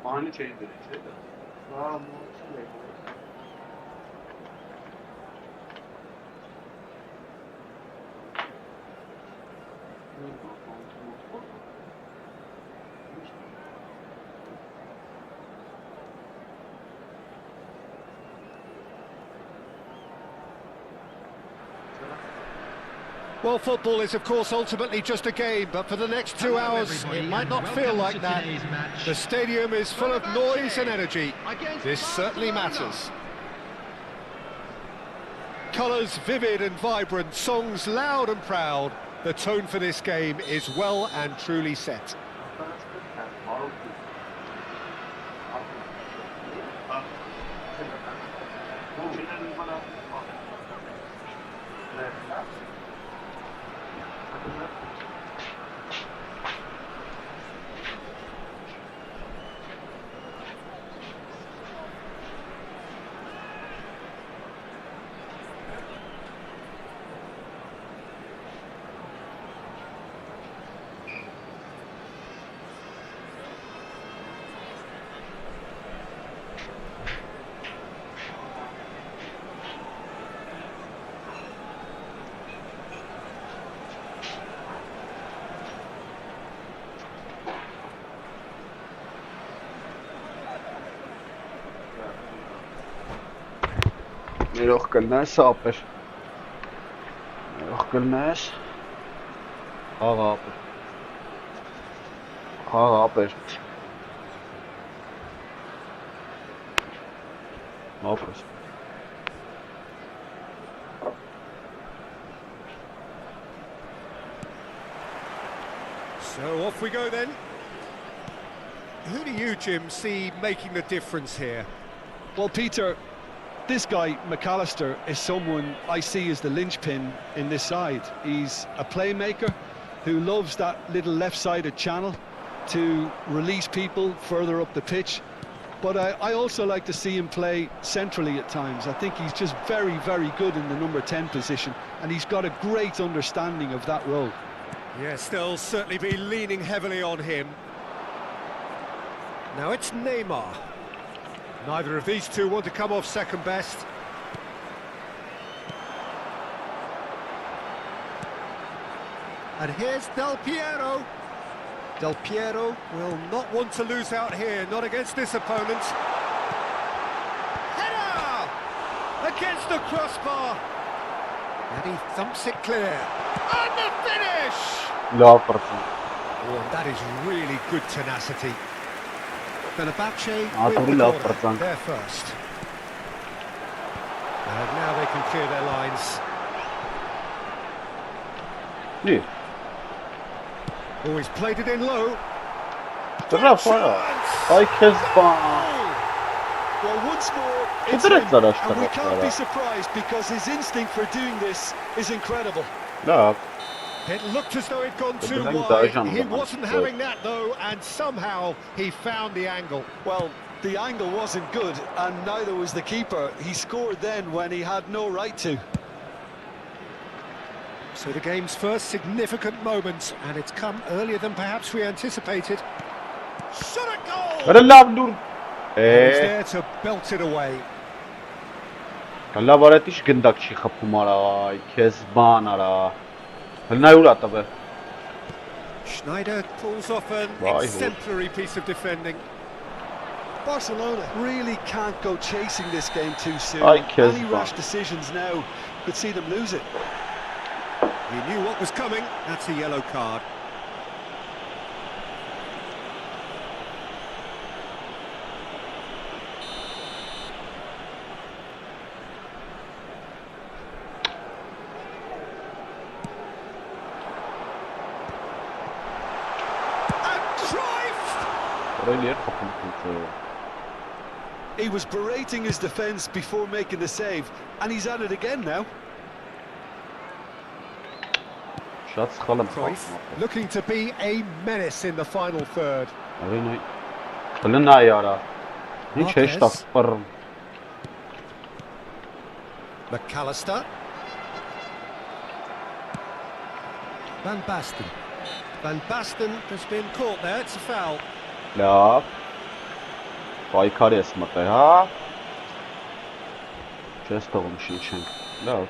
Aynı şey dedi. Well, football is, of course, ultimately just a game, but for the next 2 hours, it might not feel like that. The stadium is full of noise and energy. This certainly matters. Colours vivid and vibrant, songs loud and proud. The tone for this game is well and truly set. Ներող կնես ապեր Ներող կնես Հաղ ապեր Ապրես So off we go then. Who do you, Jim, see making the difference here? Well, Peter, this guy, McAllister, is someone I see as the linchpin in this side. He's a playmaker who loves that little left-sided channel to release people further up the pitch. But I also like to see him play centrally at times. I think he's just very, very good in the number 10 position, and he's got a great understanding of that role. Yes, they'll certainly be leaning heavily on him. Now it's Neymar. Neither of these two want to come off second best. And here's Del Piero. Del Piero will not want to lose out here, not against this opponent. Header! Against the crossbar. And he thumps it clear. And the finish! Լավ պրծան։ Oh, that is really good tenacity. Fenerbahce Ատուրի with the լավ corner. պրծան։ They're first. And now they can clear their lines. Դի։ Oh, he's played it in low. Դրա ֆայա։ Այ քեզ բան։ Well, once more, it's Consider him, it that and we Ashton can't be Kutcher. surprised because his instinct for doing this is incredible. Լավ։ It looked as though he'd gone too Bülent wide. Dajan He was wasn't good. having that though, and somehow he found the angle. Well, the angle wasn't good, and neither was the keeper. He scored then when he had no right to. So the game's first significant moment, and it's come earlier than perhaps we anticipated. Shot a goal! Արա լավ դուր։ And he's there to belt it away. Լավ արեցի գնդակ չի խփում արա, այ քեզ բան արա։ Հնայ ուր ատավը։ Schneider pulls off an Right. exemplary piece of defending. Barcelona really can't go chasing this game too soon. Ay, kez Any bak. rash decisions now could see them lose it. He knew what was coming. That's a yellow card. And Cruyff! Օրենի էր խփում։ He was berating his defence before making the save, and he's at it again now. Շատ սխալ եմ Cruyff խփում։ looking to be a menace in the final third. Օրենի։ Հլնայ արա։ Ինչ Marquez. հեշտ ասպր։ McAllister. Van Basten. Van Basten has been caught there, it's a foul. Լավ։ Պայքարի ես մտել, հա։ Չես թողում շնչենք։ Լավ։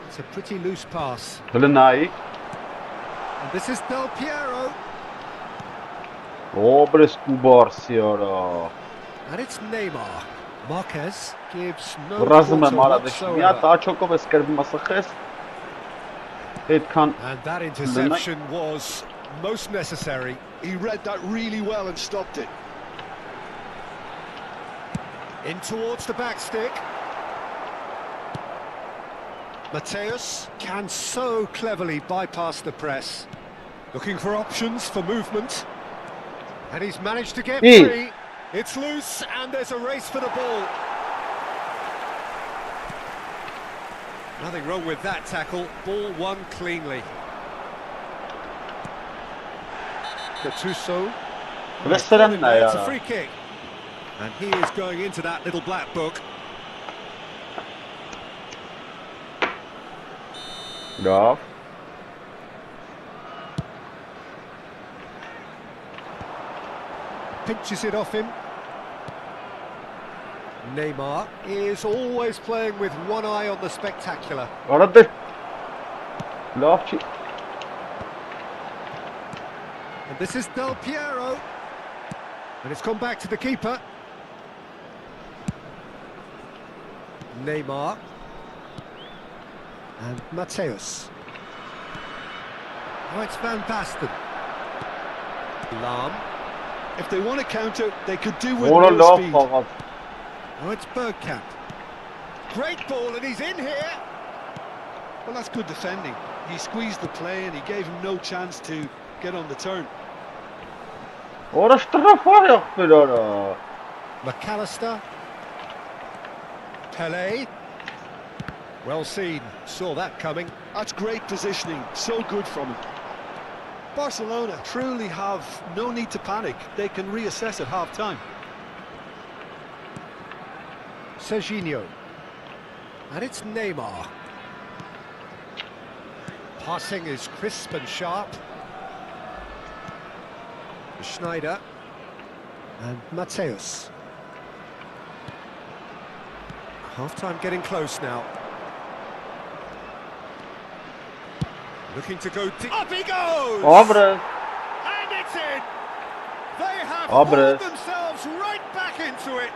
It's a pretty loose pass. Հլնայ։ And this is Del Piero. Օբրես կուբարսի արա։ And it's Neymar. Marquez gives no Ռազում եմ quarter արա դե։ Մի հատ whatsoever. աչոկով ես կերպում ասախես։ Այդքան And that interception was most necessary. He read that really well and stopped it. In towards the back stick. Mateus can so cleverly bypass the press. Looking for options for movement. And he's managed to get Hey. free. It's loose and there's a race for the ball. Nothing wrong with that tackle. Ball won cleanly. Gattuso. Restaurant na It's a ya. free kick. And he is going into that little black book. Լավ։ Pinches it off him. Neymar is always playing with one eye on the spectacular. Արա դե։ Լավ չի։ And this is Del Piero. And it's come back to the keeper. Neymar. And Mateus. Oh, it's Van Basten. Lahm. If they want to counter, they could do with Որը more լավ speed. խաղաց։ Oh, it's Bergkamp. Great ball, and he's in here. Well, that's good defending. He squeezed the play and he gave him no chance to get on the turn. Որը շտրաֆար ախպեր արա։ McAllister. Pele. Well seen. Saw that coming. That's great positioning. So good from him. Barcelona truly have no need to panic. They can reassess at half-time. Serginho. And it's Neymar. Passing is crisp and sharp. Schneider and Mateus. Half-time getting close now. Looking to go deep. Up he goes! Obras. And it's in! They have Obras. pulled themselves right back into it.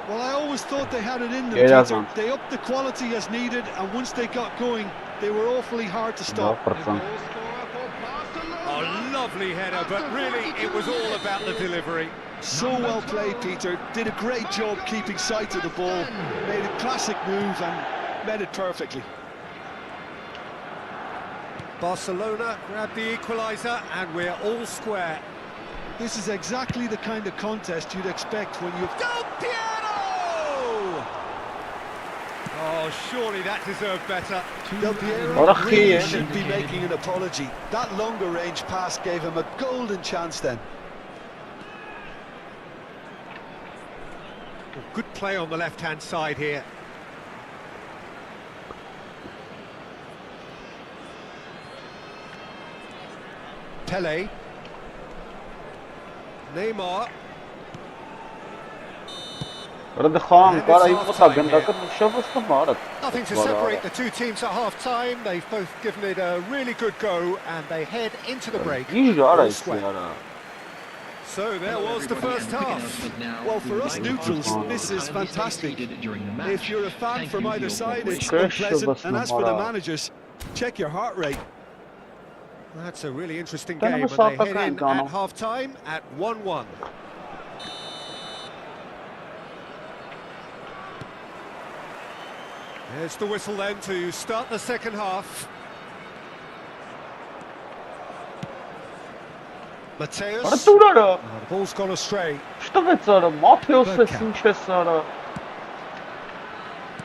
Well, I always thought they had it in them, Yeah, Peter. They upped the quality as needed, and once they got going, they were awfully hard to stop. 100%. A lovely header, but really it was all about the delivery. So well played, Peter. Did a great job keeping sight of the ball. Made a classic move and made it perfectly. Barcelona grabbed the equaliser and we're all square. This is exactly the kind of contest you'd expect when you've... Del Piero! Oh, surely that deserved better. Del Piero really should be making an apology. That longer range pass gave him a golden chance then. Good play on the left-hand side here. Pele. Neymar. Nothing to separate the two teams at half-time. They've both given it a really good go and they head into the break. So there was the first half. Well, for us neutrals, this is fantastic. If you're a fan from either side, it's unpleasant. And as for the managers, check your heart rate. That's a really interesting game, and they head in at half-time at 1-1. There's the whistle then to start the second half. Mateus. The ball's gone astray.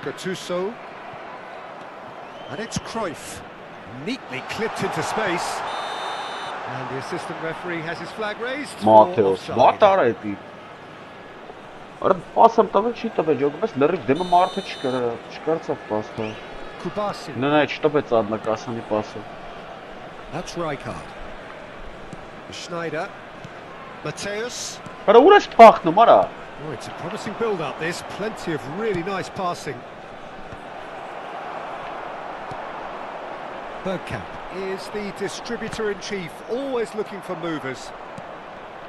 Gattuso. And it's Cruyff. Neatly clipped into space. And the assistant referee has his flag raised. Mateus. What are you? Pasam tave չի տվել, յոգպես լրիվ դեմը մարդը չկարծավ պաստը։ Kubasin. Նա չտվեց ադնակասանի պասը։ That's Rijkaard. Schneider. Mateus. Արա ուր ես փախնում, արա։ Oh, it's a promising build-up this. Plenty of really nice passing. Bergkamp is the distributor-in-chief, always looking for movers.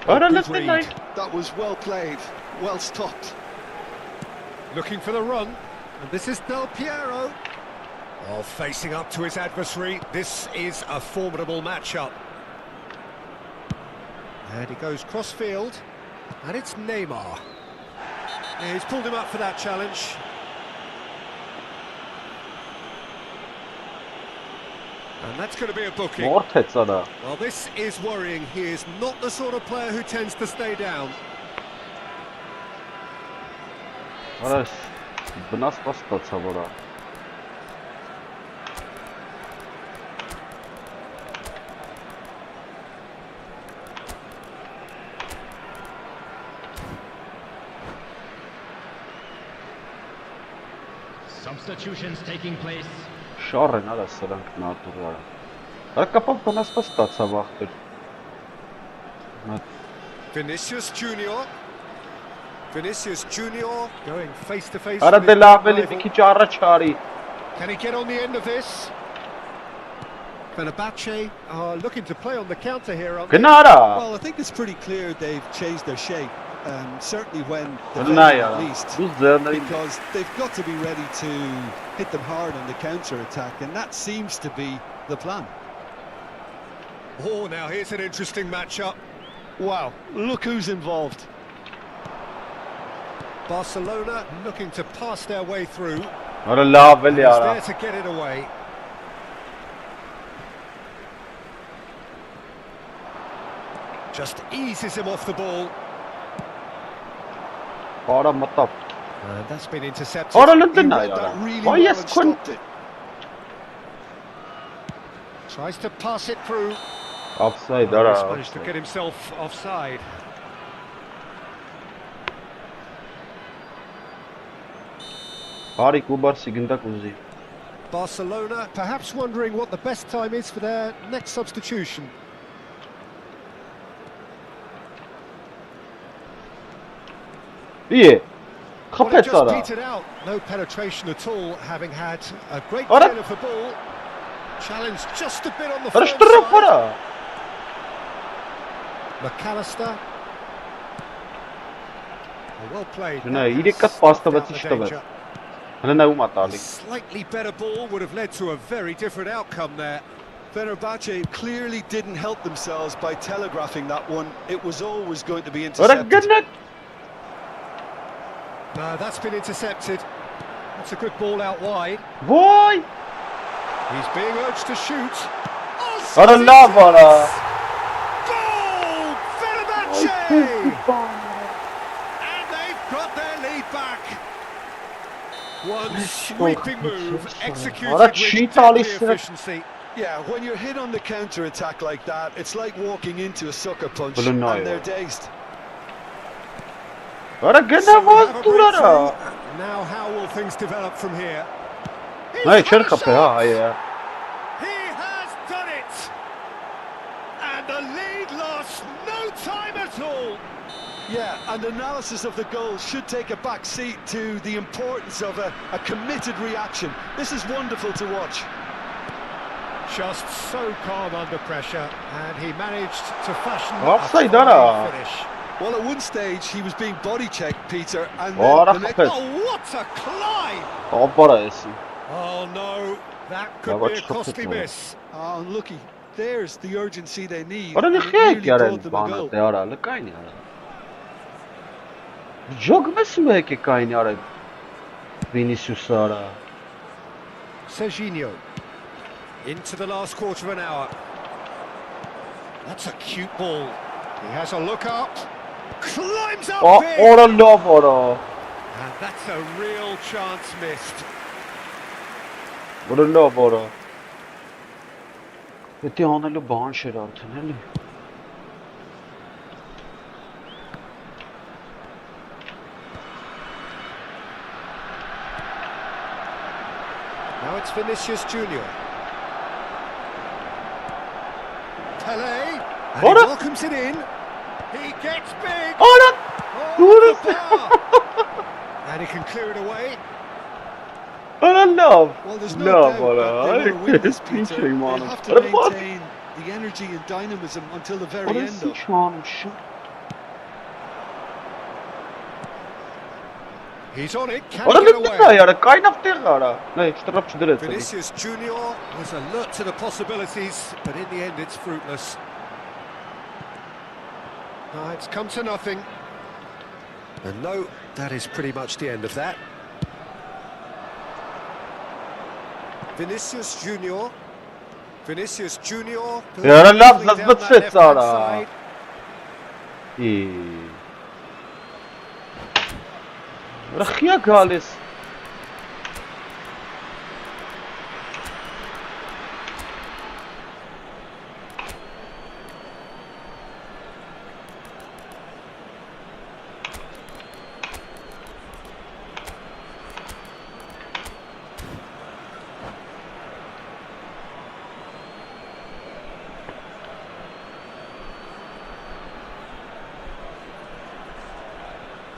Good read. That was well played, well stopped. Looking for the run, and this is Del Piero. Oh, facing up to his adversary, this is a formidable matchup. And he goes cross-field, and it's Neymar. Yeah, he's pulled him up for that challenge. And that's going to be a booking. Well, this is worrying. He is not the sort of player who tends to stay down. Substitutions taking place. Շարեն արա սրանք նատուրալ։ Արա կապավ բնաս պստացա վախտեր։ Vinicius Junior. Vinicius Junior going face to face. Արա դե լավ էլի մի քիչ առաջ արի։ Can he get on the end of this? Fenerbahce are looking to play on the counter here. Գնա արա։ Well, I think it's pretty clear they've changed their shape. Certainly when at least, because they've got to be ready to hit them hard on the counter-attack, and that seems to be the plan. Oh, now here's an interesting matchup. Wow, look who's involved. Barcelona looking to pass their way through. He's there to get it away. Just eases him off the ball. That's been intercepted. Really well stopped it. Tries to pass it through. Offside, He's managed to get himself offside. Barcelona perhaps wondering what the best time is for their next substitution. İyi. Well, it Kapet just ara. petered out. No penetration at all, having had a great deal of the ball. Challenge just a bit on the firm Karıştırırım side. para. McAllister. Well played. Şuna iyi dikkat pasta batıştı be. Hani ne umatali. Slightly better ball would have led to a very different outcome there. Fenerbahce clearly didn't help themselves by telegraphing that one. It was always going to be intercepted. Öğretmenim. No, that's been intercepted. That's a good ball out wide. Vay. He's being urged to shoot. Ara la para. Goal! Fenerbahce! And they've got their lead back. One sweeping move, executed with deadly efficiency. Yeah, when you're hit on the counter-attack like that, it's like walking into a sucker punch Well, no, and they're dazed. Ara gene vazdulara. Now how will things develop from here? Ne içeri kapı ha ya. He has done it! And the lead lost no time at all! Yeah, and analysis of the goal should take a back seat to the importance of a committed reaction. This is wonderful to watch. Just so calm under pressure, and he managed to fashion Offside, a ara. fine finish. Well, at one stage he was being body checked, Peter, and Ora then the next... kapet. Oh, what a climb! O para yesin. Oh no, that could Yeah, be a what's costly happening? miss. Oh, unlucky. There's the urgency they need. Ara and ne it xeyek nearly yaren brought them a bana goal. te ara le kaynara. Jog mesme ki kaynara. Vinicius ara. Serginho. Into the last quarter of an hour. That's a cute ball. He has a look up. Climbs up O big. ora la para. And that's a real chance missed. Ora la para. Eti analı bağın şeratı ne li? Now it's Vinicius Junior. Pele. And he Ora. welcomes it in. He gets big. Ora! Oh, Doğru. the bar. And he can clear it away. Ora love. Well, there's no Love doubt that they want to win this, ara. Peter. Pinçeyim They anam. have to Ora bak. maintain the energy and dynamism until the very Ora end, though. sıçanmışım. He's on it. Can Ora he get bitti away? ya. Kaynaftı ara. Ne işte rapçı direkt. Vinicius Junior was alert to the possibilities, but in the end it's fruitless. It's come to nothing. And no, that is pretty much the end of that. Vinicius Junior. Vinicius Junior. Ja, dan laat quickly dat down wat that zit, left-hand Sarah. side. İyi. Rakıya galis.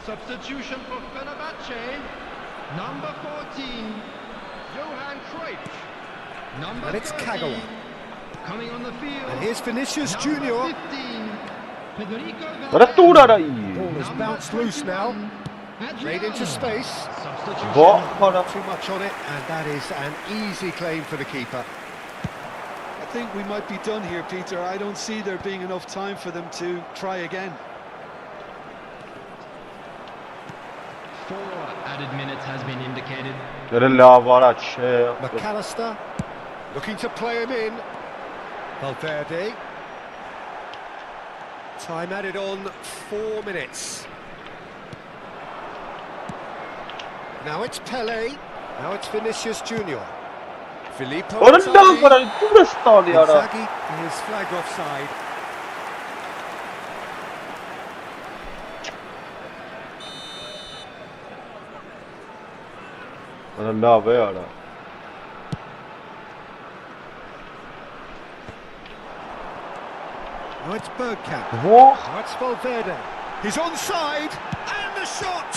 Substitution for Fenerbahce. Number 14, Johan Cruyff. Number And it's 30, Kagawa. coming on the field. And here's Vinicius Number Junior. 15, Federico Ora ara iyi. Ball has bounced loose now. Played into space. Substitution. Va para. Too much on it, and that is an easy claim for the keeper. I think we might be done here, Peter. I don't see there being enough time for them to try again. 4 added minutes has been indicated. Ora la para şey. McAllister looking to play him in. Valverde. Time added on 4 minutes. Now it's Pele. Now it's Vinicius Junior. Filippo Ora la Inzaghi. para. Turistani ara. Inzaghi is flagged offside. Ora la be ara. Now it's Bergkamp. What? Now it's Valverde. He's onside, and the shot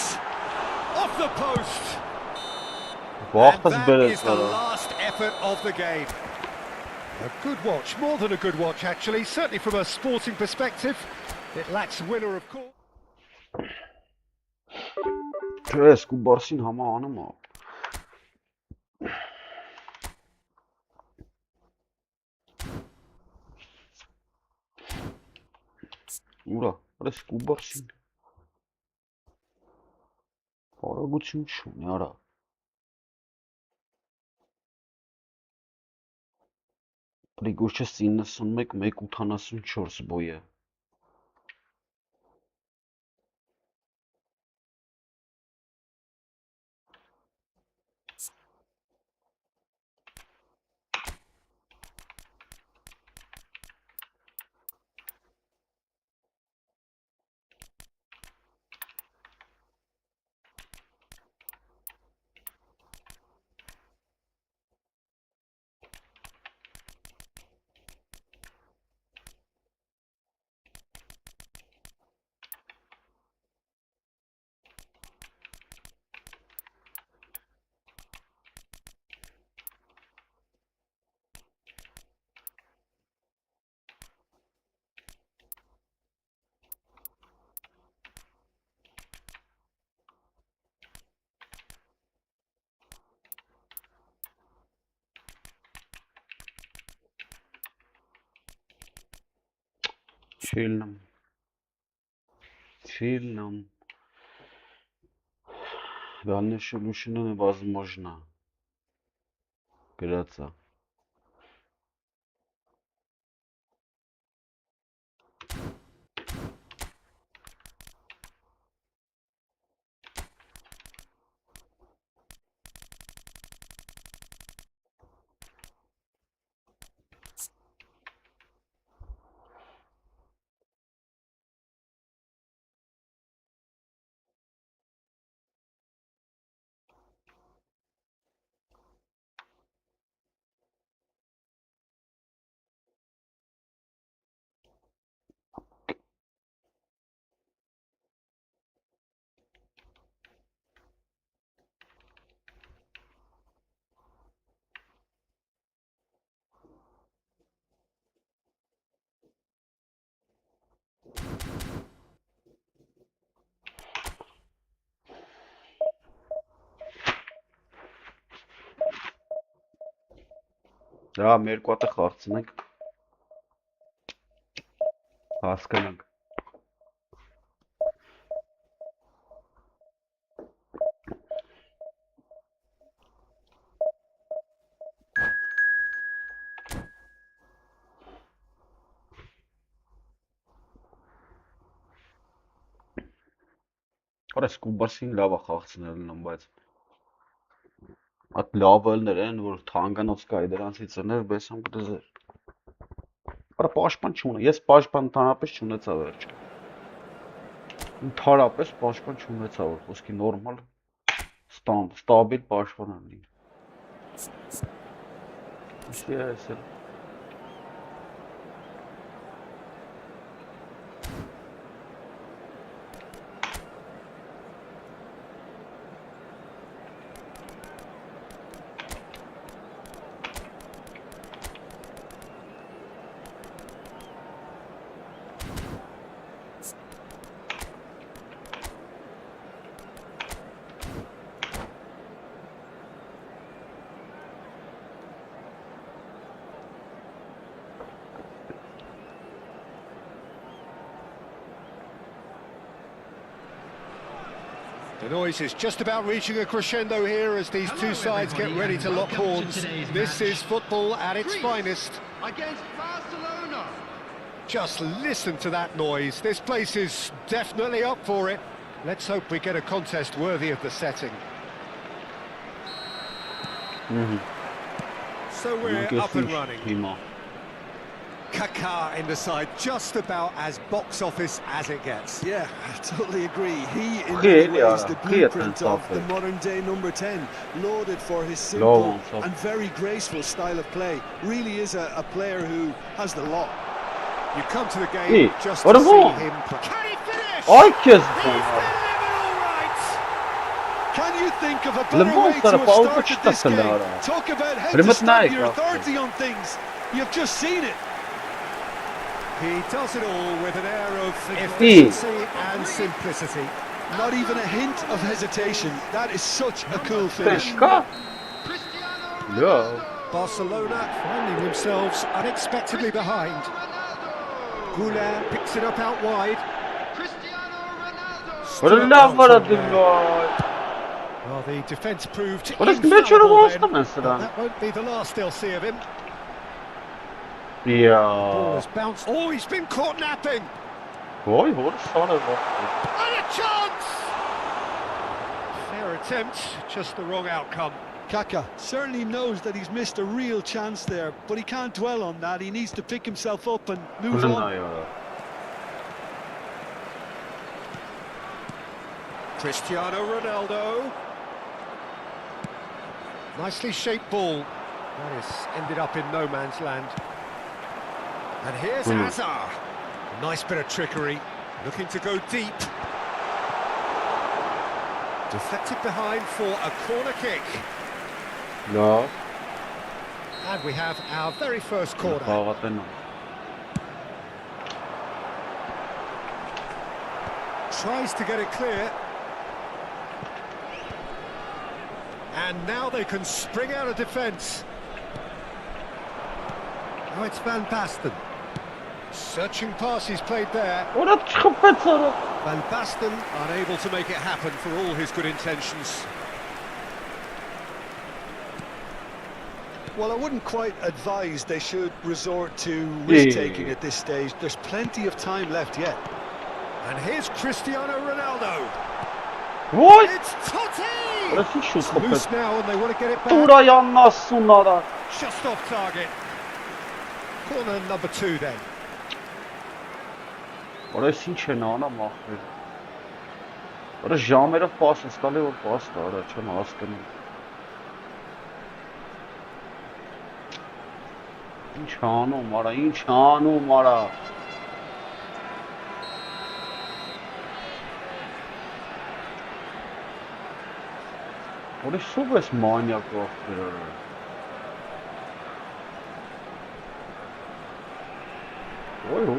off the post. Vaxt And that belə is the sonra. last effort of the game. A good watch, more than a good watch actually, certainly from a sporting perspective. It lacks winner of course. Չես ու բարսին համա անում է։ Ուրա, այս ու բարսին։ Արագություն չունի, արա։ Պրիգոչը 91, 184 բոյ է։ Фильм. Дальнейшее решение невозможно. Грация. Դա մեր կոտը խարցնենք, հասկանանք։ Որս կուբարսին լավ է խաղցնելն եմ, բայց At լավելներ որ թանկանոց կայի դրանցից էր, բայց համ կդզեր։ Արա պաշտպան չունի, ես պաշտպան ընդհանրապես չունեցա վերջ։ Ընդհանրապես պաշտպան չունեցա, որ խոսքի նորմալ ստաբիլ պաշտպան լինի։ Ինչի՞ է էսել։ The noise is just about reaching a crescendo here as these two sides get ready to lock horns. This is football at its finest. Against Barcelona. Just listen to that noise. This place is definitely up for it. Let's hope we get a contest worthy of the setting. So we're up and running. Kaká in the side, just about as box office as it gets. Yeah, I totally agree. He is the blueprint of the modern day number 10, lauded for his simple and very graceful style of play. Really is a player who has the lot. You come to the game just what to a see ball. him play. Can he finish? Ay kız He's delivered all right. Can you think of a better Lemon way to tarafı have Avrupa started this çıtasında game? ara. Talk about how to Remet start Naik your yaptı. authority on things. You've just seen it. He does it all with an air of efficiency and simplicity. Not even a hint of hesitation. That is such a cool finish. Teşka. Ya. Barcelona finding themselves unexpectedly behind. Goulart picks it up out wide. Oradan var adım var. Well, the defence proved Orası ne infallible çorabı olsa then, mesela. but that won't be the last they'll see of him. Ball Ya. has bounced. Oh, he's been caught napping. Vay vay sana bak. And a chance! Fair attempt, just the wrong outcome. Kaka certainly knows that he's missed a real chance there, but he can't dwell on that. He needs to pick himself up and move Bunun on. ya. Cristiano Ronaldo. Nicely shaped ball. That has ended up in no man's land. And here's Hazard. Nice bit of trickery. Looking to go deep. Deflected behind for a corner kick. Ya. And we have our very first corner. Hakikaten. Tries to get it clear. And now they can spring out of defence. Now it's Van Basten. Searching pass he's played there. Orada çıkıp kaçarım. Van Basten unable to make it happen for all his good intentions. Well, I wouldn't quite advise they should resort to risk-taking at this stage. There's plenty of time left yet. And here's Cristiano Ronaldo. Vay. It's Totti! Orası şu It's loose kapı. now and they want to get it back. Tura yanmaz sunlara. Just off target. Corner number 2 then. Orası ինչ են անում ախր։ Ora ժամերը pass ստալի որ pass տա, արա չեմ հասկանում։ Ինչ անում, արա, ինչ անում, արա։ Ora սուբ ես մանյակ ախր։ Ոյ։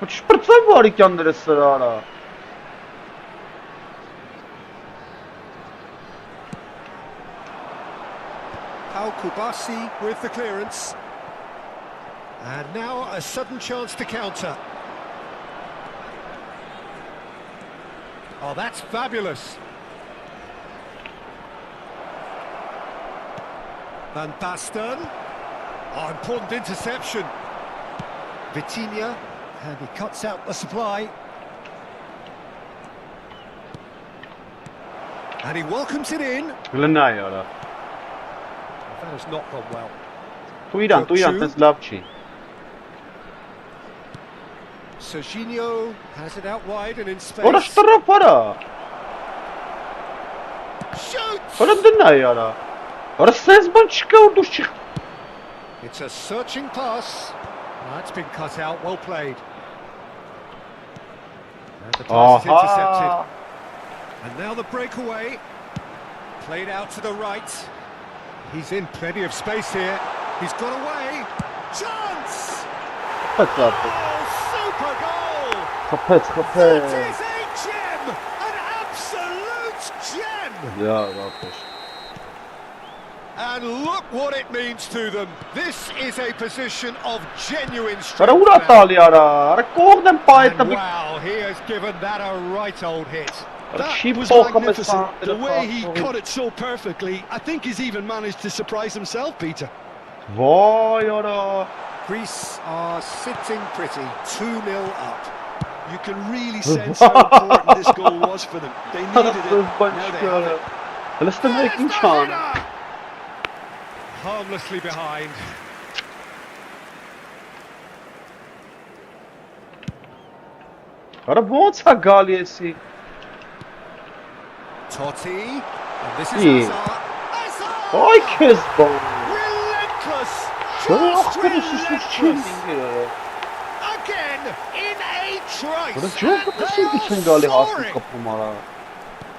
Ոչ շպրծай բարիկյանները սրա արա։ Al-Kubasi with the clearance. And now a sudden chance to counter. Oh, that's fabulous. Van Basten. Oh, important interception. Vitinha, and he cuts out the supply. And he welcomes it in. Գլնայ արա։ That has not gone well. Դու իրան, տես լավ չի։ Serginho has it out wide and in space. Ora շտրապ արա։ Shoots! Ora դնայ արա։ Ora սենց բան չկա որ դու չի։ It's a searching pass. That's been cut out, well played. And the pass is intercepted. And now the breakaway. Played out to the right. He's in plenty of space here. He's got away. Chance! What's up? Oh, super goal! Խփեց։ That is a gem! An absolute gem! Յա, ռապեշ։ And look what it means to them. This is a position of genuine Արա strength. ուրա now. տալի արա։ Արա կողն եմ պայ And տվի։ wow, he has given that a right old hit. That was magnificent. The way he cut it so perfectly, I think he's even managed to surprise himself, Peter. Vay արա։ Greece are sitting pretty, 2-0 up. You can really sense how important this goal was for them. They needed it. Now they have it. Հլստը մեկ ինչ There's the ան։ header! Harmlessly behind. Արա ո՞նց է գալի էսի։ Totti, and this is Yeah. Hazard. Ay քեզ բան։ Relentless! Ո՞ր Just ախպերս relentless! չի։ again in a trice. What a joke of a And goalie they are has soaring. kapılmalar.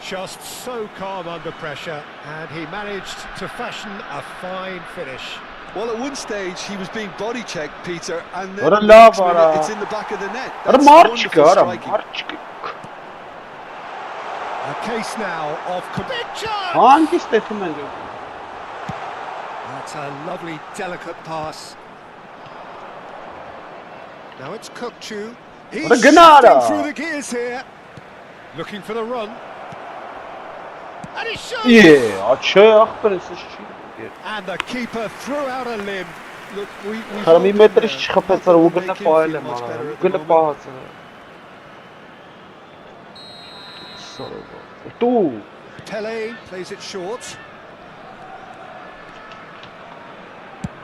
Just so calm under pressure, and he managed to fashion a fine finish. Well, at one stage he was being body checked, Peter, and then What a the next love, minute it's in the back of the net. Ara That's Marçka, wonderful ara striking. Marçka. A case now of big chance. Hangi statement yok? That's a lovely, delicate pass. Now it's Kukçu. He's What a Granada. shifting through the gears here. Looking for the run. And he shoots! Yeah, açıq presişçi. And the keeper threw out a limb. Look, we've Xarami hoped, metr uh, çıxıb notetsər that o will günə make him feel fayələ much mənə. better O at the günə moment. bahası. Sorry. Tu. Pele plays it short.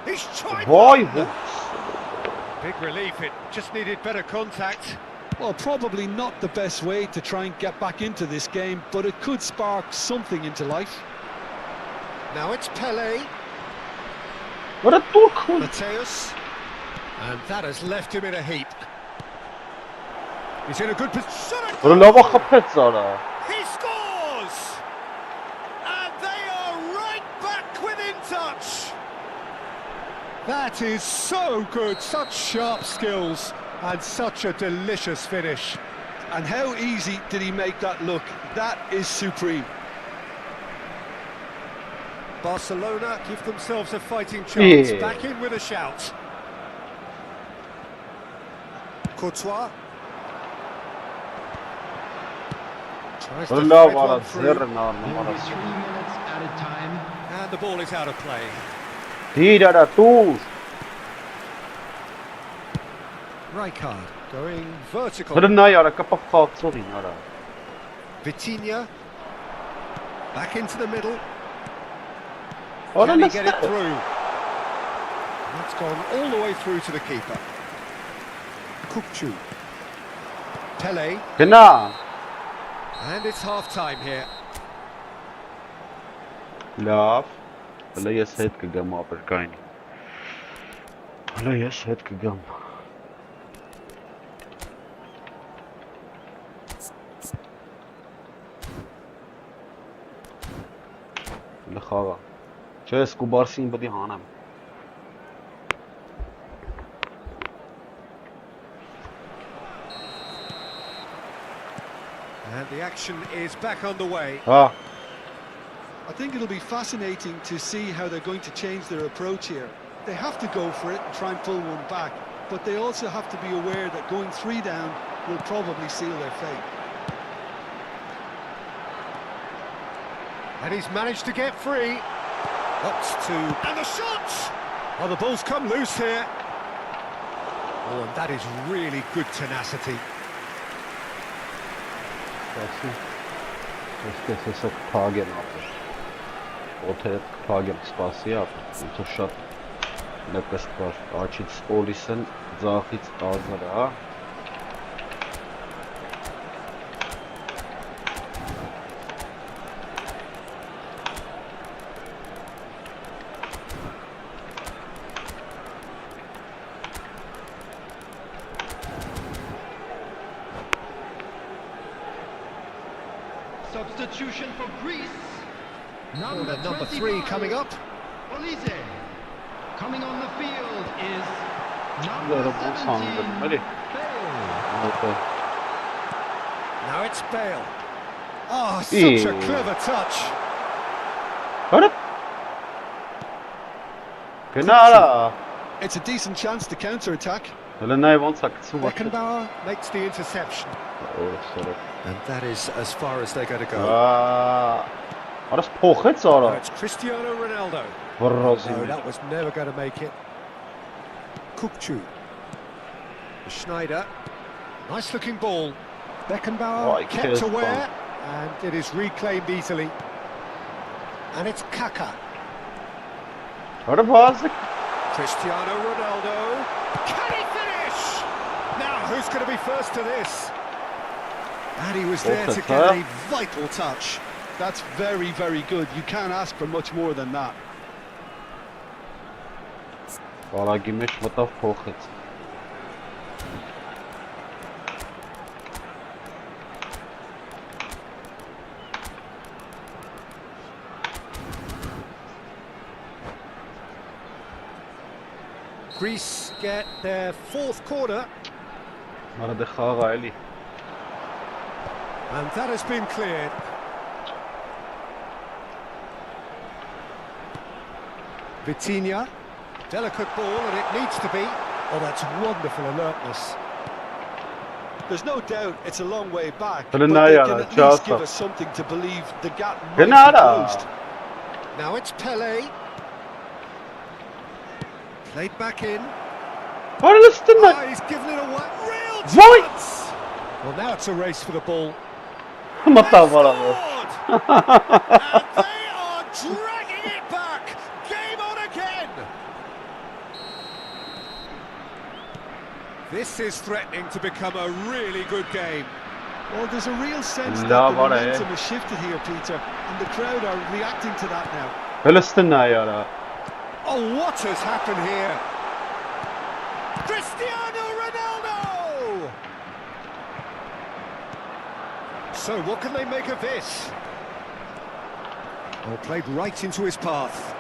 He's tried Vay one. bu. Big relief, it just needed better contact. Well, probably not the best way to try and get back into this game, but it could spark something into life. Now it's Pele, What a Turk. Mateus, and that has left him in a heap. He's in a good position. What a lava xapet zara. He scores! And they are right back within touch. That is so good, such sharp skills and such a delicious finish. And how easy did he make that look? That is supreme. Barcelona give themselves a fighting chance, Yeah. back in with a shout. Courtois. Tries to What a thread lava one ara through, zerna Only numarası. 3 minutes added time. and the ball is out of play. Değil ara tu. Rijkaard going vertical. Brna yara kapap kalksın ara. Vitinha back into the middle. Ara Can he nasıl? get it through? That's gone all the way through to the keeper. Kukçu. Pele, Gna. and it's half time here. Լավ։ Հələ ես հետ կգամ ապրկային։ Հələ ես հետ կգամ։ Հələ խաղա։ Չէ, ես Կուբարսին պետք է հանեմ։ And the action is back underway. Հա, I think it'll be fascinating to see how they're going to change their approach here. They have to go for it and try and pull one back, but they also have to be aware that going 3 down will probably seal their fate. And he's managed to get free. Up to... And the shot! Well, the ball's come loose here. Oh, and that is really good tenacity. ասի։ Ես հեսա կփագեմ ապր։ Օթե կփագեմ սպասի ապր։ Ոնց որ շատ նկստ կար։ Աչից Օլիսն ձախից ազնր, հա։ Substitution for Greece. Number 3 coming up. Olise. Coming on the field is Դերը number ոնց 17. անգամ, էլի։ Bale. Օթե։ Now it's Bale. Oh, such a clever touch. Հələ։ Գնա արա։ It's a decent chance to counter-attack. Հələ նայ ոնց է գցում ոչ։ Beckenbauer makes the interception. Օ, սորը։ And that is as far as they're going to go. Արս փոխեց արա։ It's Cristiano Ronaldo. Վռոզի No, մեջ։ that was never going to make it. Kukçu. Schneider. Nice looking ball. Beckenbauer Right, kept cheers, aware, and it is reclaimed easily. And it's Kaka. Արա բազը։ Cristiano Ronaldo. Can he finish? Now, who's going to be first to this? And he was there to get a vital touch. That's very, very good. You can't ask for much more than that. Վարագի մեջ մտավ փոխեց։ Greece get their fourth corner. Արա դե խաղա էլի։ And that has been cleared. Vitinha, delicate ball, and it needs to be. Oh, that's wonderful alertness. There's no doubt it's a long way back, But but now they you're can a at least just give a- us something to believe the gap might be Grenada. closed. Now it's Pele. Played back in. Արա լստն Oh, he's given it away. Real Why? chance! Well, now it's a race for the ball. մտավարա։ And they are dragging it back. Game on again. This is threatening to become a really good game. Well, there's a real sense that the Love on it. momentum has shifted here, Peter, and the crowd are reacting to that now. Լստն այարա։ Oh, what has happened here? Cristiano Ronaldo! So, what can they make of this? Oh, played right into his path.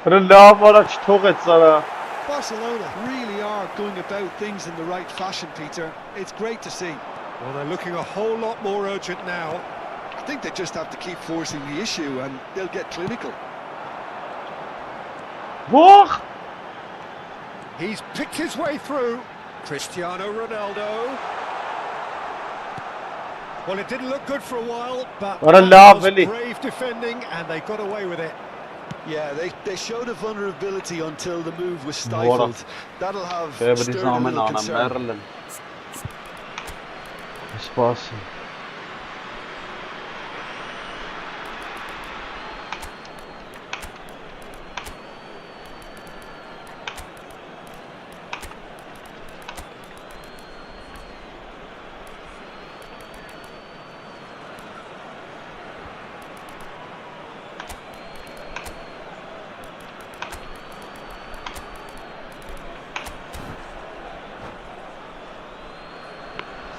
Արա լավ արա չթողեց արա։ Barcelona really are going about things in the right fashion, Peter. It's great to see. Well, they're looking a whole lot more urgent now. I think they just have to keep forcing the issue and they'll get clinical. Ող։ He's picked his way through. Cristiano Ronaldo. Well, it didn't look good for a while, but What a that love, was Willie. brave defending, and they got away with it. Yeah, they showed a vulnerability until the move was What a- stifled. That'll have Բեբի stirred a զամեն little անա concern. մերլն։ Սպասի։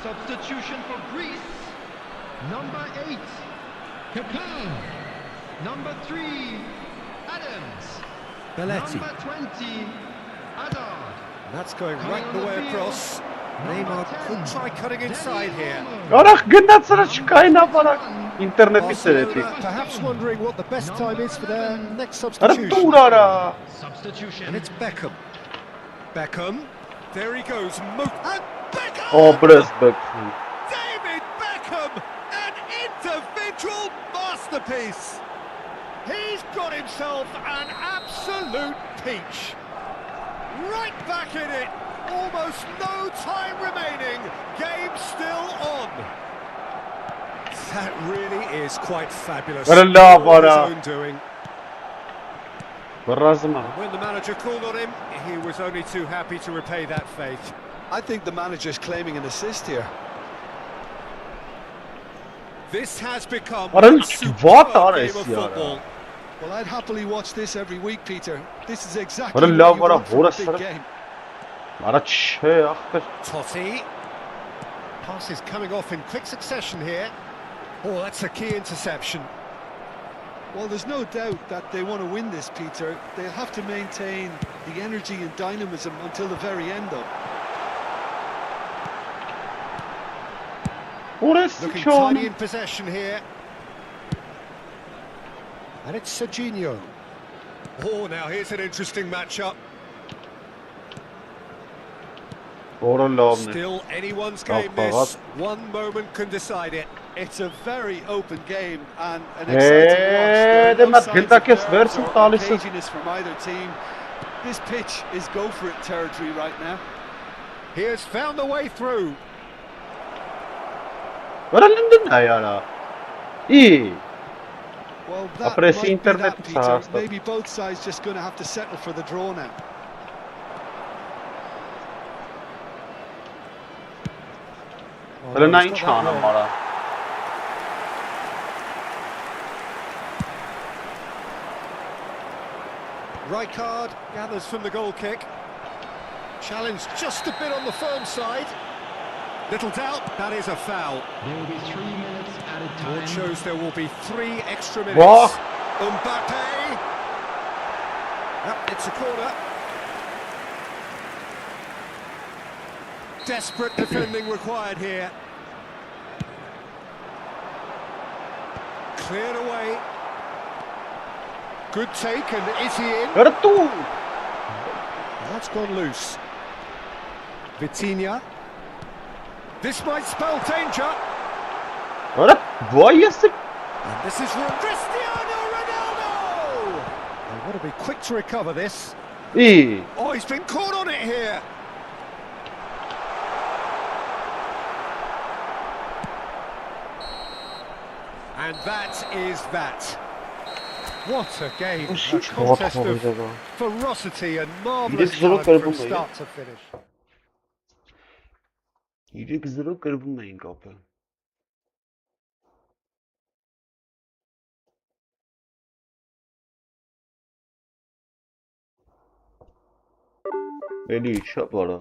Substitution for Greece. Number 8, Kaká. Number 3, Adams. Belletti. Number 20, Hazard. That's going right the way across. Neymar could try cutting inside here. Արա գնաց արա չկային ապարա ինտերնետից էլի։ Barcelona perhaps wondering what the best time is for their next Արա substitution. դուր արա։ Substitution. And it's Beckham. Beckham. There he goes. And Beckham! Ո բրեսբեկ։ David Beckham! An individual masterpiece! He's got himself an absolute peach. Right back in it. Almost no time remaining. Game still on. That really is quite fabulous. What a love, All his Ara. own doing. Բրազմա։ When the manager called on him, he was only too happy to repay that faith. I think the manager's claiming an assist here. This has become What a a what superb are game they, of Yara? football. Well, I'd happily watch this every week, Peter. This is exactly What a what love, you what a want from a horse, big sir. game. Արա չէ ախպեր։ Totti. Passes coming off in quick succession here. Oh, that's a key interception. Well, there's no doubt that they want to win this, Peter. They'll have to maintain the energy and dynamism until the very end, though. Ուրես Looking չոն։ tidy in possession here. And it's Serginho. Oh, now here's an interesting matchup. Որը լավն է։ Still anyone's Oh, game this. what? One moment can decide it. It's a very open game and an exciting watch. There are դե no մատ signs of գնդակես nerves վերցում or տալիս է։ caginess from either team. This pitch is go-for-it territory right now. He has found the way through. Որը լնդն է յարա։ Ի։ Well, that Ապրես might be ինտերնետ that, Peter. ցած։ Maybe both sides just going to have to settle for the draw now. Որը նա he's ինչ got that անում wrong. արա։ Rijkaard gathers from the goal kick. Challenge just a bit on the firm side. Little doubt, that is a foul. There will be 3 minutes added Board time. shows there will be 3 extra minutes. What? Mbappe. Yep, it's a corner. Desperate defending required here. Cleared away. Good take, and is he in? Retour. That's gone loose. Vitinha. This might spell danger. Ora, voyası. And this is Cristiano Ronaldo! They want to be quick to recover this. İyi. Oh, he's been caught on it here. And that is that. What a game. A contest of ferocity and marvellous talent from start to finish. 2-0 կրվում էին կապը։ Էլի չա բարա։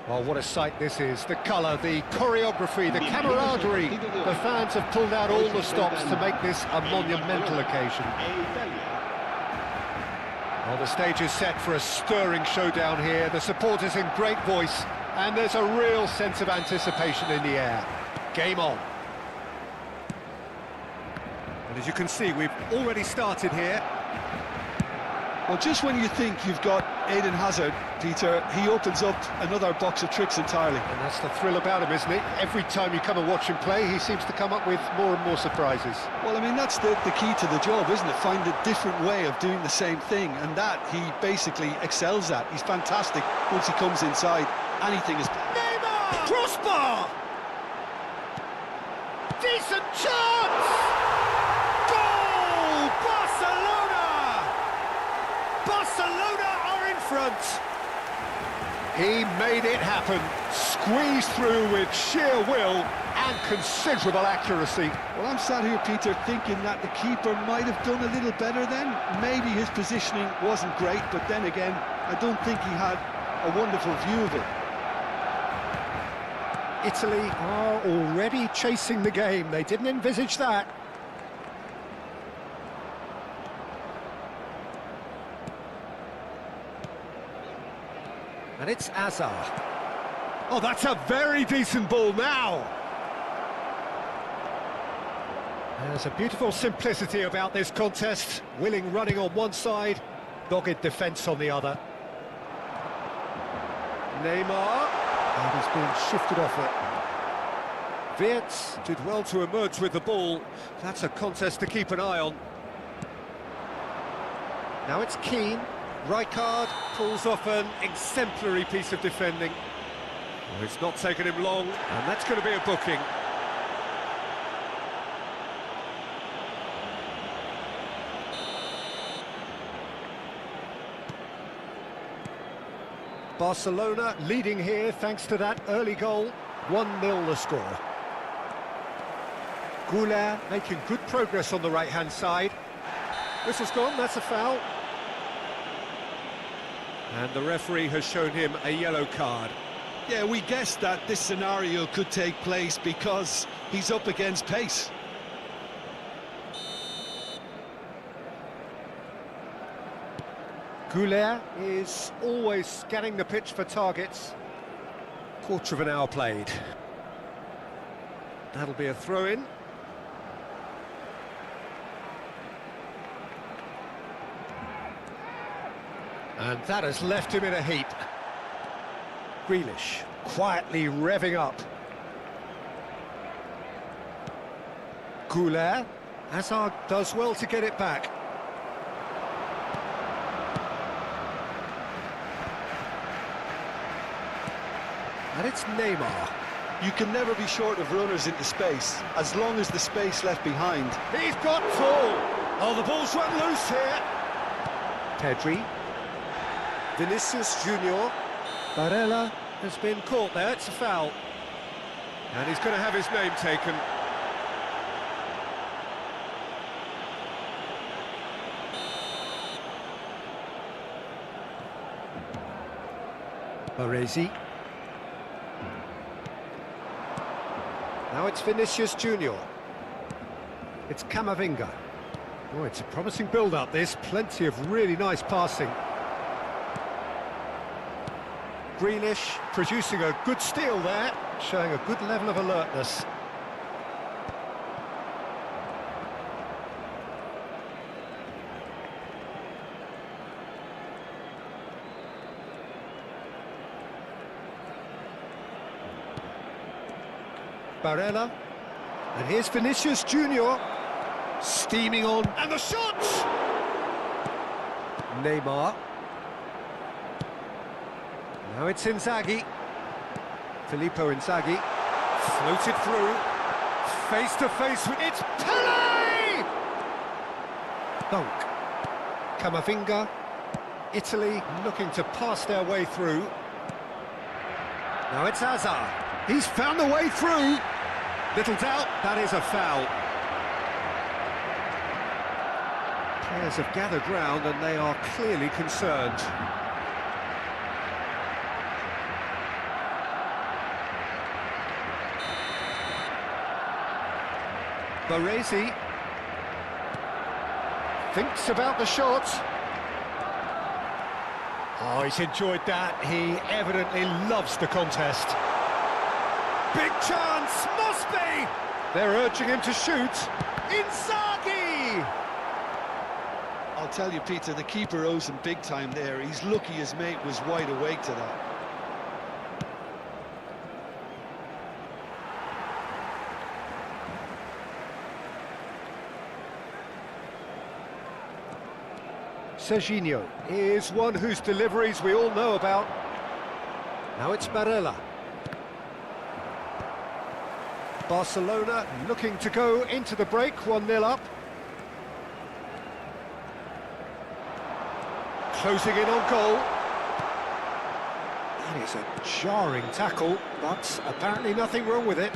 Oh, what a sight this is. The colour, the choreography, the camaraderie. The fans have pulled out all the stops to make this a monumental occasion. Well, the stage is set for a stirring showdown here. The supporters in great voice, and there's a real sense of anticipation in the air. Game on. And as you can see, we've already started here. Well, just when you think you've got Eden Hazard, Peter, he opens up another box of tricks entirely. And that's the thrill about him, isn't it? Every time you come and watch him play, he seems to come up with more and more surprises. Well, I mean, that's the key to the job, isn't it? Find a different way of doing the same thing, and that he basically excels at. He's fantastic once he comes inside. Anything is... Neymar! Crossbar! Decent chance! Goal! Barcelona! Barcelona are in front. He made it happen. Squeezed through with sheer will and considerable accuracy. Well, I'm sat here, Peter, thinking that the keeper might have done a little better then. Maybe his positioning wasn't great, but then again, I don't think he had a wonderful view of it. Italy are already chasing the game. They didn't envisage that. And it's Hazard. Oh, that's a very decent ball now. There's a beautiful simplicity about this contest. Willing running on one side, dogged defence on the other. Neymar, and he's being shifted off it. Wirtz did well to emerge with the ball. That's a contest to keep an eye on. Now it's Keane. Rijkaard pulls off an exemplary piece of defending. Well, it's not taken him long, and that's going to be a booking. Barcelona leading here thanks to that early goal. 1-0 the score. Goulart making good progress on the right-hand side. Whistle's gone, that's a foul. And the referee has shown him a yellow card. Yeah, we guessed that this scenario could take place because he's up against pace. Goulart is always scanning the pitch for targets. Quarter of an hour played. That'll be a throw-in. And that has left him in a heap. Grealish quietly revving up. Goulart. Hazard does well to get it back. And it's Neymar. You can never be short of runners into space, as long as the space left behind. He's got full. Oh, the ball's run loose here. Pedri. Vinicius Junior. Barella has been caught there, it's a foul. And he's going to have his name taken. Baresi. Now it's Vinicius Junior. It's Camavinga. Oh, it's a promising build-up, this. Plenty of really nice passing. Grealish producing a good steal there, showing a good level of alertness. Barella, and here's Vinicius Junior, steaming on, and the shot! Neymar. Now it's Inzaghi. Filippo Inzaghi, floated through, face to face with it's Pele! Dunk. Camavinga. Italy looking to pass their way through. Now it's Hazard. He's found the way through. Little doubt, that is a foul. Players have gathered round and they are clearly concerned. Baresi thinks about the shot. Oh, he's enjoyed that. He evidently loves the contest. Big chance, must be! They're urging him to shoot. Inzaghi! I'll tell you, Peter, the keeper owes him big time there. He's lucky his mate was wide awake to that. Serginho is one whose deliveries we all know about. Now it's Barella. Barcelona looking to go into the break, 1-0 up. Closing in on goal. That is a jarring tackle, but apparently nothing wrong with it.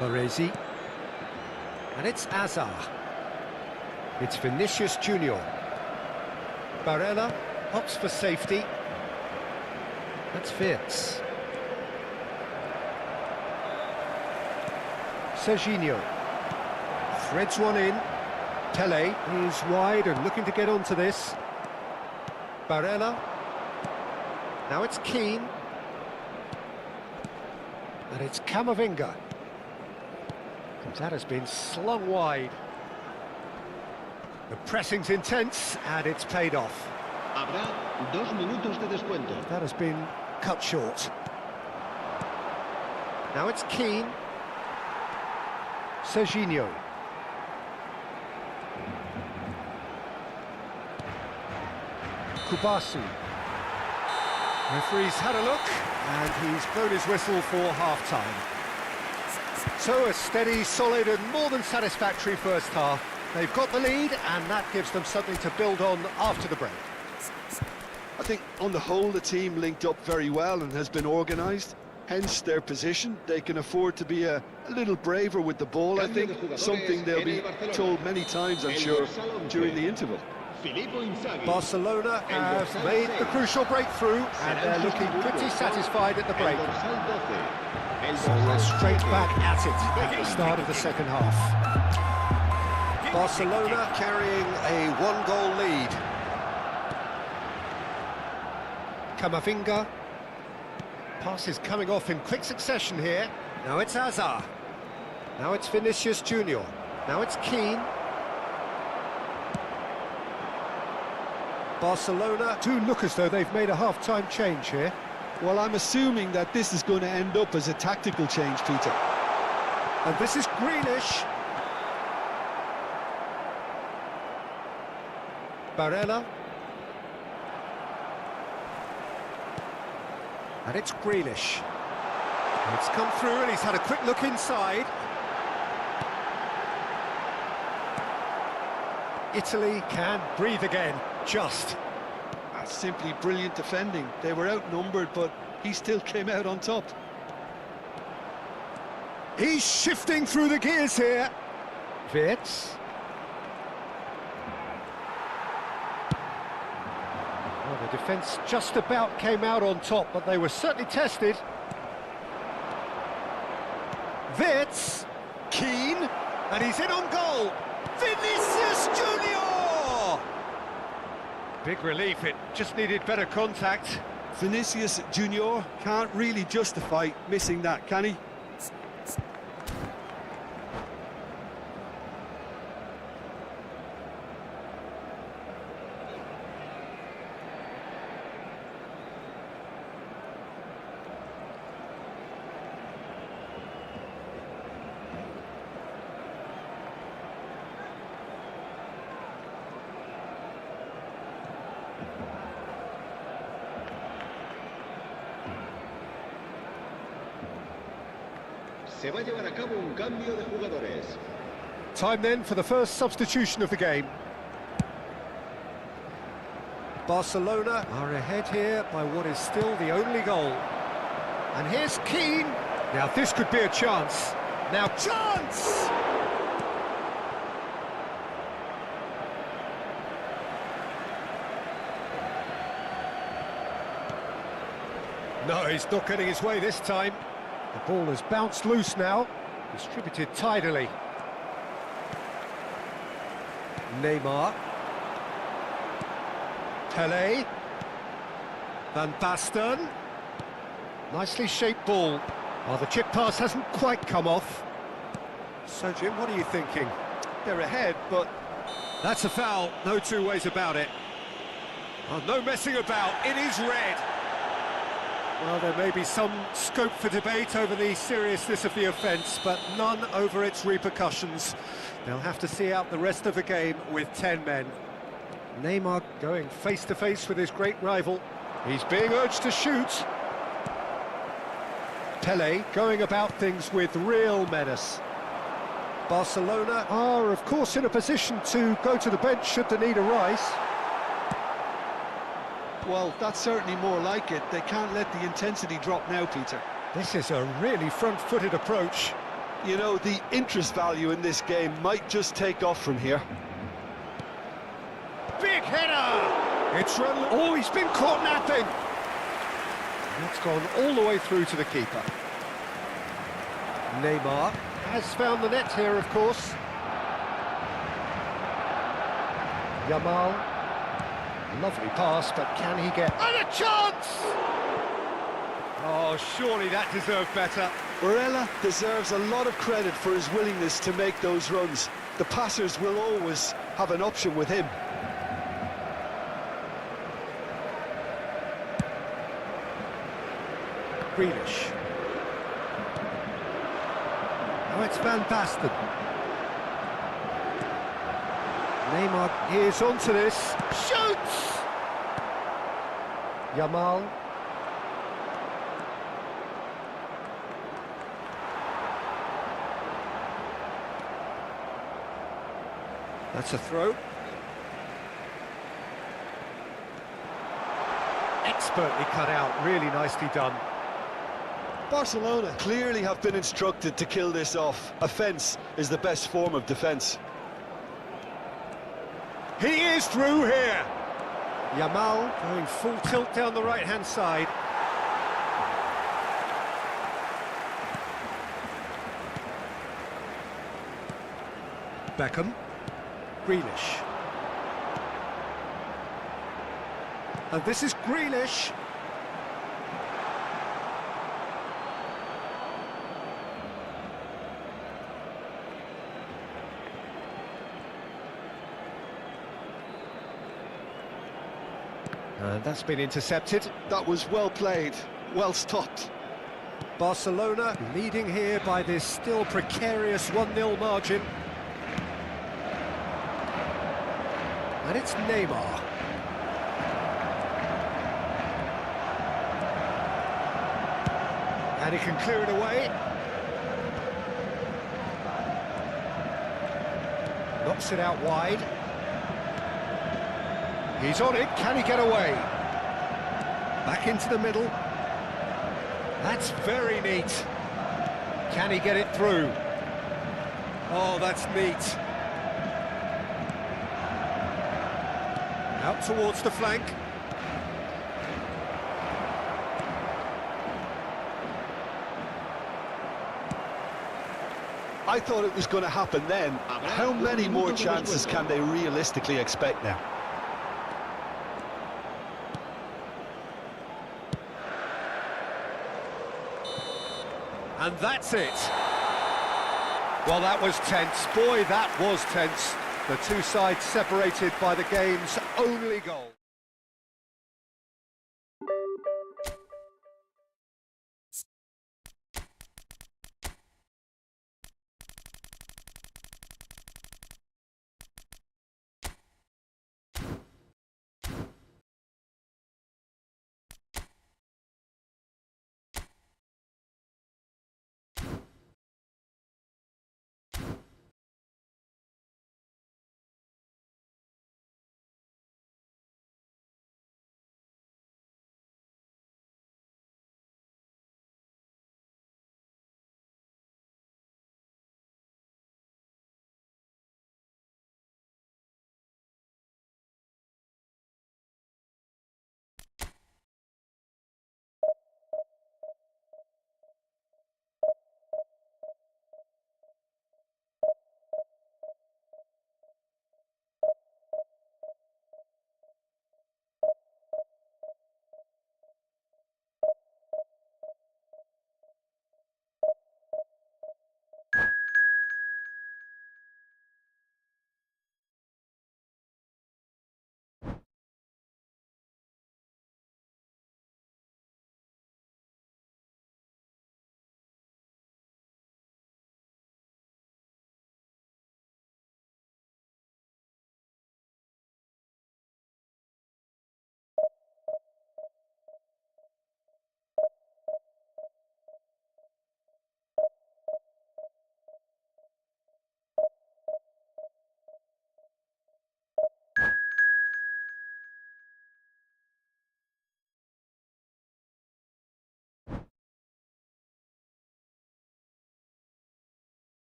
Baresi. And it's Hazard. It's Vinicius Junior. Barella opts for safety. That's Wirtz. Serginho threads one in. Pele is wide and looking to get onto this. Barella. Now it's Keane. And it's Camavinga. And that has been slung wide. The pressing's intense, and it's paid off. Habrá 2 minutos de descuento. That has been cut short. Now it's Keane. Serginho. Kubasu. Referee's had a look, and he's blown his whistle for half-time. So a steady, solid and more than satisfactory first half. They've got the lead, and that gives them something to build on after the break. I think on the whole the team linked up very well and has been organised, hence their position. They can afford to be a little braver with the ball, I think, something they'll be told many times, I'm sure, during the interval. Barcelona have made the crucial breakthrough, and they're looking pretty satisfied at the break. So we're straight back at it at the start of the second half. Barcelona carrying a one-goal lead. Camavinga. Pass is coming off in quick succession here. Now it's Hazard. Now it's Vinicius Junior. Now it's Keane. Barcelona do look as though they've made a half-time change here. Well, I'm assuming that this is going to end up as a tactical change, Peter. And this is Grealish. Barella. And it's Grealish. It's come through and he's had a quick look inside. Italy can breathe again, just. That's simply brilliant defending. They were outnumbered, but he still came out on top. He's shifting through the gears here. Wirtz. Well, the defence just about came out on top, but they were certainly tested. Wirtz. Keane. And he's in on goal. Vinicius Junior! Big relief, it just needed better contact. Vinicius Junior can't really justify missing that, can he? Se va a llevar a cabo un cambio de jugadores. Time then for the first substitution of the game. Barcelona are ahead here by what is still the only goal. And here's Keane. Now this could be a chance. Now chance! No, he's not getting his way this time. The ball has bounced loose now, distributed tidily. Neymar. Pelé. Van Basten. Nicely shaped ball. Oh, the chip pass hasn't quite come off. So, Jim, what are you thinking? They're ahead, but... That's a foul, no two ways about it. Oh, no messing about, it is red. Well, there may be some scope for debate over the seriousness of the offence, but none over its repercussions. They'll have to see out the rest of the game with 10 men. Neymar going face-to-face with his great rival. He's being urged to shoot. Pelé going about things with real menace. Barcelona are, of course, in a position to go to the bench should the need arise. Well, that's certainly more like it. They can't let the intensity drop now, Peter. This is a really front-footed approach. You know, the interest value in this game might just take off from here. Big header! It's run... Oh, he's been caught napping! It's gone all the way through to the keeper. Neymar has found the net here, of course. Yamal. Lovely pass, but can he get... And a chance! Oh, surely that deserved better. Barella deserves a lot of credit for his willingness to make those runs. The passers will always have an option with him. Grealish. Oh, it's Van Basten. Neymar here's onto this. Shoots! Yamal. That's a throw. Expertly cut out, really nicely done. Barcelona clearly have been instructed to kill this off. Offence is the best form of defence. He is through here. Yamal going full tilt down the right-hand side. Beckham. Grealish. And this is Grealish. And that's been intercepted. That was well played, well stopped. Barcelona leading here by this still precarious 1-0 margin. And it's Neymar. And he can clear it away. Knocks it out wide. He's on it, can he get away? Back into the middle. That's very neat. Can he get it through? Oh, that's neat. Out towards the flank. I thought it was going to happen then. How many more chances can they realistically expect now? And that's it. Well, that was tense. Boy, that was tense. The two sides separated by the game's only goal.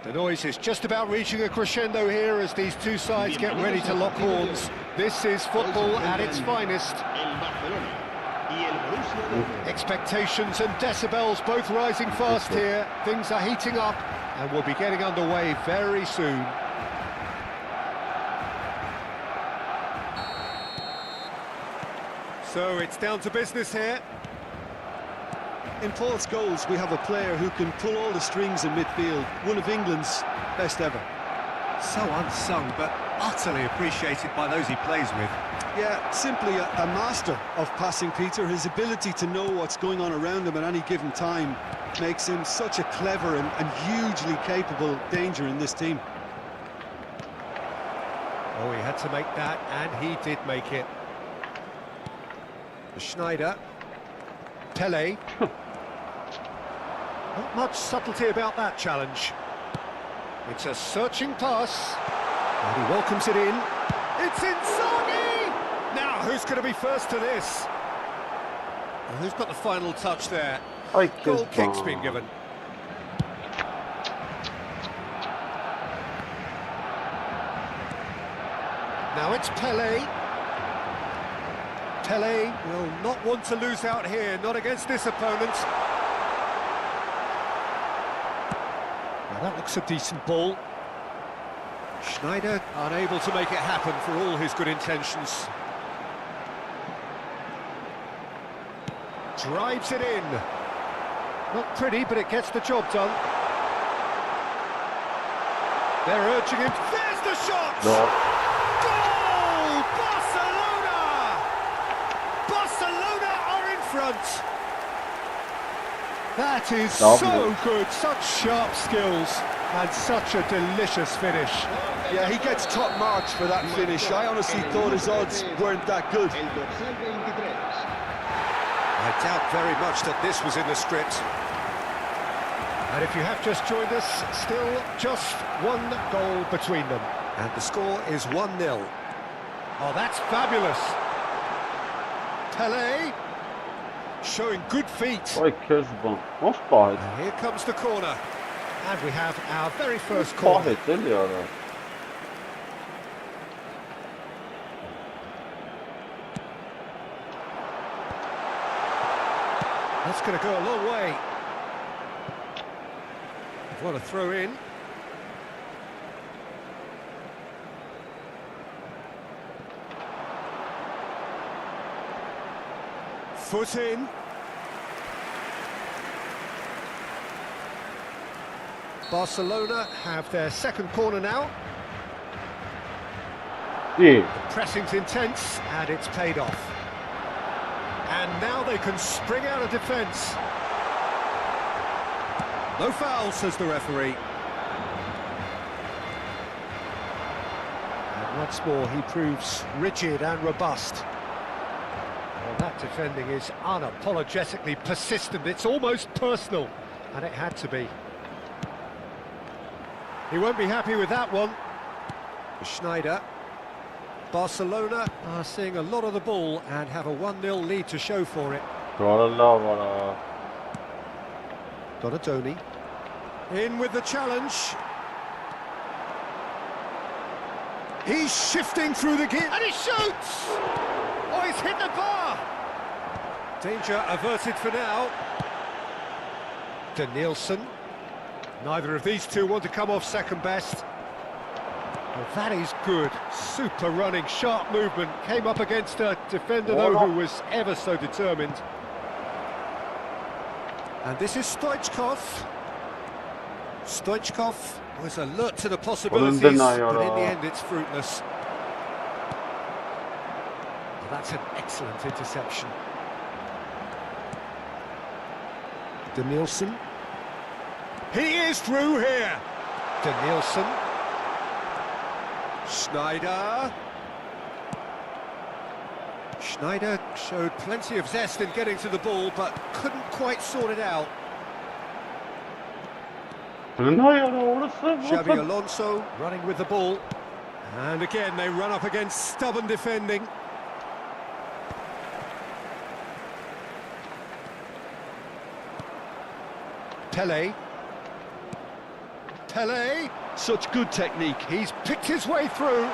The noise is just about reaching a crescendo here as these two sides get ready to lock horns. This is football at its finest. Expectations and decibels both rising fast here. Things are heating up and we'll be getting underway very soon. So it's down to business here. In Paul's goals, we have a player who can pull all the strings in midfield, one of England's best ever. So unsung, but utterly appreciated by those he plays with. Yeah, simply a master of passing, Peter. His ability to know what's going on around him at any given time makes him such a clever and hugely capable danger in this team. Oh, he had to make that, and he did make it. Schneider. Pele. Not much subtlety about that challenge. It's a searching pass. And he welcomes it in. It's Inzaghi! Now, who's going to be first to this? Well, who's got the final touch there? Goal kick's been given. Now it's Pele. Pele will not want to lose out here, not against this opponent. Now that looks a decent ball. Schneider unable to make it happen for all his good intentions. Drives it in. Not pretty, but it gets the job done. They're urging him. There's the shot! No. Goal! Barcelona! Barcelona are in front. That is so good. Such sharp skills and such a delicious finish. Yeah, he gets top marks for that finish. I honestly thought his odds weren't that good. I doubt very much that this was in the script. And if you have just joined us, still just one goal between them. And the score is 1-0. Oh, that's fabulous. Pele showing good feet. Oi, Kersban. Most pahet. And here comes the corner. And we have our very first corner. Pahet değil ya. That's going to go a long way. What a throw in. Foot in. Barcelona have their second corner now. İyi. Pressing's intense and it's paid off. And now they can spring out of defence. No foul, says the referee. And once more he proves rigid and robust. Well, that defending is unapologetically persistent. It's almost personal, and it had to be. He won't be happy with that one. Schneider. Barcelona are seeing a lot of the ball and have a 1-0 lead to show for it. Donatoni. In with the challenge. He's shifting through the gear and he shoots! Oh, he's hit the bar! Danger averted for now. Danielson. Neither of these two want to come off second best. Well, that is good. Super running, sharp movement. Came up against a defender, though, who was ever so determined. And this is Stoichkov. Stoichkov was alert to the possibilities, but in the end it's fruitless. Well, that's an excellent interception. Danielson. He is through here. Danielson. Schneider. Schneider showed plenty of zest in getting to the ball, but couldn't quite sort it out. Xabi Alonso running with the ball. And again, they run up against stubborn defending. Pele. Pele. Such good technique. He's picked his way through.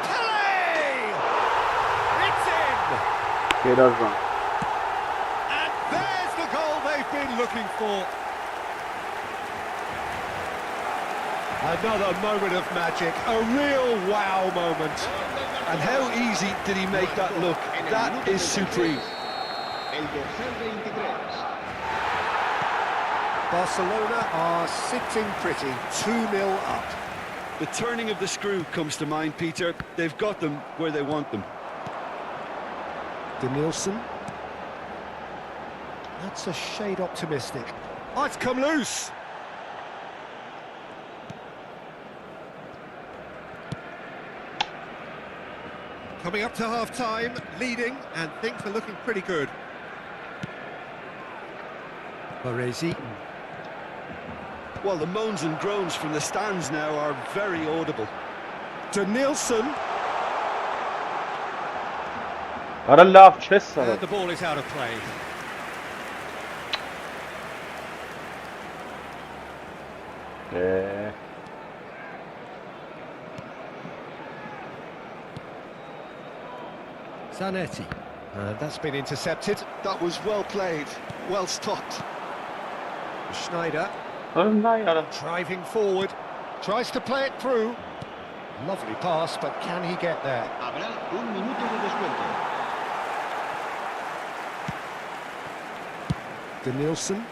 Pele! It's in! Birazdan. And there's the goal they've been looking for. Another moment of magic, a real wow moment. And how easy did he make that look? That is supreme. Barcelona are sitting pretty, 2-0 up. The turning of the screw comes to mind, Peter. They've got them where they want them. Denilson. That's a shade optimistic. Oh, it's come loose. Coming up to half-time, leading, and things are looking pretty good. Baresi. Well, the moans and groans from the stands now are very audible. Denilson. Ara laf chess And the ball is out of play. Zanetti. And that's been intercepted. That was well played, well stopped. Schneider. Ara. Driving forward. Tries to play it through. Lovely pass, but can he get there? Habrá un minuto de descuento. Denilson.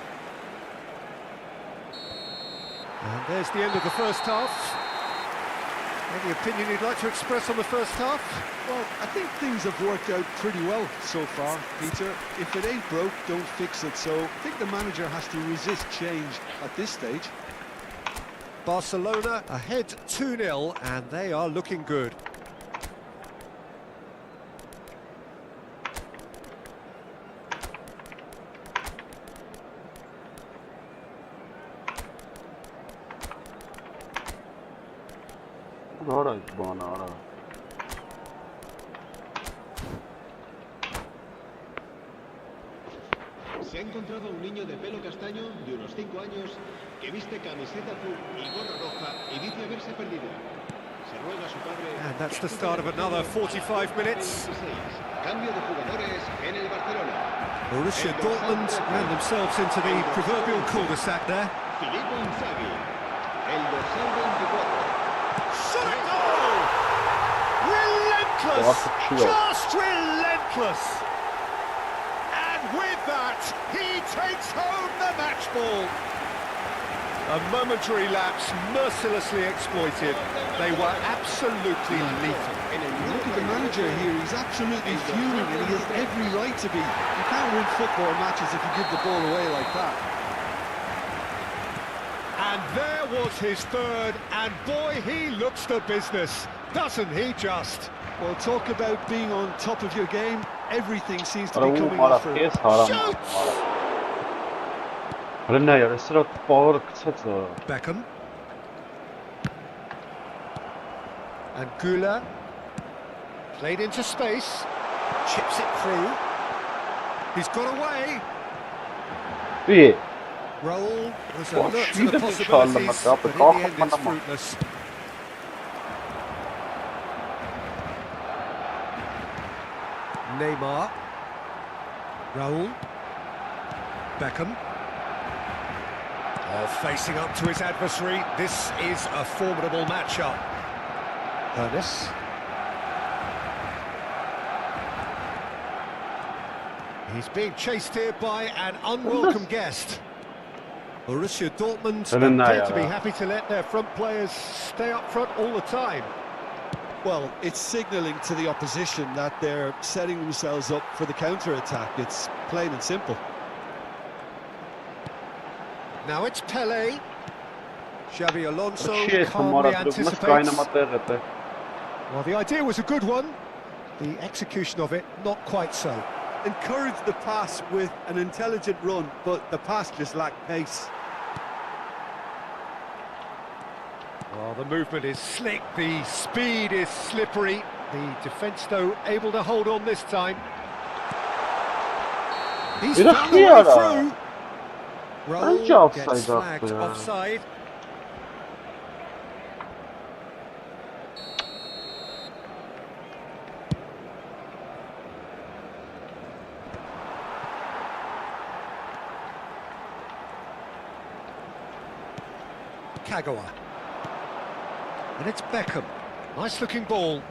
And there's the end of the first half. Any opinion you'd like to express on the first half? Well, I think things have worked out pretty well so far, Peter. If it ain't broke, don't fix it. So I think the manager has to resist change at this stage. Barcelona ahead 2-0, and they are looking good. Ahora es bueno, ahora. Se ha encontrado un niño de pelo castaño de unos 5 años que viste camiseta azul y gorra roja y dice haberse perdido. Se ruega a su padre. And that's the start of another 45 minutes. Cambio de jugadores en el Barcelona. Borussia Dortmund ran themselves into the proverbial cul-de-sac there. Filippo Inzaghi, el dorsal 24. Shot a goal! Relentless! Just relentless! And with that, he takes home the match ball. A momentary lapse mercilessly exploited. They were absolutely lethal. Look at the manager here, he's absolutely fuming and he has every right to be. You can't win football matches if you give the ball away like that. And there was his third, and boy, he looks the business, doesn't he just? Well, talk about being on top of your game, everything seems to be coming off for him. Shoots! Beckham. And Güler. Played into space. Chips it through. He's got away. Yeah. Raul was What? alert to the He doesn't call them possibilities, up, but in the the cock end up it's on them. fruitless. Neymar. Raul. Beckham. Facing up to his adversary. This is a formidable matchup. Ernest. He's being chased here by an unwelcome guest. Borussia Dortmund appear to be happy to let their front players stay up front all the time. Well, it's signalling to the opposition that they're setting themselves up for the counter-attack. It's plain and simple. Now it's Pele. Xabi Alonso Shit, calmly anticipates. anticipates. Well, the idea was a good one. The execution of it, not quite so. Encourage the pass with an intelligent run, but the pass just lacked pace. Well, the movement is slick, the speed is slippery. The defence, though, able to hold on this time. He's found the way through. Raul gets flagged offside. Kagawa. And it's Beckham. Nice looking ball.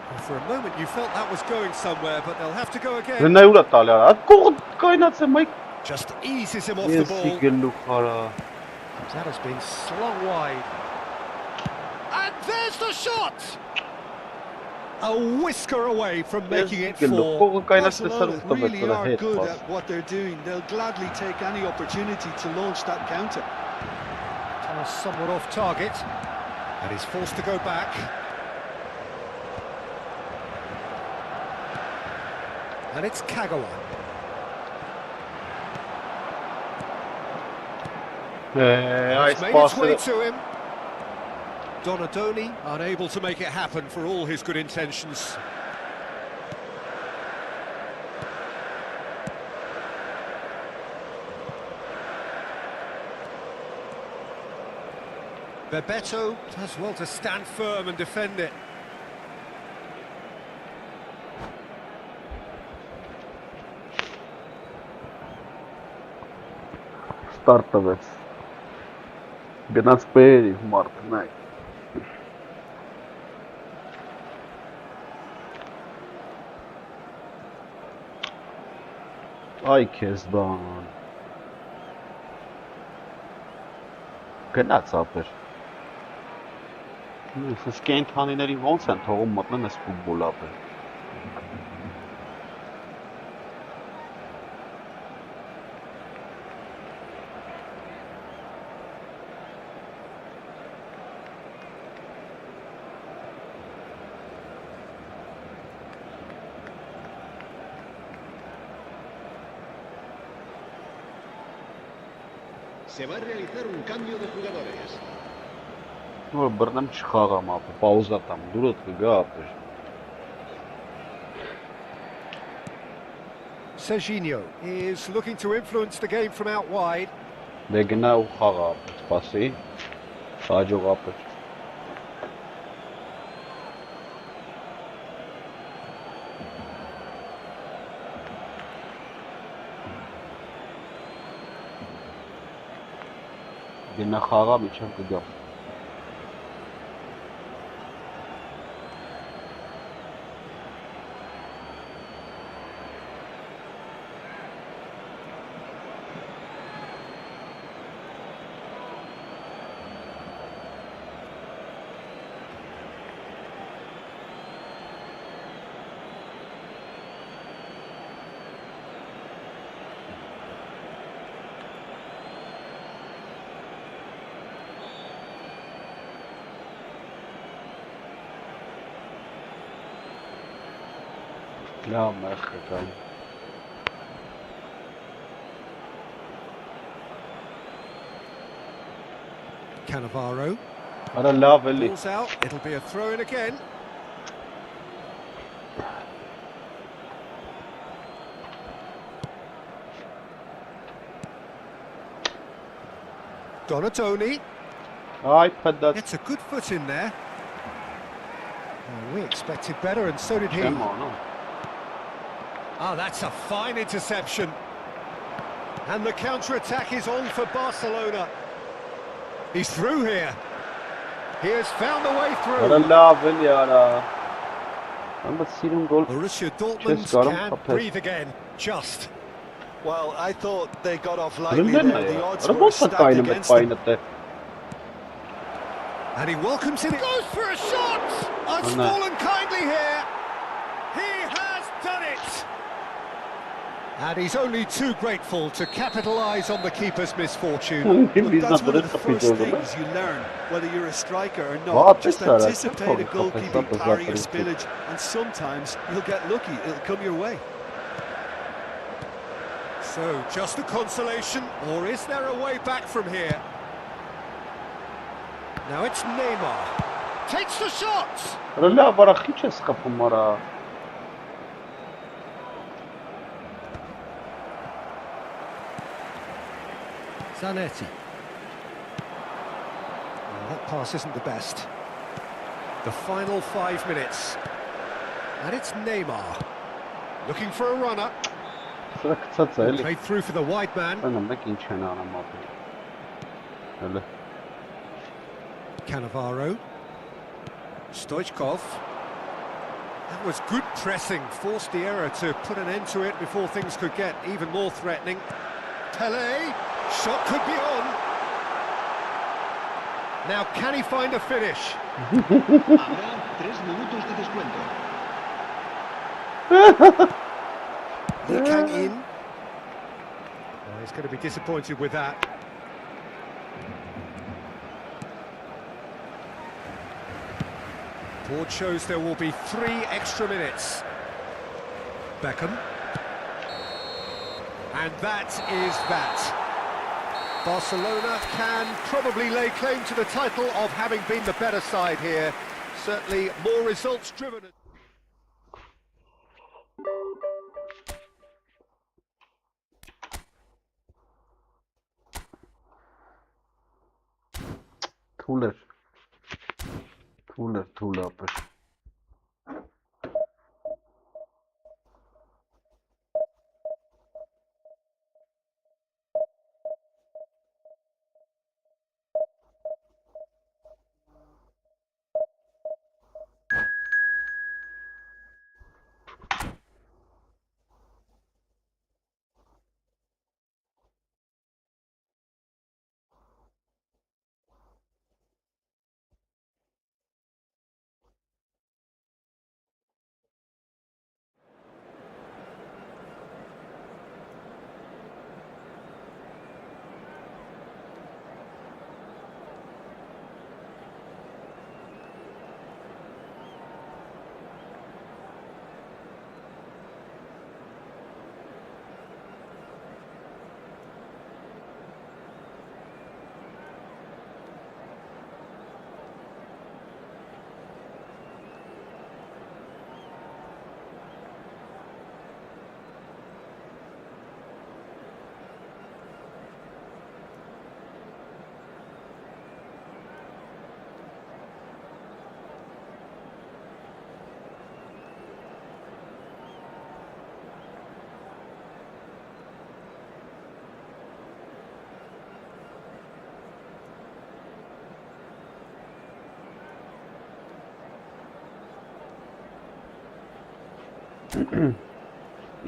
Well, for a moment you felt that was going somewhere, but they'll have to go again. Դե ուրա տալի արա։ Կողտ կայնած է մայք։ Just eases him off the Ես ball. գլու խարա։ That has been slung wide. And there's the shot! A whisker away from making it four. Barcelona really are good at what they're doing. They'll gladly take any opportunity to launch that counter. Somewhat off target, and he's forced to go back. And it's Kagawa. It's made its way to him. Donadoni unable to make it happen for all his good intentions. Bebeto does well to stand firm and defend it. Startavեց։ Գնաց բերի մարտնայ։ Այ քեզ բան։ Գնաց ապեր։ Ես կենթանիների ոնց են թողում մտնեն այս ֆուտբոլ ապեր։ Se va a realizar un cambio de jugadores. Որ բռնեմ չխաղամ ապը, պաուզա տամ, դուրդ կգա ապեր։ Serginho is looking to influence the game from out wide. Դե գնա ու խաղա ապեր, սպասի, շաջող ապեր։ Գնա խաղա միջև կգա։ Լավ մեղքական։ Cannavaro. Արա լավ էլի։ Balls out, it'll be a throw in again. Donadoni. Այ փդած։ Gets a good foot in there. Well, we expected better, and so did he. Come on. Oh, that's a fine interception. And the counter-attack is on for Barcelona. He's through here. He has found the way through. Արա լավ էլի արա։ Ամբողջ սիրուն գոլ։ Borussia Dortmund can't breathe again. Just. Well, I thought they got off lightly there. The odds were stacked against them. And he welcomes it. He goes for a shot. It's fallen kindly here. He has done it. And he's only too grateful to capitalise on the keeper's misfortune. That's one of the first things you learn, whether you're a striker or not. Just anticipate a goalkeeping parry or spillage, and sometimes you'll get lucky. It'll come your way. So, just a consolation, or is there a way back from here? Now it's Neymar. Takes the shot! Լավ, արա քիչ է սկփում արա։ Zanetti. Well, that pass isn't the best. The final 5 minutes. And it's Neymar. Looking for a runner. Սրա կցած է էլի։ Played through for the wide man. Այնա մեկ ինչ են անում ապա։ Hele. Cannavaro. Stoichkov. That was good pressing, forced the error to put an end to it before things could get even more threatening. Pele, shot could be on. Now can he find a finish? Habrá 3 minutos de descuento. Kang in. Oh, he's going to be disappointed with that. Board shows there will be 3 extra minutes. Beckham. And that is that. Barcelona can probably lay claim to the title of having been the better side here. Certainly more results driven. Tuller. Upper.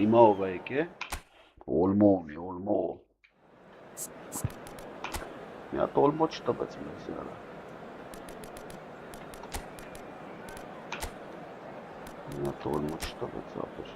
Իմով է եկե, Olmo. Մի հատ Olmo չտվեց մեզ յարա։ Մի հատ Olmo չտվեց ապեր։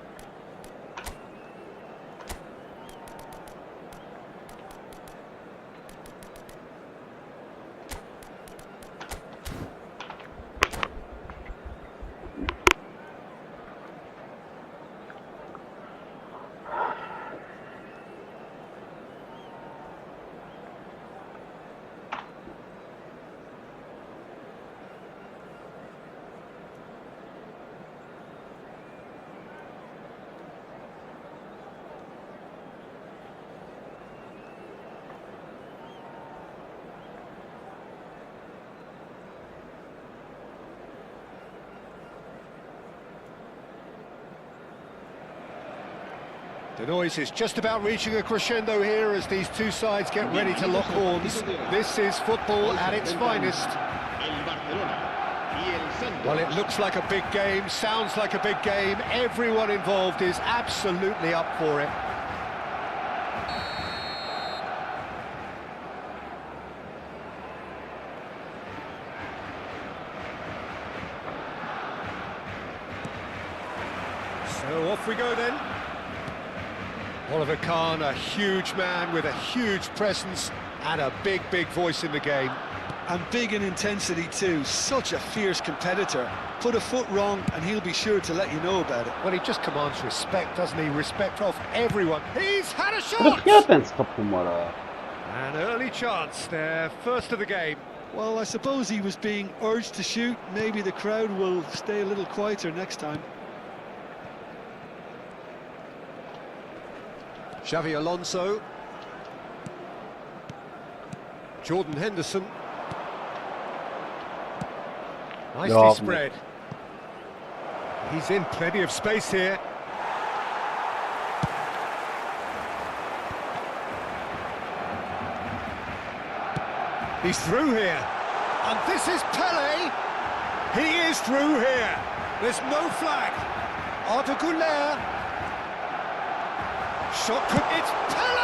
The noise is just about reaching a crescendo here as these two sides get ready to lock horns. This is football at its finest. Well, it looks like a big game, sounds like a big game. Everyone involved is absolutely up for it. So off we go then. Oliver Kahn, a huge man with a huge presence and a big voice in the game. And big in intensity too, such a fierce competitor. Put a foot wrong and he'll be sure to let you know about it. Well, he just commands respect, doesn't he? Respect of everyone. He's had a shot! An early chance there, first of the game. Well, I suppose he was being urged to shoot. Maybe the crowd will stay a little quieter next time. Xavi Alonso. Jordan Henderson. Nicely spread. He's in plenty of space here. He's through here. And this is Pele. He is through here. There's no flag. Arda Güler. Shot could... It's Pele!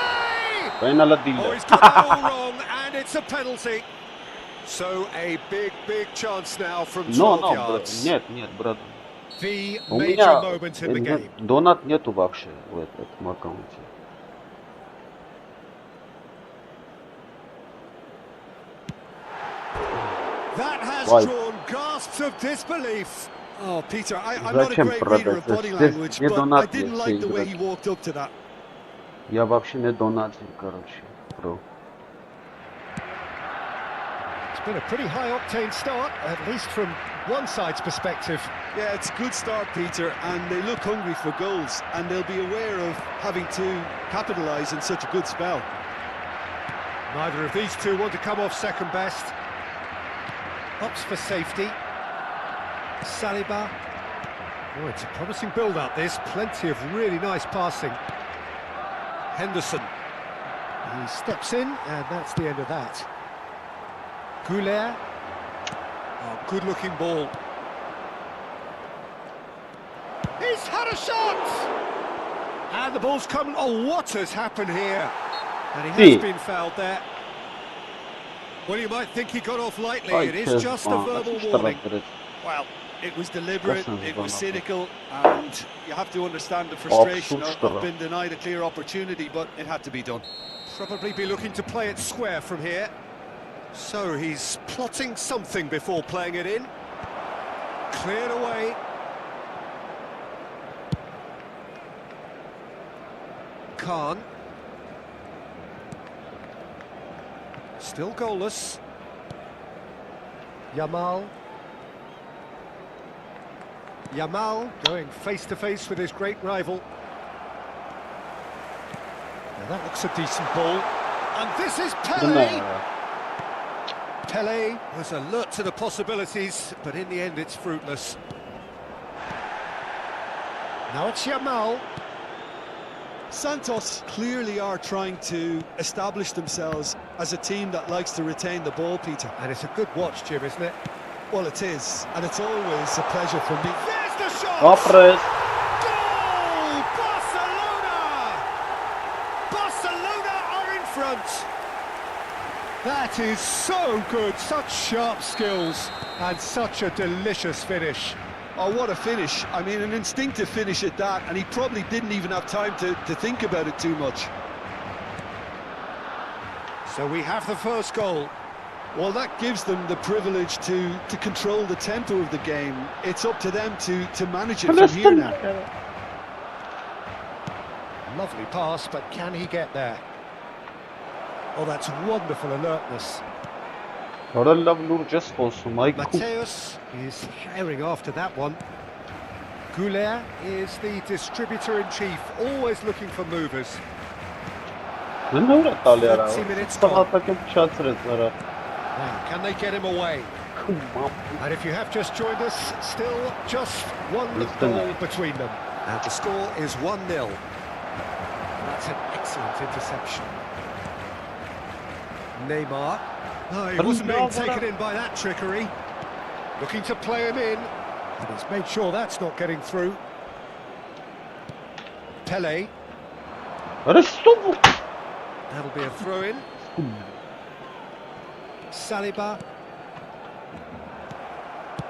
Oh, he's got that all wrong, and it's a penalty. So a big chance now from 12 yards. Нет, брат. The У major меня moment in the game. донат нету вообще в этом аккаунте. That has Why? drawn gasps of disbelief. Oh, Peter, I'm not a Зачем great reader of продать? body Здесь language, не but I донат didn't есть, like the way играть. he walked up to that. Я вообще не донатил, короче, бро. It's been a pretty high-octane start, at least from one side's perspective. Yeah, it's a good start, Peter, and they look hungry for goals, and they'll be aware of having to capitalise in such a good spell. Neither of these two want to come off second best. Opts for safety. Saliba. Oh, it's a promising build-up, this. Plenty of really nice passing. Henderson. He steps in, and that's the end of that. Güler. Oh, good-looking ball. He's had a shot! And the ball's come... Oh, what has happened here? And he has been fouled there. Well, you might think he got off lightly. It is just a verbal warning. Well, it was deliberate, it was cynical, and you have to understand the frustration of being denied a clear opportunity, but it had to be done. Probably be looking to play it square from here. So he's plotting something before playing it in. Cleared away. Khan. Still goalless. Yamal. Yamal going face-to-face with his great rival. Now that looks a decent ball. And this is Pele! Pele was alert to the possibilities, but in the end it's fruitless. Now it's Yamal. Santos clearly are trying to establish themselves as a team that likes to retain the ball, Peter. And it's a good watch, Jim, isn't it? Well, it is, and it's always a pleasure for me. There's the shot! Goal! Barcelona! Barcelona are in front! That is so good, such sharp skills, and such a delicious finish. Oh, what a finish. I mean, an instinctive finish at that, and he probably didn't even have time to think about it too much. So we have the first goal. Well, that gives them the privilege to control the tempo of the game. It's up to them to manage it from here now. Lovely pass, but can he get there? Oh, that's wonderful alertness. Mateus is herring after that one. Güler is the distributor-in-chief, always looking for movers. 20 minutes gone. Now, can they get him away? And if you have just joined us, still just one goal between them. And the score is 1-0. That's an excellent interception. Neymar. No, he wasn't being taken in by that trickery. Looking to play him in. And he's made sure that's not getting through. Pele. That'll be a throw-in. Saliba.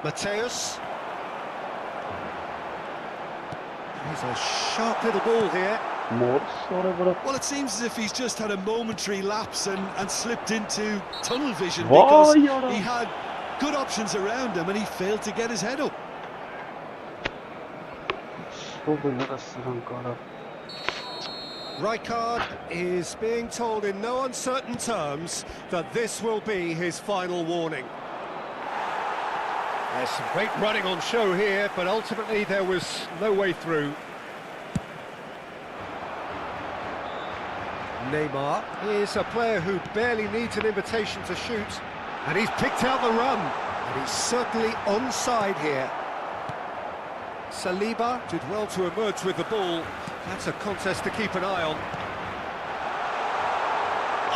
Mateus. He's a sharp little ball here. Well, it seems as if he's just had a momentary lapse and slipped into tunnel vision because he had good options around him and he failed to get his head up. Rijkaard is being told in no uncertain terms that this will be his final warning. There's some great running on show here, but ultimately there was no way through. Neymar is a player who barely needs an invitation to shoot, and he's picked out the run, and he's certainly onside here. Saliba did well to emerge with the ball. That's a contest to keep an eye on.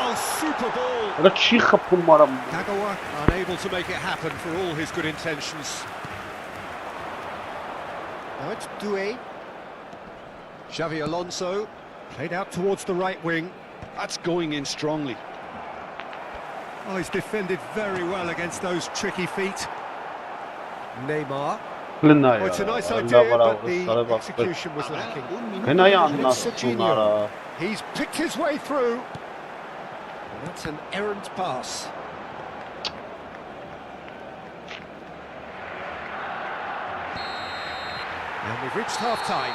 Oh, super ball. Դա չի խփում արա։ Kagawa unable to make it happen for all his good intentions. Now it's Doué. Xavi Alonso played out towards the right wing. That's going in strongly. Oh, he's defended very well against those tricky feet. Neymar. Oh, it's a nice idea, but the execution was lacking. He's picked his way through. And that's an errant pass. And we've reached half-time.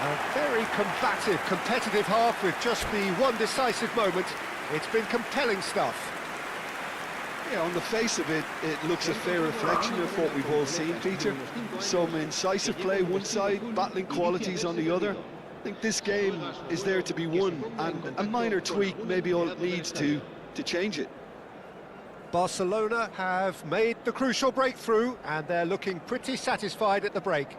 A very combative, competitive half with just the one decisive moment. It's been compelling stuff. Yeah, on the face of it, it looks a fair reflection of what we've all seen, Peter. Some incisive play one side, battling qualities on the other. I think this game is there to be won, and a minor tweak maybe all it needs to change it. Barcelona have made the crucial breakthrough, and they're looking pretty satisfied at the break.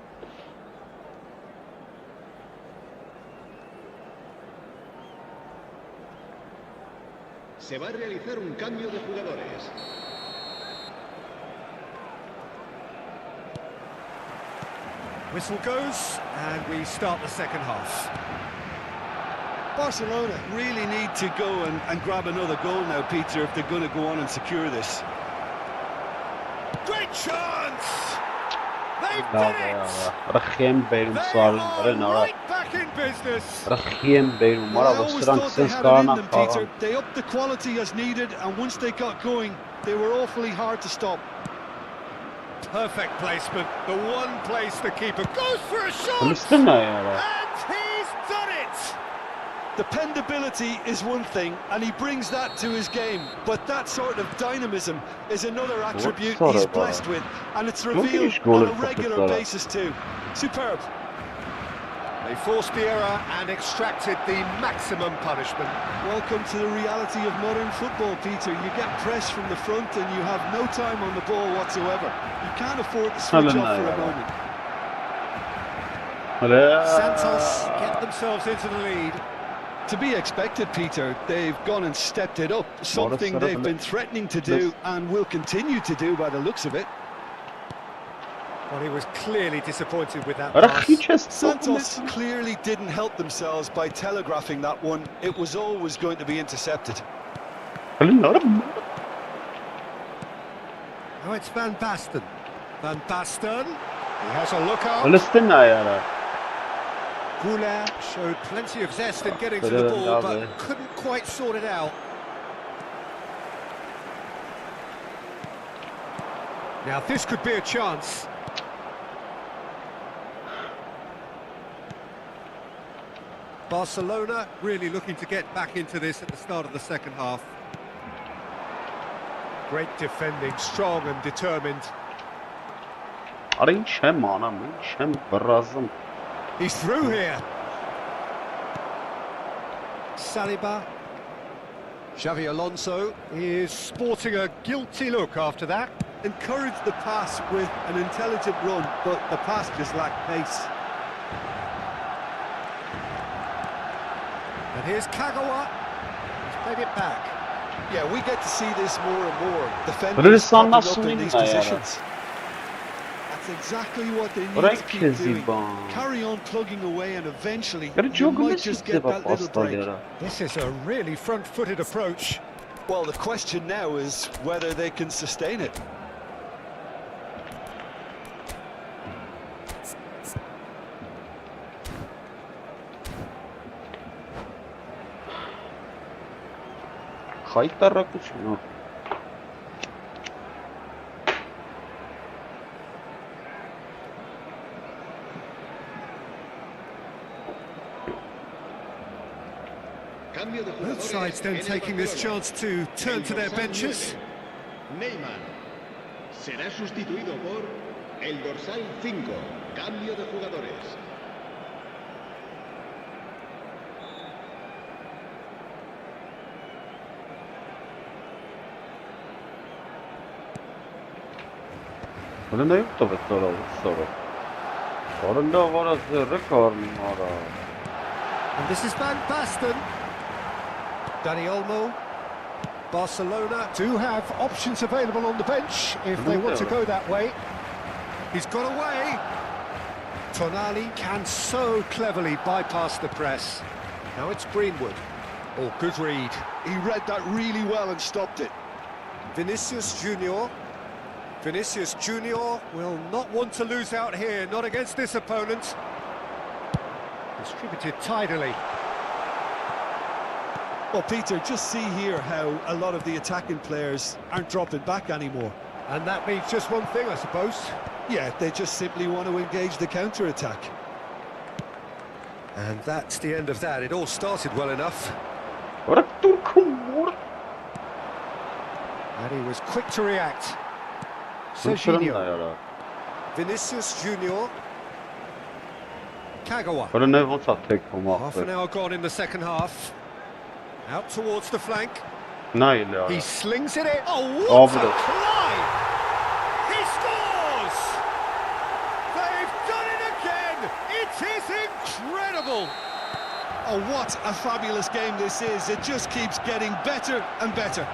Se va a realizar un cambio de jugadores. Whistle goes, and we start the second half. Barcelona really need to go and grab another goal now, Peter, if they're going to go on and secure this. Great chance! They've done it! They are right back in business. I always thought they had it in them, Peter. They upped the quality as needed, and once they got going, they were awfully hard to stop. Perfect placement. The one place the keeper goes for a shot! And he's done it! Dependability is one thing, and he brings that to his game, but that sort of dynamism is another attribute he's blessed with, and it's revealed on a regular basis too. Superb. They forced the error and extracted the maximum punishment. Welcome to the reality of modern football, Peter. You get pressed from the front and you have no time on the ball whatsoever. You can't afford to switch off for a moment. Santos get themselves into the lead. To be expected, Peter. They've gone and stepped it up, something they've been threatening to do and will continue to do by the looks of it. Well, he was clearly disappointed with that pass. Santos clearly didn't help themselves by telegraphing that one. It was always going to be intercepted. Oh, it's Van Basten. Van Basten. He has a look up. Goulart showed plenty of zest in getting to the ball, but couldn't quite sort it out. Now this could be a chance. Barcelona really looking to get back into this at the start of the second half. Great defending, strong and determined. He's through here. Saliba. Xavi Alonso is sporting a guilty look after that. Encouraged the pass with an intelligent run, but the pass just lacked pace. And here's Kagawa. He's played it back. Yeah, we get to see this more and more. Defenders popping up in these positions. That's exactly what they need to keep doing. Carry on plugging away, and eventually you might just get that little break. This is a really front-footed approach. Well, the question now is whether they can sustain it. Both sides then taking this chance to turn to their benches. Neymar será sustituido por el dorsal 5. Cambio de jugadores. And this is Van Basten. Dani Olmo. Barcelona do have options available on the bench if they want to go that way. He's got away. Tonali can so cleverly bypass the press. Now it's Greenwood. Oh, good read. He read that really well and stopped it. Vinicius Junior. Vinicius Junior will not want to lose out here, not against this opponent. Distributed tidily. Well, Peter, just see here how a lot of the attacking players aren't dropping back anymore. And that means just one thing, I suppose. Yeah, they just simply want to engage the counter-attack. And that's the end of that. It all started well enough. And he was quick to react. Serginho. Vinicius Junior. Kagawa. Half an hour gone in the second half. Out towards the flank. He slings it in. Oh, what a try! He scores! They've done it again! It is incredible! Oh, what a fabulous game this is. It just keeps getting better and better.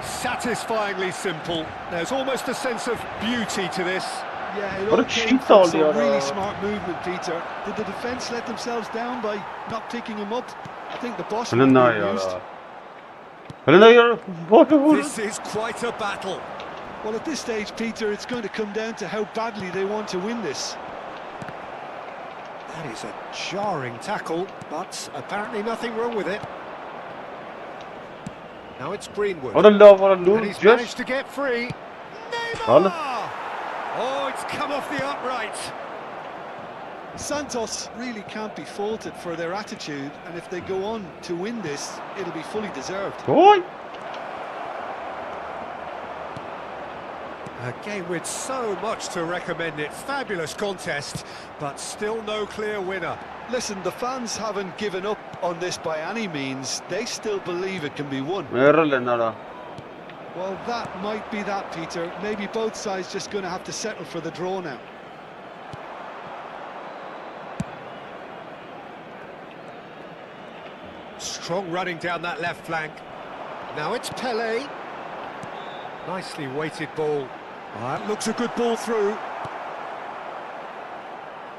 Satisfyingly simple. There's almost a sense of beauty to this. Yeah, it all came from some really smart movement, Peter. Did the defence let themselves down by not picking him up? I think the boss was used. This is quite a battle. Well, at this stage, Peter, it's going to come down to how badly they want to win this. That is a jarring tackle, but apparently nothing wrong with it. Now it's Greenwood. And he's managed to get free. Neymar! Oh, it's come off the upright. Santos really can't be faulted for their attitude, and if they go on to win this, it'll be fully deserved. A game with so much to recommend it. Fabulous contest, but still no clear winner. Listen, the fans haven't given up on this by any means. They still believe it can be won. Well, that might be that, Peter. Maybe both sides just going to have to settle for the draw now. Strong running down that left flank. Now it's Pelé. Nicely weighted ball. That looks a good ball through.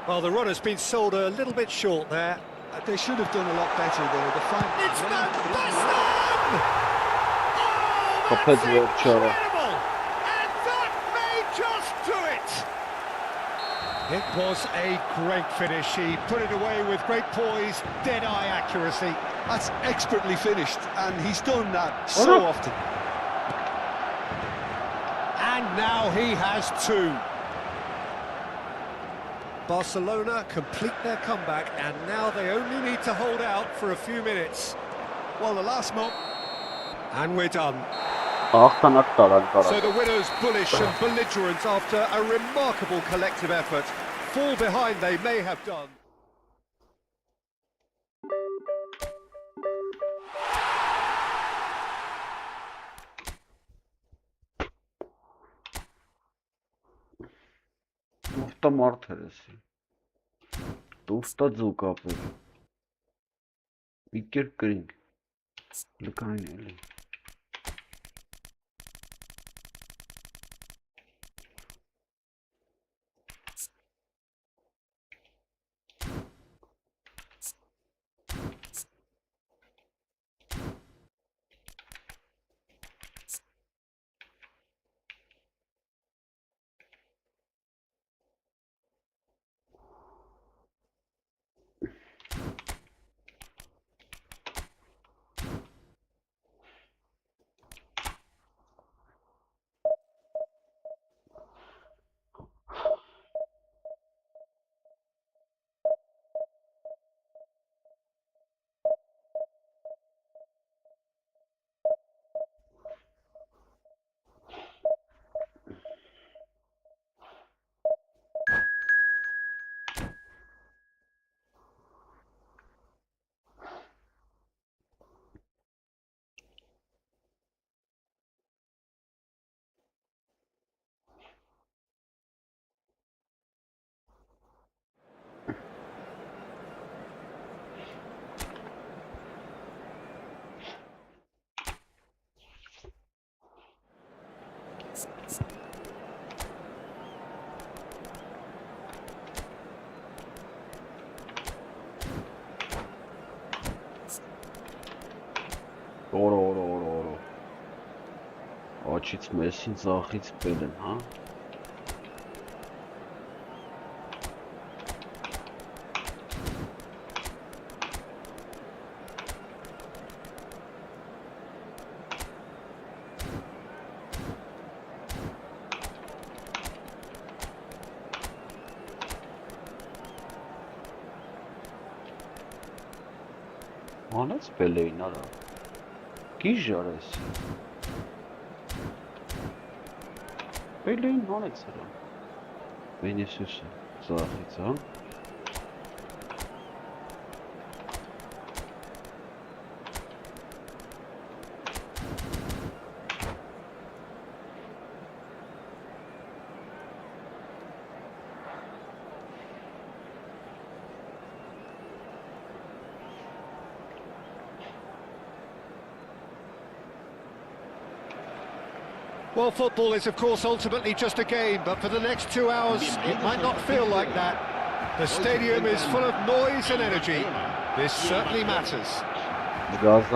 Well, the runner's been sold a little bit short there. They should have done a lot better there. The It's Van Basten! Oh, that's incredible! And that may just do it! It was a great finish. He put it away with great poise, dead-eye accuracy. That's expertly finished, and he's done that so often. And now he has two. Barcelona complete their comeback, and now they only need to hold out for a few minutes. Well, the last moment. And we're done. So the winners, bullish and belligerent after a remarkable collective effort. Fall behind they may have done. Օր։ Աչից Մեսին, ձախից Պելեն, հա։ Անեց Պելեին, արա։ Կիժ արես։ Պելեին անեց արա։ Վինիսիուսը, ձախից, հա։ Well, football is, of course, ultimately just a game, but for the next 2 hours, it might not feel like that. The stadium is full of noise and energy. This certainly matters. There's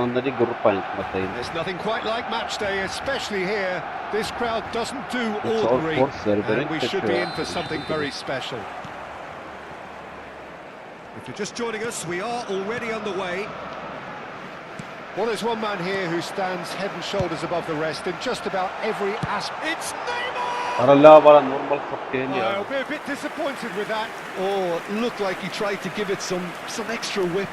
nothing quite like match day, especially here. This crowd doesn't do ordinary, and we should be in for something very special. If you're just joining us, we are already underway. Well, there's one man here who stands head and shoulders above the rest in just about every aspect. It's Neymar! I'll be a bit disappointed with that. Oh, it looked like he tried to give it some extra whip.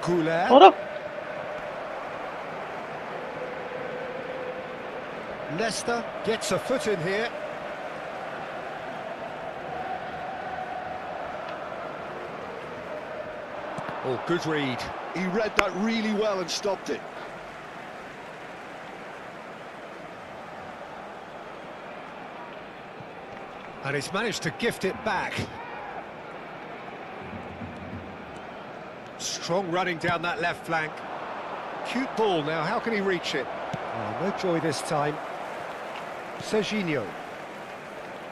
Couler. Leicester gets a foot in here. Oh, good read. He read that really well and stopped it. And he's managed to gift it back. Strong running down that left flank. Cute ball now, how can he reach it? Oh, no joy this time. Serginho.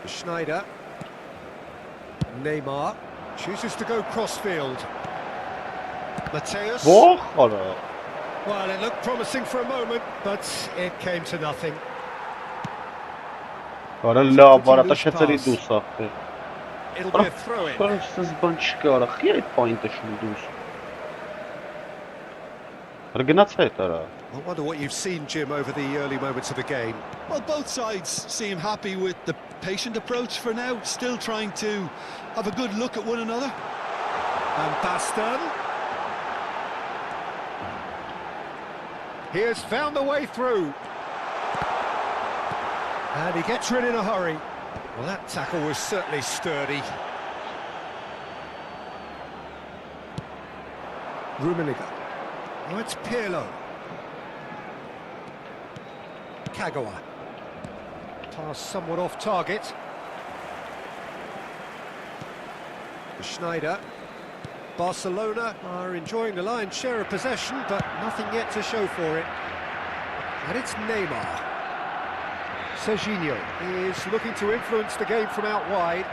Schneider. Neymar chooses to go crossfield. Mateus. Well, it looked promising for a moment, but it came to nothing. It'll be a throw-in. I wonder what you've seen, Jim, over the early moments of the game. Well, both sides seem happy with the patient approach for now, still trying to have a good look at one another. And Baston. He has found the way through. And he gets rid in a hurry. Well, that tackle was certainly sturdy. Rummenigge. Oh, it's Pirlo. Kagawa. Pass somewhat off target. Schneider. Barcelona are enjoying the lion's share of possession, but nothing yet to show for it. And it's Neymar. Serginho is looking to influence the game from out wide.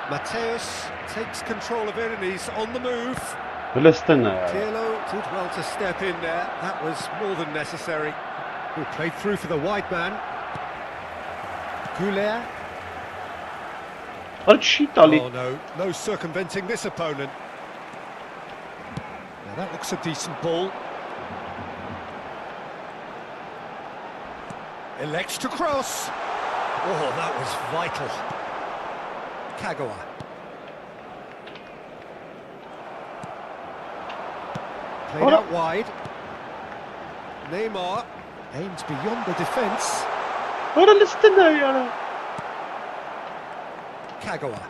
Mateus takes control of it and he's on the move. Pirlo did well to step in there. That was more than necessary. Who played through for the wide man. Couler. Oh no circumventing this opponent. Now that looks a decent ball. Elects to cross. Oh, that was vital. Kagawa. Played out wide. Neymar aims beyond the defence. Kagawa.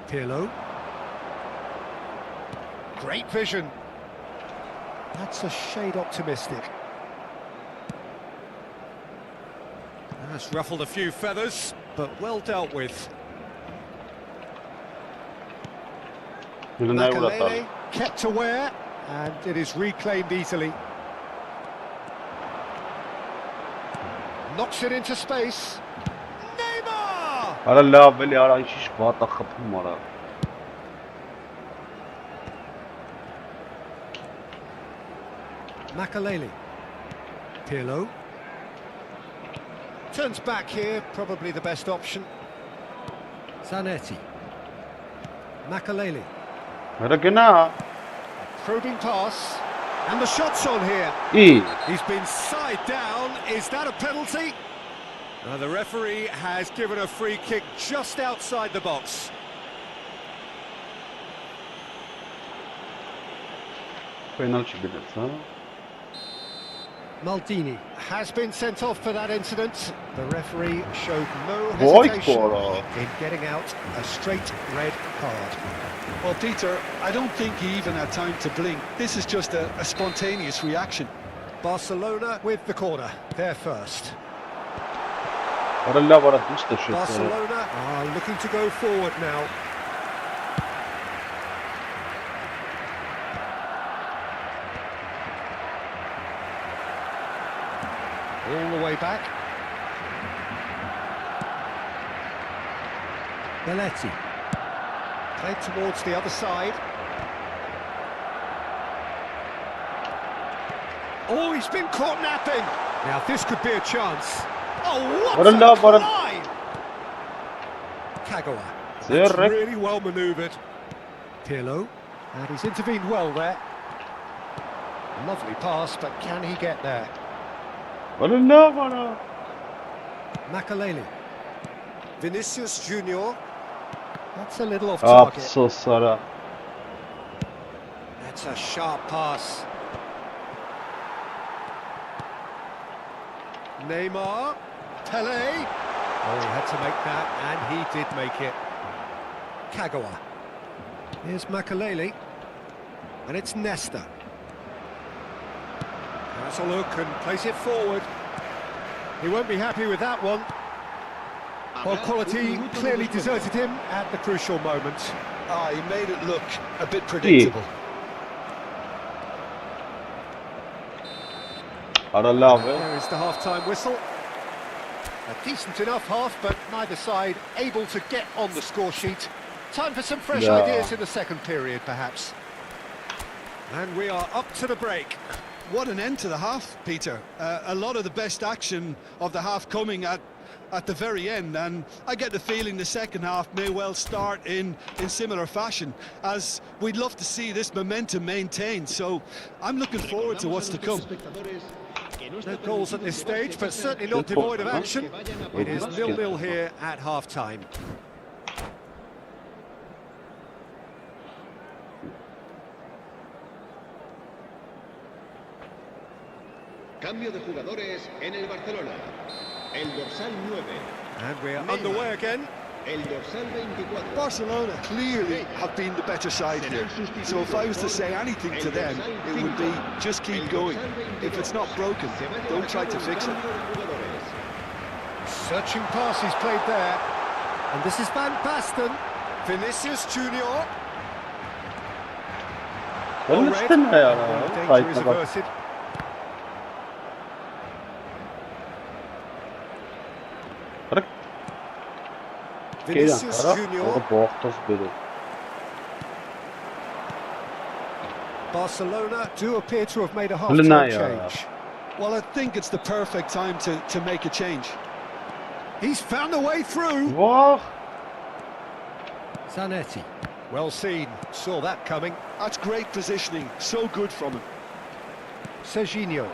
Pirlo. Great vision. That's a shade optimistic. That's ruffled a few feathers, but well dealt with. Makelele kept aware, and it is reclaimed easily. Knocks it into space. Neymar! Արա լավ էլի արա ինչ վատա խփում արա։ Makelele. Pirlo. Turns back here, probably the best option. Zanetti. Makelele. Արա գնա։ Probing pass. And the shot's on here. Ի։ He's been side down. Is that a penalty? Now the referee has given a free kick just outside the box. Penalty գնաց, հա։ Maldini has been sent off for that incident. The referee showed no hesitation in getting out a straight red card. Well, Peter, I don't think he even had time to blink. This is just a spontaneous reaction. Barcelona with the corner, they're first. Արա լավ արա դուստը շուտ։ Barcelona are looking to go forward now. All the way back. Belletti. Played towards the other side. Oh, he's been caught napping. Now this could be a chance. Oh, what a line! Kagawa. That's really well manoeuvred. Pirlo. And he's intervened well there. Lovely pass, but can he get there? Արա լավ արա։ Makelele. Vinicius Junior. That's a little off target. Ափսոս արա։ That's a sharp pass. Neymar. Pele. Oh, he had to make that, and he did make it. Kagawa. Here's Makelele. And it's Nesta. Has a look and plays it forward. He won't be happy with that one. Well, quality clearly deserted him at the crucial moment. Ah, he made it look a bit predictable. Արա լավ է։ There is the half-time whistle. A decent enough half, but neither side able to get on the score sheet. Time for some fresh ideas in the second period, perhaps. And we are up to the break. What an end to the half, Peter. A lot of the best action of the half coming at the very end, and I get the feeling the second half may well start in similar fashion, as we'd love to see this momentum maintained. So I'm looking forward to what's to come. No goals at this stage, but certainly not devoid of action. It is 0-0 here at half-time. Cambio de jugadores en el Barcelona. El dorsal 9. And we're underway again. El dorsal 24. Barcelona clearly have been the better side here. So if I was to say anything to them, it would be just keep going. If it's not broken, don't try to fix it. Searching pass he's played there. And this is Van Basten. Vinicius Junior. Danger is averted. Vinicius Junior. Barcelona do appear to have made a half-time change. Well, I think it's the perfect time to make a change. He's found a way through. Wow. Zanetti. Well seen. Saw that coming. That's great positioning. So good from him. Serginho.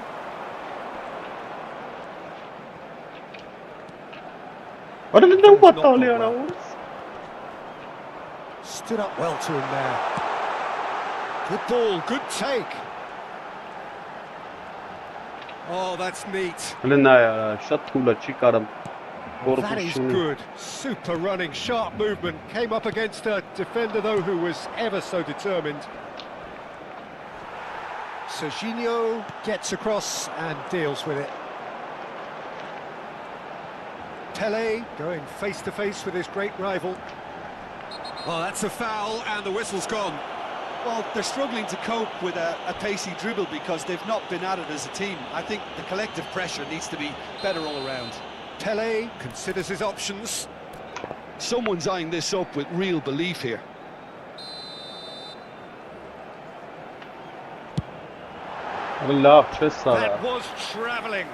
Stood up well to him there. Good ball, good take. Oh, that's neat. That is good. Super running, sharp movement. Came up against a defender, though, who was ever so determined. Serginho gets across and deals with it. Pele going face-to-face with his great rival. Oh, that's a foul, and the whistle's gone. Well, they're struggling to cope with a pacey dribble because they've not been at it as a team. I think the collective pressure needs to be better all around. Pele considers his options. Someone's eyeing this up with real belief here. Love, just That was travelling.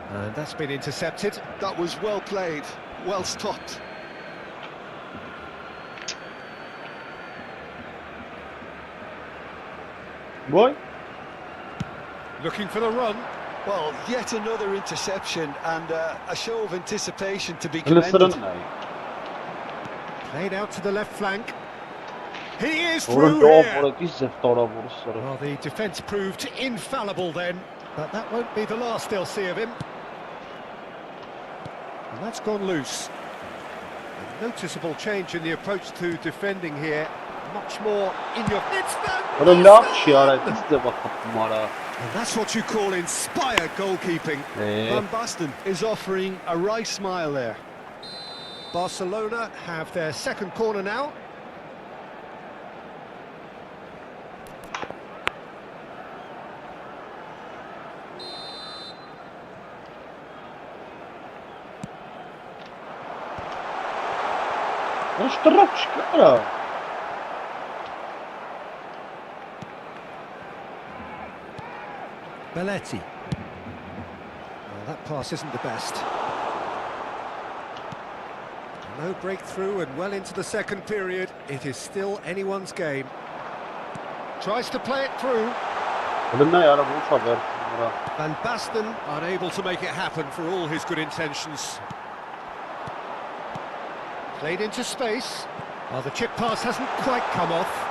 And that's been intercepted. That was well played, well stopped. Boy. Looking for the run. Well, yet another interception and a show of anticipation to be commended. Played out to the left flank. He is through here. Well, the defence proved infallible then, but that won't be the last they'll see of him. And that's gone loose. A noticeable change in the approach to defending here. Much more in your... It's What And that's what you call inspired goalkeeping. Van Basten is offering a wry smile there. Barcelona have their second corner now. Belletti. Well, that pass isn't the best. No breakthrough and well into the second period. It is still anyone's game. Tries to play it through. Van Basten unable to make it happen for all his good intentions. Played into space. Well, the chip pass hasn't quite come off.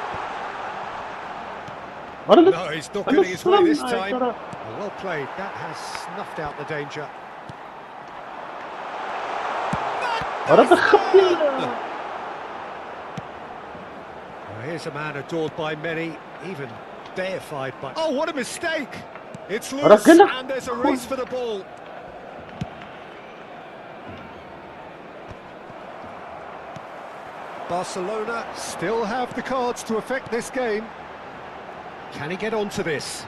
No, he's not getting his way this time. Well played. That has snuffed out the danger. Well, here's a man adored by many, even deified by... Oh, what a mistake! It's loose, and there's a race for the ball. Barcelona still have the cards to affect this game. Can he get onto this?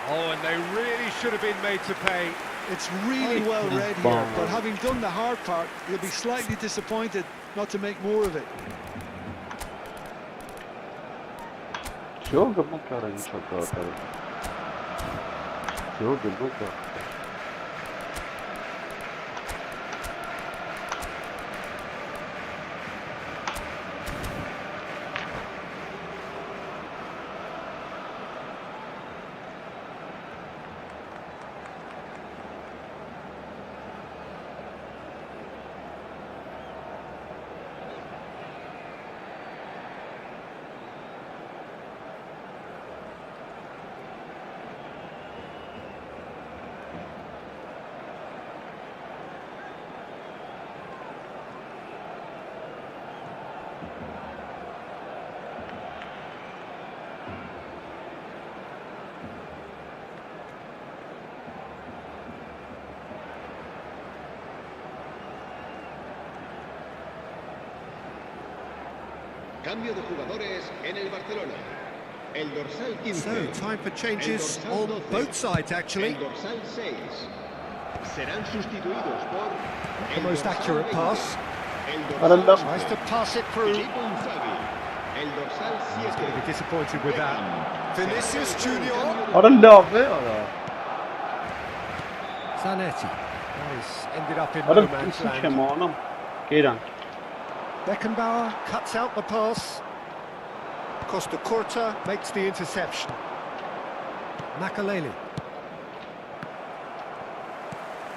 Oh, and they really should have been made to pay. It's really well read here, but having done the hard part, he'll be slightly disappointed not to make more of it. Cambio de jugadores en el Barcelona. El dorsal 15. So, time for changes on both sides, actually. El dorsal 6. Serán sustituidos por... The most accurate pass. El dorsal Tries to pass it through. El dorsal 7. He's going to be disappointed with that. Vinicius Junior. Zanetti. That is ended up in no man's land. Beckenbauer cuts out the pass. Costa Curta makes the interception. Makaleli.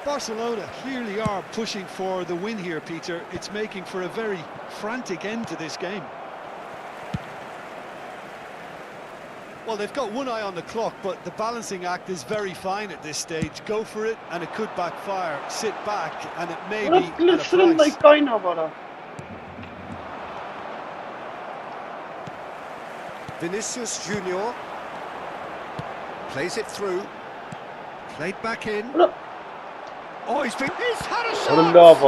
Barcelona clearly are pushing for the win here, Peter. It's making for a very frantic end to this game. Well, they've got one eye on the clock, but the balancing act is very fine at this stage. Go for it, and it could backfire. Sit back, and it may be at a price. Vinicius Junior plays it through. Played back in. Look. Oh, he's had a What a shot! love,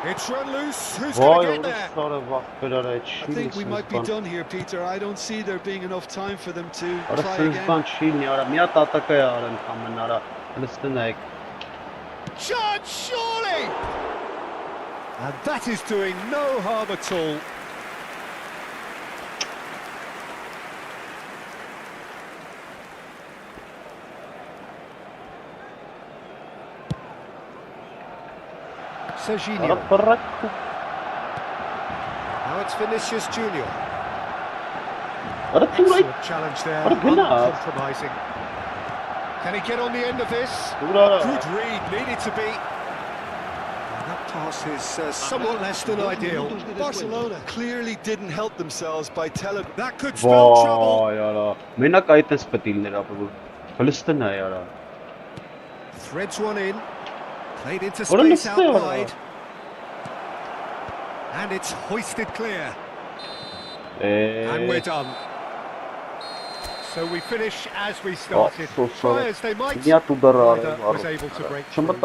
It's run loose. Who's going to get there? I think we might be done here, Peter. I don't see there being enough time for them to Ora try since again. ban Chile, ora mia tataka yaran kamanara. Listen, Chance, surely! And that is doing no harm at all. Serginho. Now it's Vinicius Junior. Excellent challenge there, uncompromising. Can he get on the end of this? Good read, needed to be. And that pass is somewhat less than ideal. Barcelona clearly didn't help themselves by telling. That could spell trouble. Threads one in. Played into space out wide. And it's hoisted clear. And we're done. So we finish as we started. Try as they might, neither was able to break through.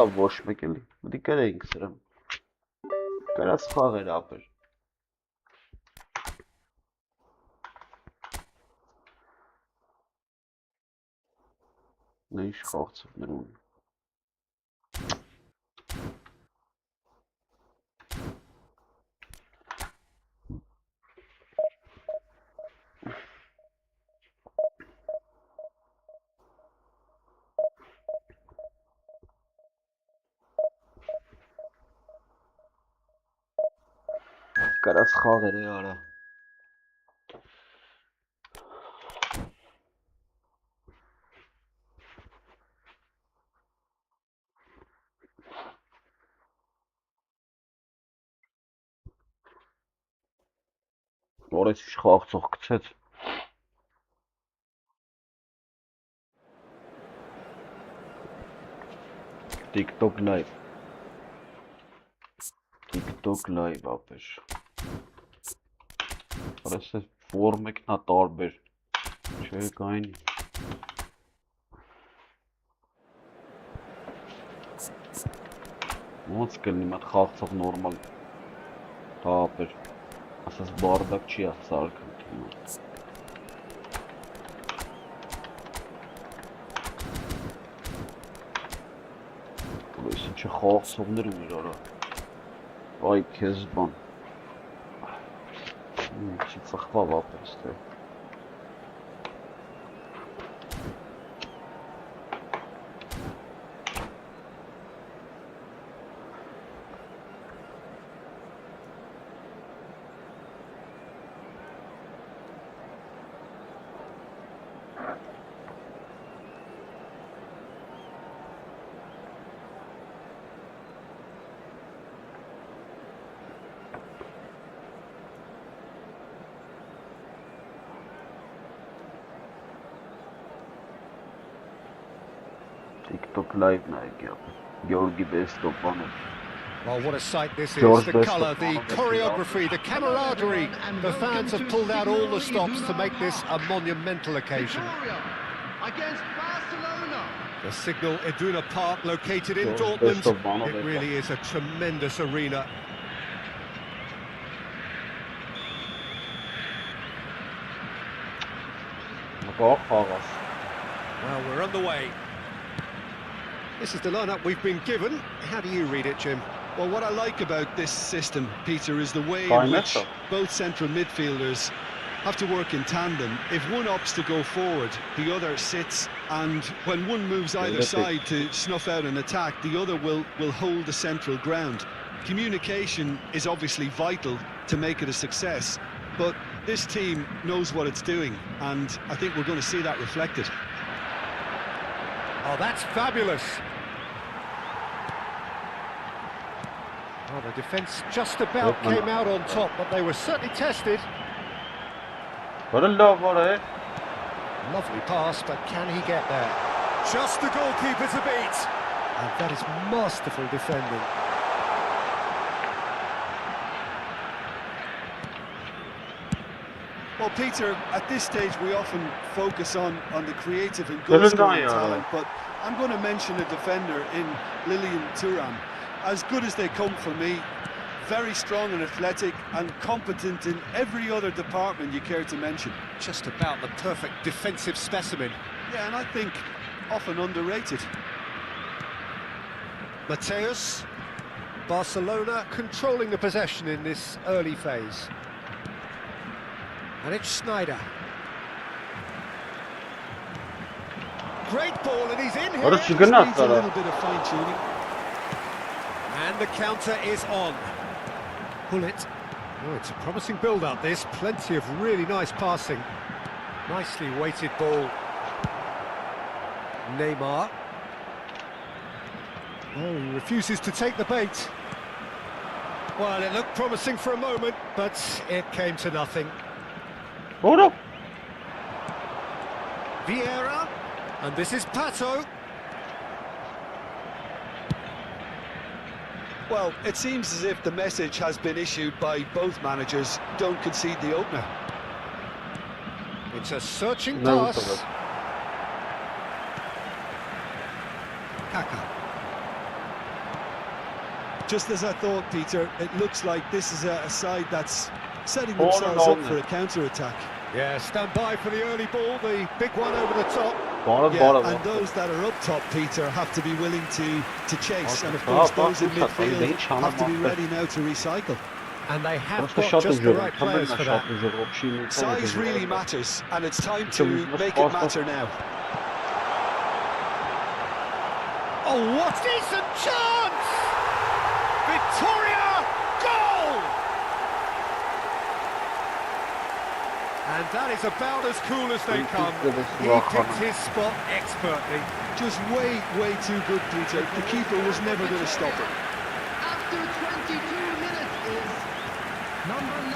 Կարաս խաղեր է արա։ Որից խաղցող գցեց։ TikTok live ապեր։ Որս է ֆորմեկնա տարբեր։ Չէ կային։ Ոնց կլինի մատ խաղցող նորմալ ապեր։ Ասես բարդակ չի ասարկում։ Որս ինչ խաղցողներ ունի արա։ Ay Kezban. Чи цахвала просто. TikTok live nayek Georgi Bestov banner. Well, what a sight this is. The colour, the choreography, the camaraderie. The fans have pulled out all the stops to make this a monumental occasion. Against Barcelona. The Signal Iduna Park, located in Dortmund. It really is a tremendous arena. Well, we're underway. This is the lineup we've been given. How do you read it, Jim? Well, what I like about this system, Peter, is the way in which both central midfielders have to work in tandem. If one opts to go forward, the other sits, and when one moves either side to snuff out an attack, the other will hold the central ground. Communication is obviously vital to make it a success, but this team knows what it's doing, and I think we're going to see that reflected. Oh, that's fabulous. Well, the defence just about came out on top, but they were certainly tested. Lovely pass, but can he get there? Just the goalkeeper to beat. And that is masterful defending. Well, Peter, at this stage we often focus on the creative and goal-scoring talent, but I'm going to mention a defender in Lilian Thuram. As good as they come for me, very strong and athletic and competent in every other department you care to mention. Just about the perfect defensive specimen. Yeah, and I think often underrated. Mateus, Barcelona controlling the possession in this early phase. And it's Schneider. Great ball, and he's in here. Orası Needs gonna a atlar. little bit of fine-tuning. And the counter is on. Pull it. Oh, it's a promising build-up, this. Plenty of really nice passing. Nicely weighted ball. Neymar. Oh, he refuses to take the bait. Well, it looked promising for a moment, but it came to nothing. Hold up. Vieira, and this is Pato. Well, it seems as if the message has been issued by both managers: don't concede the opener. It's a searching No, pass. it's Kaka. Just as I thought, Peter, it looks like this is a side that's setting All themselves up along. for a counter-attack. Yeah, stand by for the early ball, the big one over the top. Yeah, and those that are up top, Peter, have to be willing to chase, and of course those in midfield have to be ready now to recycle. And they have Просто got шот just the уже, right там players на for шот that. уже вообще не Size really matters, and it's time to make it matter now. Oh, what decent chance! Victoria, goal! And that is about as cool as they come. He picked his spot expertly. Just way too good, Peter. The keeper was never going to stop it. After 22 minutes is number 9.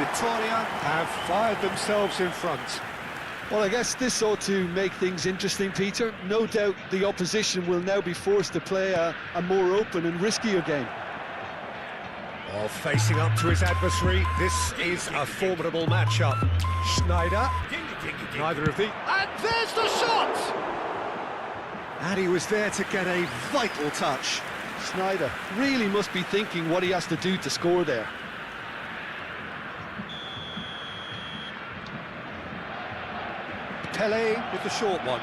Victoria have fired themselves in front. Well, I guess this ought to make things interesting, Peter. No doubt the opposition will now be forced to play a more open and riskier game. Well, facing up to his adversary, this is a formidable matchup. Schneider, neither of the... And there's the shot! And he was there to get a vital touch. Schneider really must be thinking what he has to do to score there. Pele with the short one.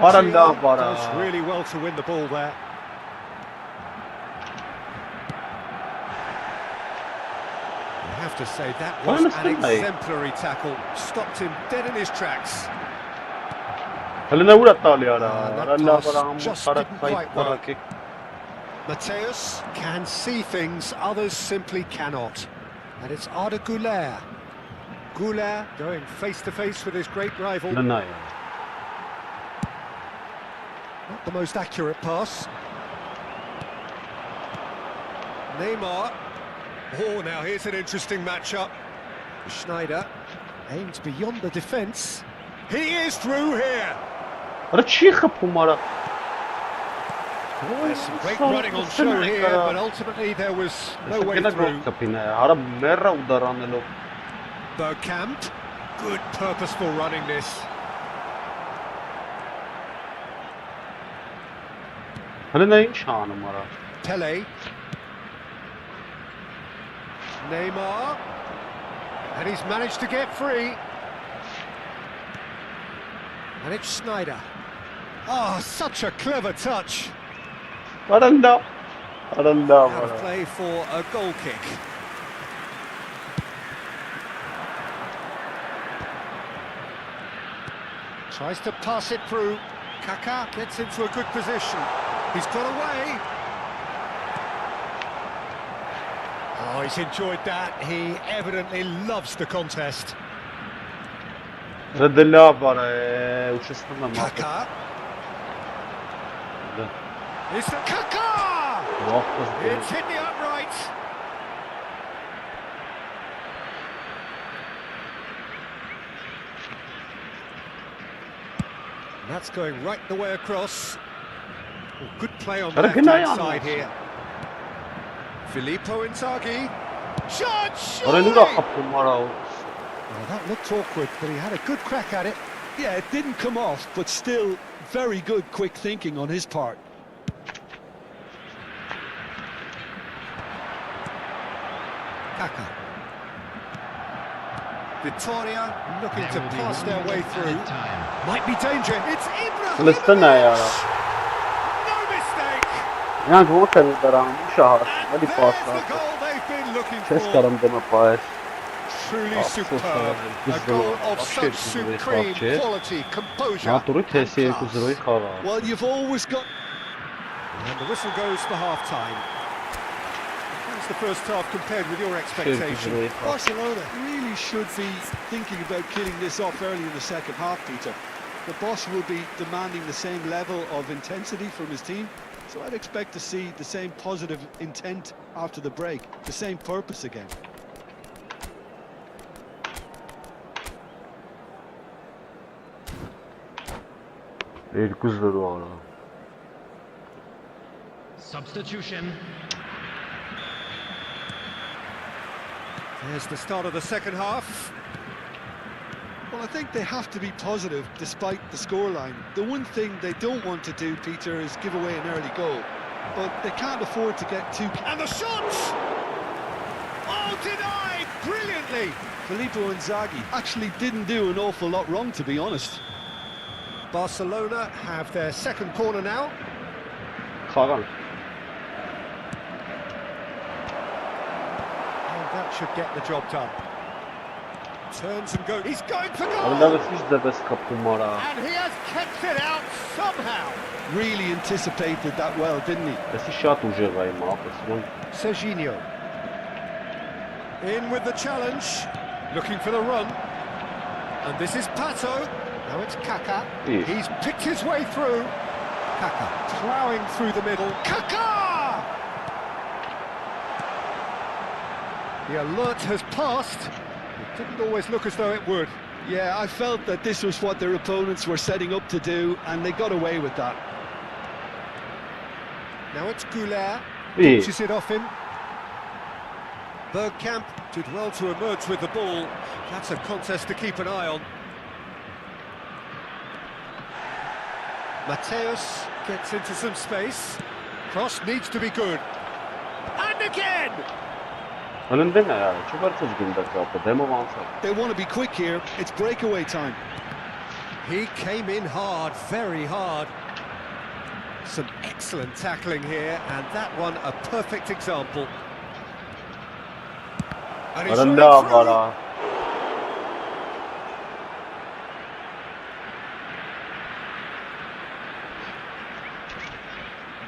Aranda Gio var does ha. really well to win the ball there. I have to say that was an exemplary tackle. Stopped him dead in his tracks. Հələ ուր ատալի արա, that արա լավ pass արա ամու just տարակ didn't հայտ quite work. տարակ Mateus can see things others simply cannot. And it's Arda Güler. Güler going face to face with his great rival. Լնայ։ Not the most accurate pass. Neymar. Oh, now here's an interesting matchup. Schneider aims beyond the defence. He is through here. Արա չի խփում արա։ There's some great running on show here, but ultimately there was no way through. Արա մեռա ու դարանելով։ Bergkamp, good purposeful running this. Հələ նա ինչ անում արա։ Pele. Neymar. And he's managed to get free. And it's Schneider. Oh, such a clever touch. Արանդա։ Արանդա Out of արա։ play for a goal kick. Tries to pass it through. Kaká gets into a good position. He's got away. Oh, he's enjoyed that. He evidently loves the contest. Արա դե լավ արա, ուշացնում եմ։ Kaká. It's the Kaká! It's hit the upright. And that's going right the way across. Oh, good play on the But a good left-hand eye on side that. here. Filippo Inzaghi. Shot! Արա Surely! նուրա խփում արա։ Well, that looked awkward, but he had a good crack at it. Yeah, it didn't come off, but still very good quick thinking on his part. Kaka. Vittoria looking There to will be pass 1 their way minute through. added time. Might be danger. It's Լստնա է արա։ Ibrahimovic! No mistake! Նրանք ո՞նց են դրան շահած, And էլի there's պասը։ the goal they've been looking Չես for. կարամ դեմը պայես։ Truly Oh, superb. so A goal of Вообще such безумный supreme хлопчик. quality, composure, Նատուրի and թեսի class. 2-0-ի խաղա։ Well, you've always got... And the whistle goes for half-time. How's the first half compared with your expectation? 2-0-ի խաղ։ Barcelona really should be thinking about killing this off early in the second half, Peter. The boss will be demanding the same level of intensity from his team, so I'd expect to see the same positive intent after the break, the same purpose again. Երկու 0 արա։ Substitution. There's the start of the second half. Well, I think they have to be positive despite the scoreline. The one thing they don't want to do, Peter, is give away an early goal. But they can't afford to get too... And the shot! Oh, denied brilliantly! Filippo Inzaghi actually didn't do an awful lot wrong, to be honest. Barcelona have their second corner now. Խաղան։ And that should get the job done. Turns and goes. He's going for goal! Ալնավես ինչ դեպս խփում արա։ And he has kept it out somehow. Really anticipated that well, didn't he? Էսի շատ ուժեղ է իմ ապսում։ Serginho. In with the challenge. Looking for the run. And this is Pato. Now it's Kaka. Yeah. He's picked his way through. Kaka ploughing through the middle. Kaka! The alert has passed. It didn't always look as though it would. Yeah, I felt that this was what their opponents were setting up to do, and they got away with that. Now it's Goulart. Yeah. Pinches it off him. Bergkamp did well to emerge with the ball. That's a contest to keep an eye on. Mateus gets into some space. Cross needs to be good. And again! Անընդեն է արա, չվարցած գնդա կապը, դեմով անցավ։ They want to be quick here. It's breakaway time. He came in hard, very hard. Some excellent tackling here, and that one a perfect example. And he's Արա running լավ through. արա։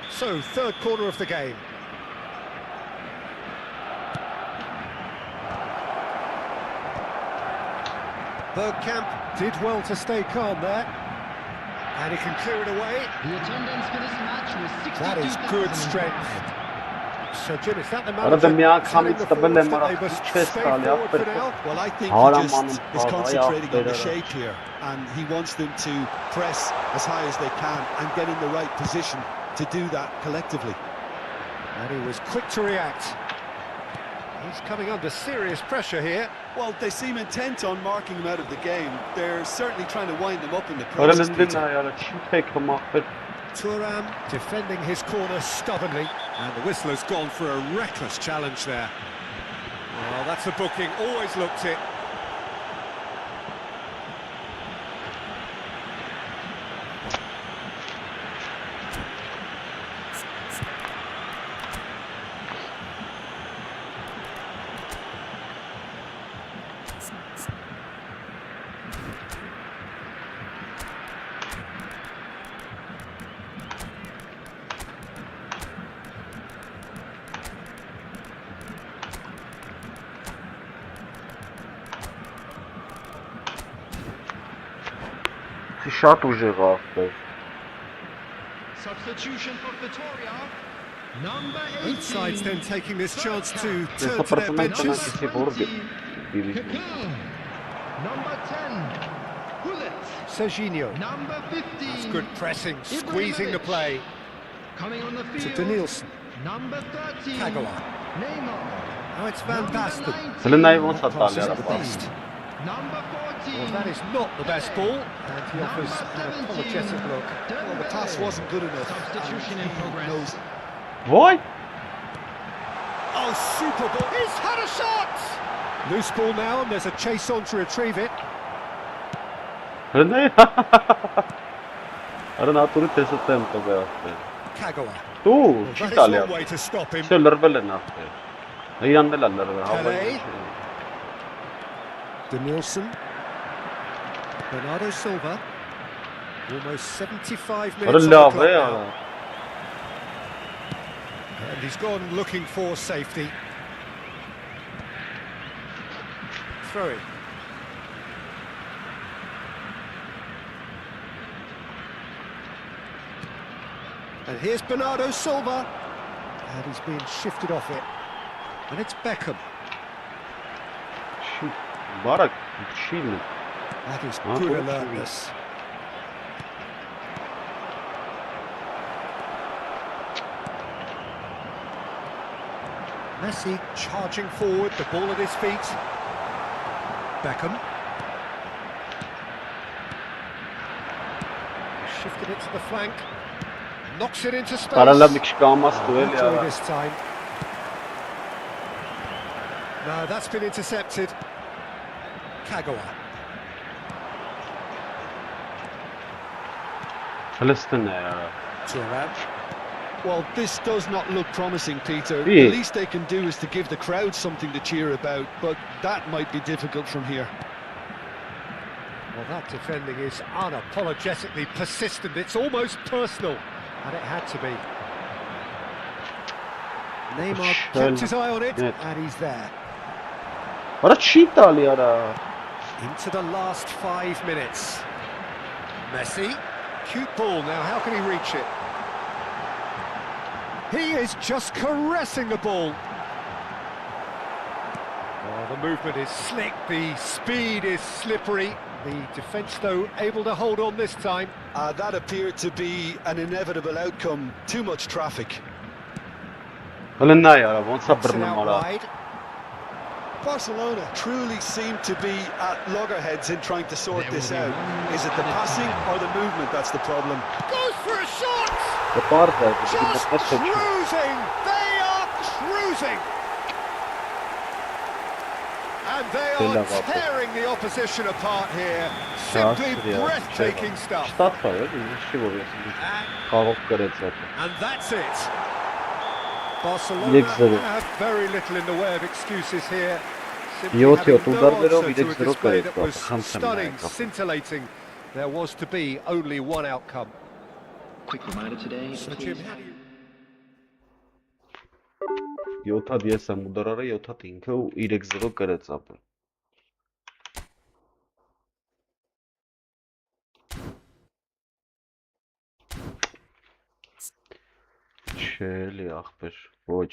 So, third corner of the game. Bergkamp did well to stay calm there. And he can clear it away. The attendance for this match was 62,000. That is good strength. So, Jim, is that the Արա դե manager միակ telling համից the տվել forwards եմ that արա, they must չես stay տալի forward for ապեր։ now? Well, I think Hala he just manın is parayı concentrating on the yaptı shape here, and he wants them to press as high as they can and get in the right position to do that collectively. And he was quick to react. He's coming under serious pressure here. Well, they seem intent on marking him out of the game. They're certainly trying to wind them up in the Արա process, ննդեն Peter. է արա, չի փեք մախվել։ Thuram defending his corner stubbornly, and the whistle has gone for a reckless challenge there. Well, that's a booking, always looked it. Շատ ուժեղ ապեր։ Substitution for Vittoria. Number Both sides 18. then taking this chance to Դες turn to their ապրծում են benches. տնանքսի որը դիվիզոն։ Kaka. Number 10. Gullit. Serginho. Number 15. That's good pressing, squeezing the play. Coming on the To field. Danielson. Number 13. Tagola. Oh, it's Van Basten. Սլնայի ոնց է տալի Passes արա the պաս։ beast. Number 14. Well, that is not the best ball. And he offers an apologetic look. Well, the pass wasn't good enough. Substitution in progress. Ոյ։ Oh, super ball. He's had a shot! Loose ball now, and there's a chase on to retrieve it. Սլնայի։ Արա նատուրի տեսած եմ տվել ասել։ Kagawa. Դու Well, չի that is տալի one way ասել։ to stop him. Չէ լրվել են ասել։ Իրանն էլ է լրվել, Pele. հավաքել։ Denilson. Bernardo Silva. Almost 75 Արա minutes on the լավ clock է now. արա։ And he's gone looking for safety. Throw it. And here's Bernardo Silva. And he's being shifted off it. And it's Beckham. Չի, բարակ, չի լի։ That is Ah, good good. alertness. Messi charging forward, the ball at his feet. Beckham. Shifted it to the flank. Knocks it into space. Կարալա մի քիչ կամաց դու էլի Enjoy արա։ this time. No, that's been intercepted. Kagawa. Հլստն է արա։ Thuram. Well, this does not look promising, Peter. Yeah. The least they can do is to give the crowd something to cheer about, but that might be difficult from here. Well, that defending is unapologetically persistent. It's almost personal, and it had to be. Neymar kept his eye on it, Net. and he's there. Արա չի տալի արա։ Into the last 5 minutes. Messi, cute ball now, how can he reach it? He is just caressing the ball. Oh, the movement is slick, the speed is slippery. The defence, though, able to hold on this time. That appeared to be an inevitable outcome. Too much traffic. Հլնայի արա, ոնց է Knocks it բռնում out արա։ wide. Barcelona truly seem to be at loggerheads in trying to sort There this will be out. one Is it the added passing time. or the movement that's the problem? Goes for a shot! Դա պարզ է, Just դա պետք է։ cruising! They are cruising! And they are Della tearing the opposition apart here. Simply breathtaking stuff. Ստացա է, ինչի որ ես խաղով կրեց այդ։ And that's it. Barcelona 3-0. have very little in the way of excuses here. Simply 7-7 having no ուդարներով answer to a 3-0 display կրեց, that was խնդրեմ stunning, նայեք։ scintillating. There was to be only one outcome. Quick reminder today, So, please Jim, how do you 7-ად ես եմ ուդարարը, 7-ად ինքը ու 3-0 կրեց ապը։ Չէ, էլի ախպեր, ոչ։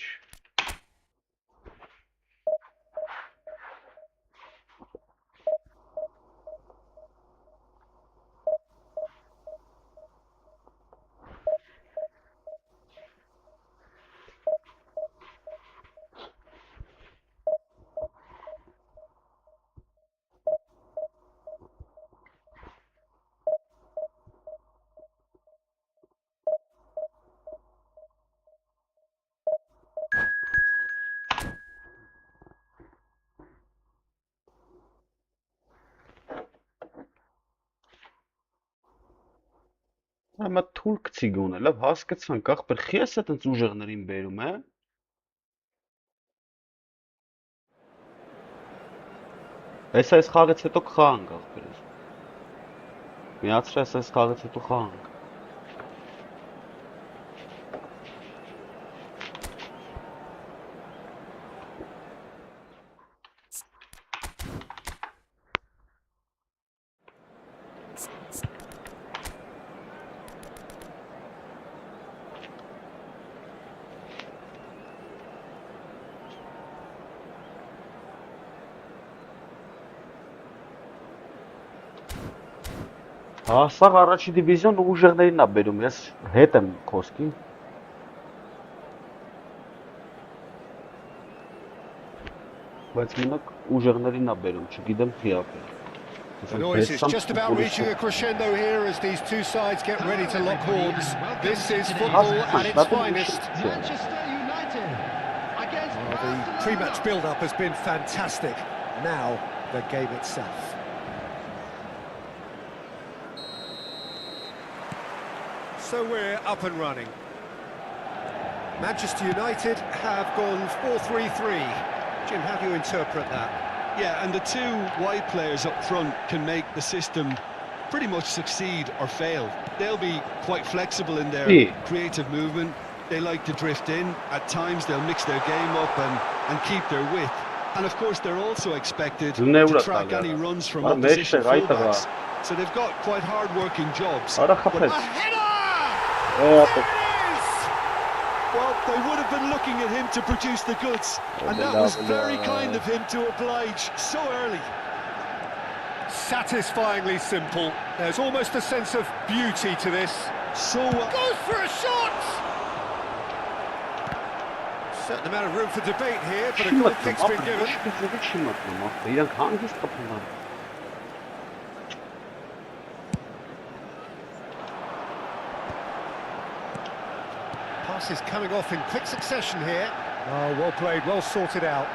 Հիմա թուրք գցի գոնե, լավ հասկացանք, ախպեր, խի ես այդ ուժեղներին բերում է։ Այս խաղից հետո կխաղանք ախպեր։ Միացրի այս խաղից հետո խաղանք։ Հա, սա առաջի դիվիզիոն ուժեղներին է բերում, ես հետ եմ խոսքի։ բայց մենակ ուժեղներին է բերում, չգիտեմ թիապ է։ The noise is just about reaching a crescendo here as these two sides get ready to lock horns. This is football at its finest. Manchester United against The pre-match build-up has been fantastic. Now, the game itself. So we're up and running. Manchester United have gone 4-3-3. Jim, how do you interpret that? Yeah, and the two wide players up front can make the system pretty much succeed or fail. They'll be quite flexible in their creative movement. They like to drift in. At times they'll mix their game up and keep their width. And of course they're also expected to track any runs from opposition fullbacks. So they've got quite hard-working jobs. A header! Well, they would have been looking at him to produce the goods, and that was very kind of him to oblige so early. Satisfyingly simple. There's almost a sense of beauty to this. Goes for a shot! Certain amount of room for debate here, but a goal kick's been given. Passes coming off in quick succession here. Oh, well played, well sorted out.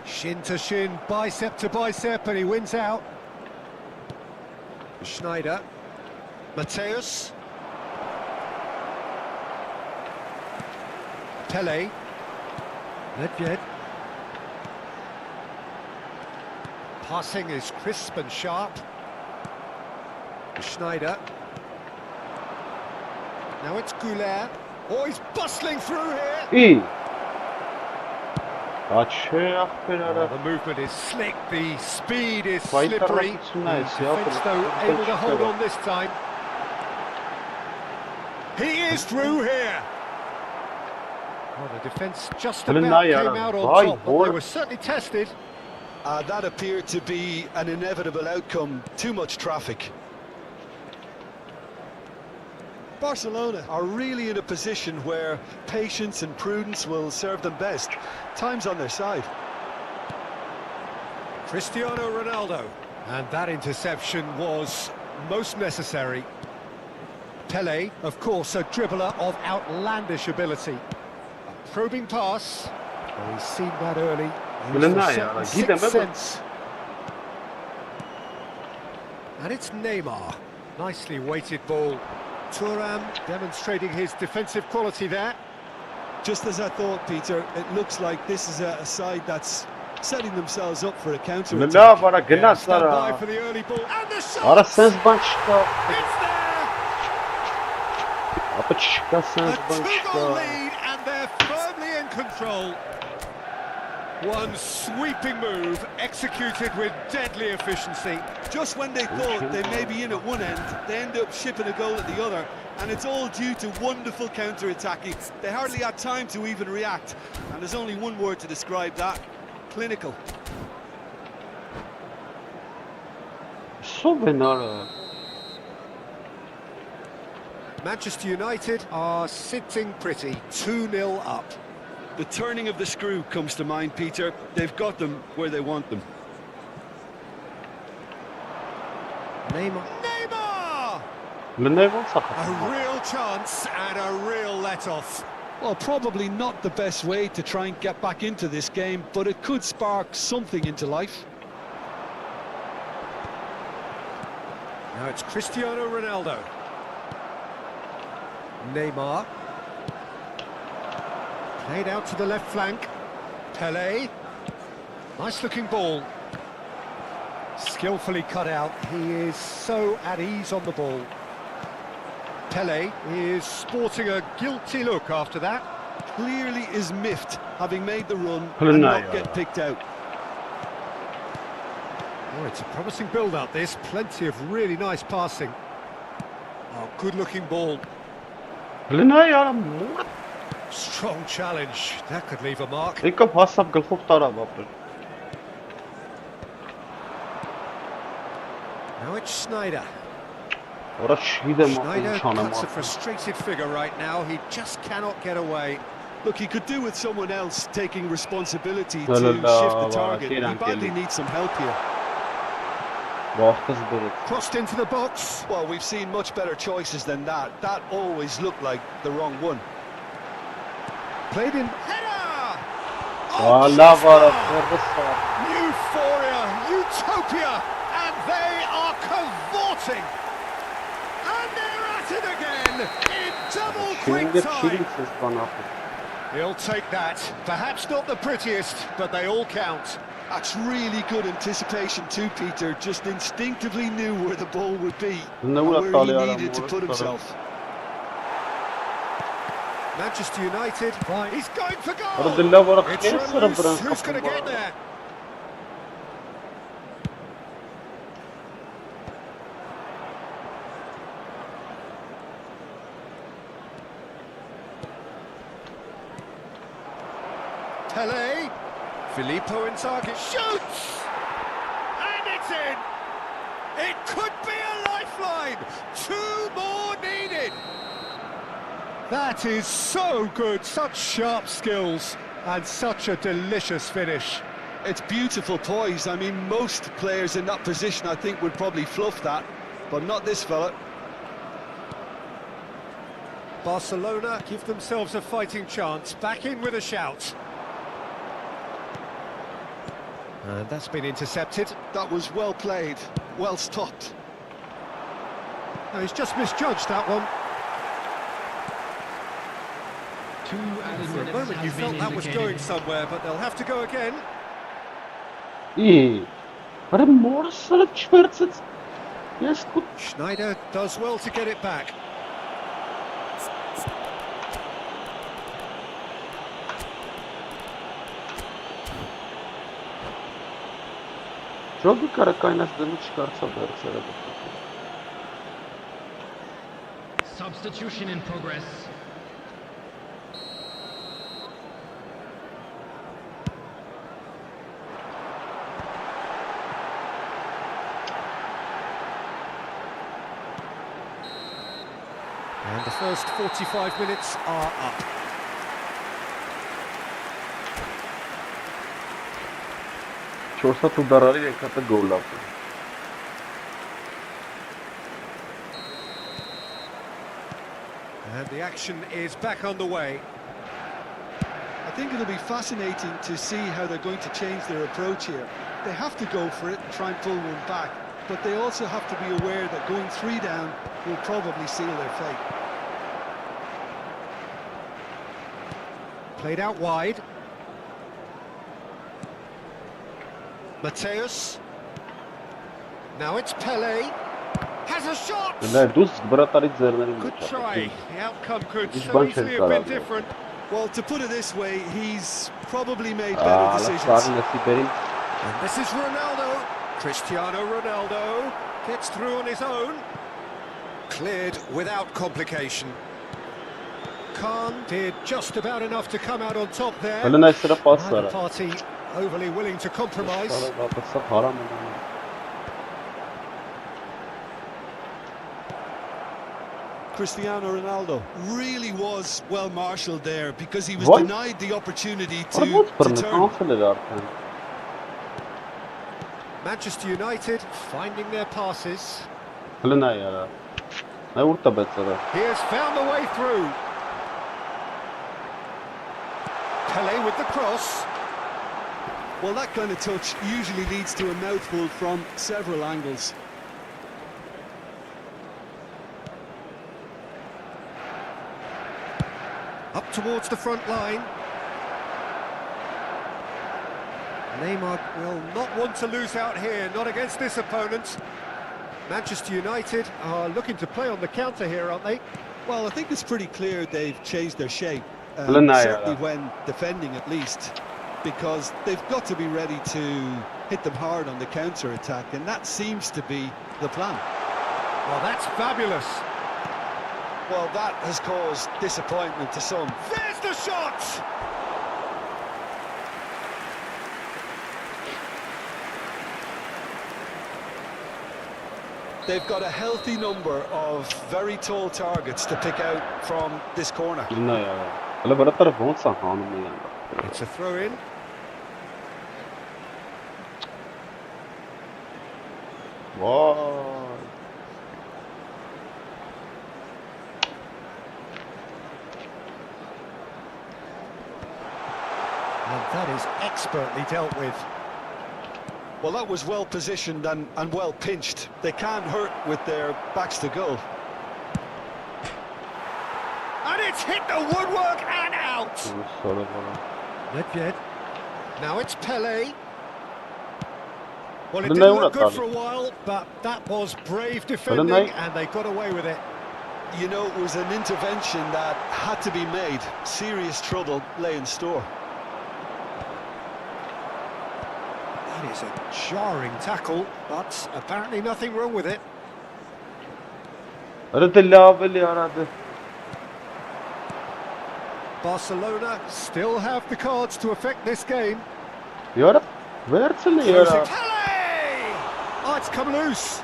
Shin to shin, bicep to bicep, and he wins out. Schneider. Mateus. Pele. Nedved. Passing is crisp and sharp. Schneider. Now it's Goulet. Oh, he's bustling through here. The movement is slick, the speed is slippery. Defence, though, able to hold on this time. He is through here. Well, the defence just about came out on top, but they were certainly tested. That appeared to be an inevitable outcome. Too much traffic. Barcelona are really in a position where patience and prudence will serve them best. Time's on their side. Cristiano Ronaldo. And that interception was most necessary. Pele, of course, a dribbler of outlandish ability. A probing pass. Well, he's seen that early. Sixth sense. And it's Neymar. Nicely weighted ball. Thuram demonstrating his defensive quality there. Just as I thought, Peter, it looks like this is a side that's setting themselves up for a counter-attack. Stand by for the early ball. And the shot! It's there! A two-goal lead, and they're firmly in control. One sweeping move, executed with deadly efficiency. Just when they thought they may be in at one end, they end up shipping a goal at the other, and it's all due to wonderful counter-attacking. They hardly had time to even react, and there's only one word to describe that: clinical. Manchester United are sitting pretty, 2-0 up. The turning of the screw comes to mind, Peter. They've got them where they want them. Neymar! A real chance and a real let-off. Well, probably not the best way to try and get back into this game, but it could spark something into life. Now it's Cristiano Ronaldo. Neymar. Played out to the left flank. Pele. Nice looking ball. Skillfully cut out. He is so at ease on the ball. Pele is sporting a guilty look after that. Clearly is miffed, having made the run and not get picked out. Oh, it's a promising build-up, this. Plenty of really nice passing. Oh, good-looking ball. Strong challenge. That could leave a mark. Now it's Schneider. Ora չգիտեմ Schneider ինչ անեմ cuts a ասել։ frustrated figure right now. He just cannot get away. Look, he could do with someone else taking responsibility No, to no, no, shift the well, target. He Kieran badly Kelly. needs some help here. Վախտս բերեց։ Crossed into the box. Well, we've seen much better choices than that. That always looked like the wrong one. Played in. Header! Լավ արավ, վերջը։ Euphoria, utopia, and they are cavorting. And they're at it again in double quick Չինգը time. չինգս բանապ։ He'll take that. Perhaps not the prettiest, but they all count. That's really good anticipation too, Peter. Just instinctively knew where the ball would be and No, where he needed to put himself. Manchester United, he's going for Ora goal. դելավ ora It's քես run ora loose. բրան։ Who's going to get there? Pele, Filippo Inzaghi shoots, and it's in. It could be a lifeline. 2 more needed. That is so good. Such sharp skills and such a delicious finish. It's beautiful poise. I mean, most players in that position, I think, would probably fluff that, but not this fella. Barcelona give themselves a fighting chance. Back in with a shout. And that's been intercepted. That was well played, well stopped. No, he's just misjudged that one. 2 added For a minutes moment you have been felt that was indicated. going somewhere, but they'll have to go again. Ora մորսը չվերցեց։ Ես կու Schneider does well to get it back. Ժողովի կարակայնած դնի չկարծա վերցերը։ Substitution in progress. And the first 45 minutes are up. Չորսա դու դարարի եկած է գոլ ապը։ And the action is back underway. I think it'll be fascinating to see how they're going to change their approach here. They have to go for it and try and pull one back, but they also have to be aware that going 3 down will probably seal their fate. Played out wide. Mateus. Now it's Pele. Has a shot! Դա դուս բրատարի ձեռների Good մեջ։ try. The outcome could He's so bunch easily of have been colours. different. Well, to put it this way, he's probably made better decisions. Սարինը սիբերին։ And this is Ronaldo. Cristiano Ronaldo gets through on his own. Cleared without complication. Khan did just about enough to come out on top there. Հələ նայսրա Neither պասlara։ party overly willing to compromise. Սա հարամ է։ Cristiano Ronaldo really was well marshalled there because he was What? denied the opportunity Ora ո՞նց to բռնեց, turn. անցել էր արդեն։ Manchester United finding their passes. Հələ նայ արա։ Նայ ուր տաբեց արա։ He has found the way through. Pele with the cross. Well, that kind of touch usually leads to a mouthful from several angles. Up towards the front line. Neymar will not want to lose out here, not against this opponent. Manchester United are looking to play on the counter here, aren't they? Well, I think it's pretty clear they've changed their shape, Lenaya. certainly when defending at least, because they've got to be ready to hit them hard on the counter-attack, and that seems to be the plan. Well, that's fabulous. Well, that has caused disappointment to some. There's the shot! they've got a healthy number of very tall targets to pick out from this corner. It's a throw in. Wow. And that is expertly dealt with. Well, that was well positioned and well pinched. They can't hurt with their backs to goal. And it's hit the woodwork and out. Not yet. Now it's Pele. Well, it didn't look good for a while, but that was brave defending and they got away with it. You know, it was an intervention that had to be made. Serious trouble lay in store. That is a jarring tackle, but apparently nothing wrong with it. Barcelona still have the cards to affect this game. Pele! Oh, it's come loose.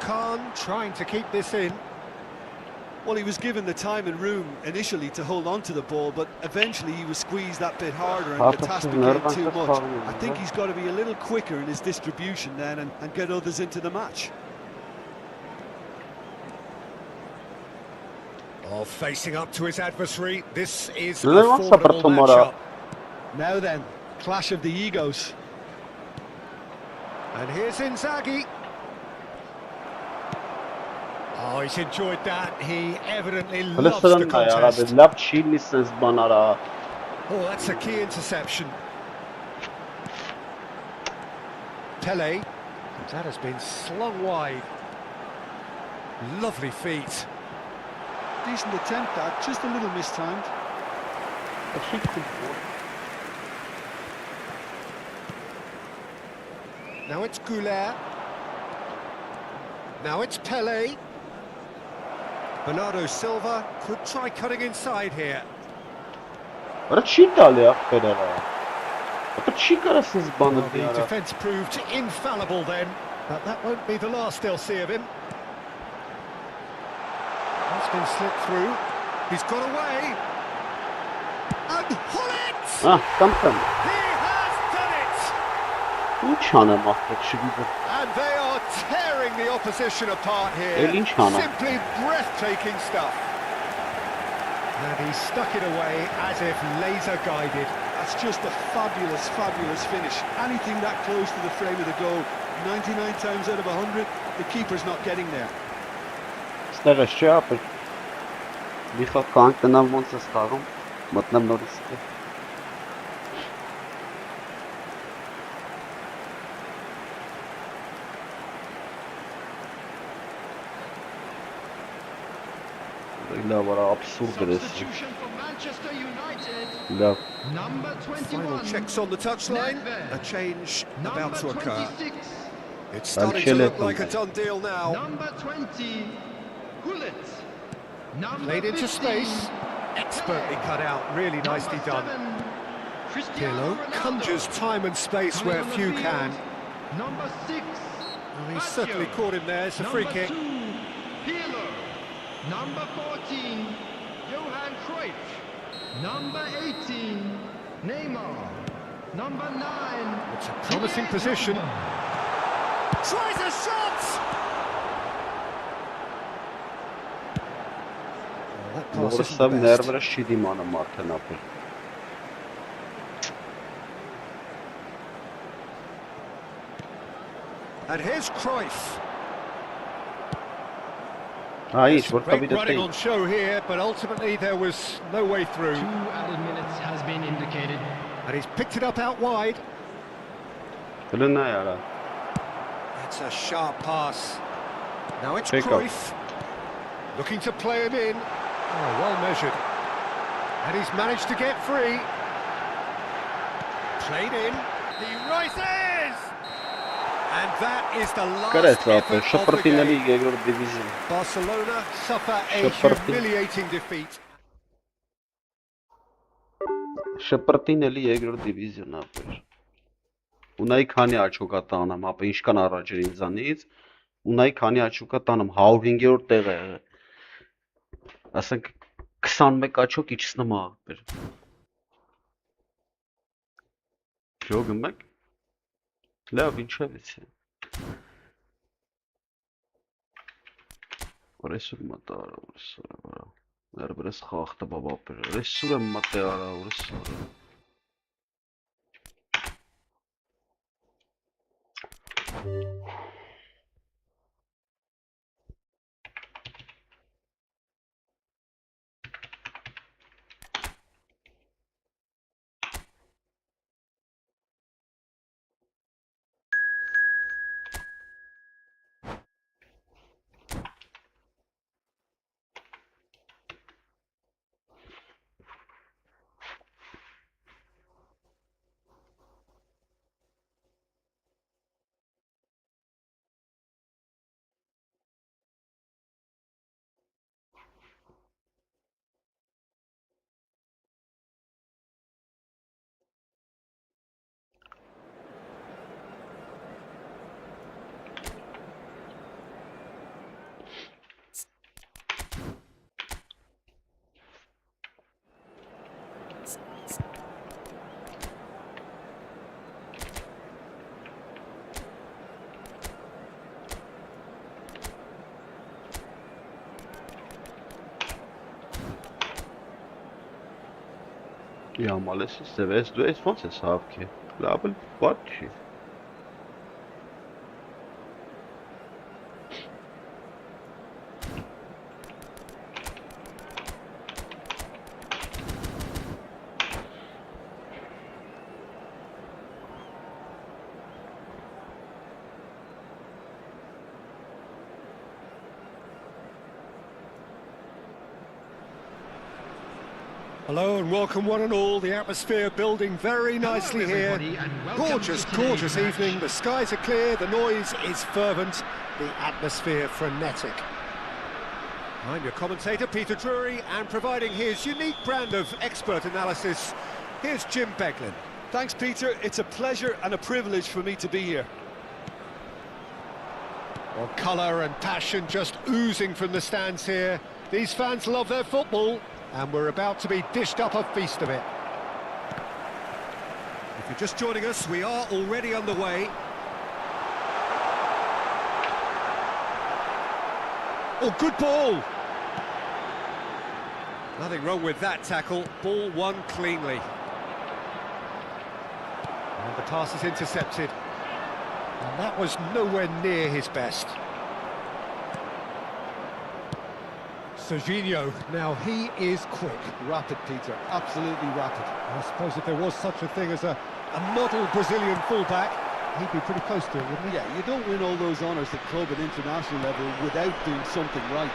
Khan trying to keep this in. Well, he was given the time and room initially to hold on to the ball, but eventually he was squeezed that bit harder and the task became too much. I think he's got to be a little quicker in his distribution then and get others into the match. Oh, facing up to his adversary, this is a formidable matchup. Now then, clash of the egos. And here's Inzaghi. Oh, he's enjoyed that. He evidently loves the contest. Oh, that's a key interception. Pele. That has been slung wide. Lovely feet. Decent attempt that, just a little mistimed. Now it's Goulet. Now it's Pele. Bernardo Silva could try cutting inside here. Well, the defence proved infallible then, but that won't be the last they'll see of him. That's been slipped through. He's got away. And Hullet! He has done it! And they are tearing the opposition apart here. Simply breathtaking stuff. And he stuck it away as if laser guided. That's just a fabulous, fabulous finish. Anything that close to the frame of the goal, 99 times out of 100, the keeper's not getting there. Substitution for Manchester United. Number 21. Final checks on the touchline. A change about to occur. 26. It's starting to look like a done deal now. Number 20. Hullet. Played into space. Expertly cut out. Really nicely done. Pirlo conjures time and space where few can. Number 6. Well, he's certainly caught him there. It's a free kick. Pirlo. Number 14, Johan Cruyff. Number 18, Neymar. Number 9. It's a promising position. Tries a shot! Well, that pass isn't the best. And here's Cruyff. Great running on show here, but ultimately there was no way through. 2 added minutes has been indicated. And he's picked it up out wide. It's a sharp pass. Now it's Cruyff. Looking to play him in. Oh, well measured. And he's managed to get free. Played in. He rises! And that is the last effort of the game. Barcelona suffer a humiliating defeat. Շպրտին էլի երկրորդ դիվիզիոն ապեր։ Ունայի քանի աչոկա տանամ, ապա ինչքան առաջ էր ինձանից, Ունայի քանի աչուկա տանում 105-րդ տեղ է եղել։ Ասենք 21 աչուկ իջցնում ա ախպեր։ Ջոգում եք։ Լավ, ինչևից է։ Ռեսուր մտա արա, ռեսուր արա։ Ներբրես խախտը բաբապեր։ Ռեսուր եմ մտե արա, ռեսուր։ Ямалես ստվես դու ես ոնց ես հավքի։ Լավ էլ բաց չի։ Hello and welcome one and all. The atmosphere building very nicely here. Gorgeous, gorgeous evening. The skies are clear, the noise is fervent, the atmosphere frenetic. I'm your commentator, Peter Drury, and providing his unique brand of expert analysis, here's Jim Beglin. Thanks, Peter. It's a pleasure and a privilege for me to be here. Well, colour and passion just oozing from the stands here. These fans love their football, and we're about to be dished up a feast of it. If you're just joining us, we are already underway. Oh, good ball! Nothing wrong with that tackle. Ball won cleanly. And the pass is intercepted. And that was nowhere near his best. Serginho, now he is quick. Rapid, Peter. Absolutely rapid. I suppose if there was such a thing as a model Brazilian fullback, he'd be pretty close to it, wouldn't he? Yeah, you don't win all those honours at club and international level without doing something right.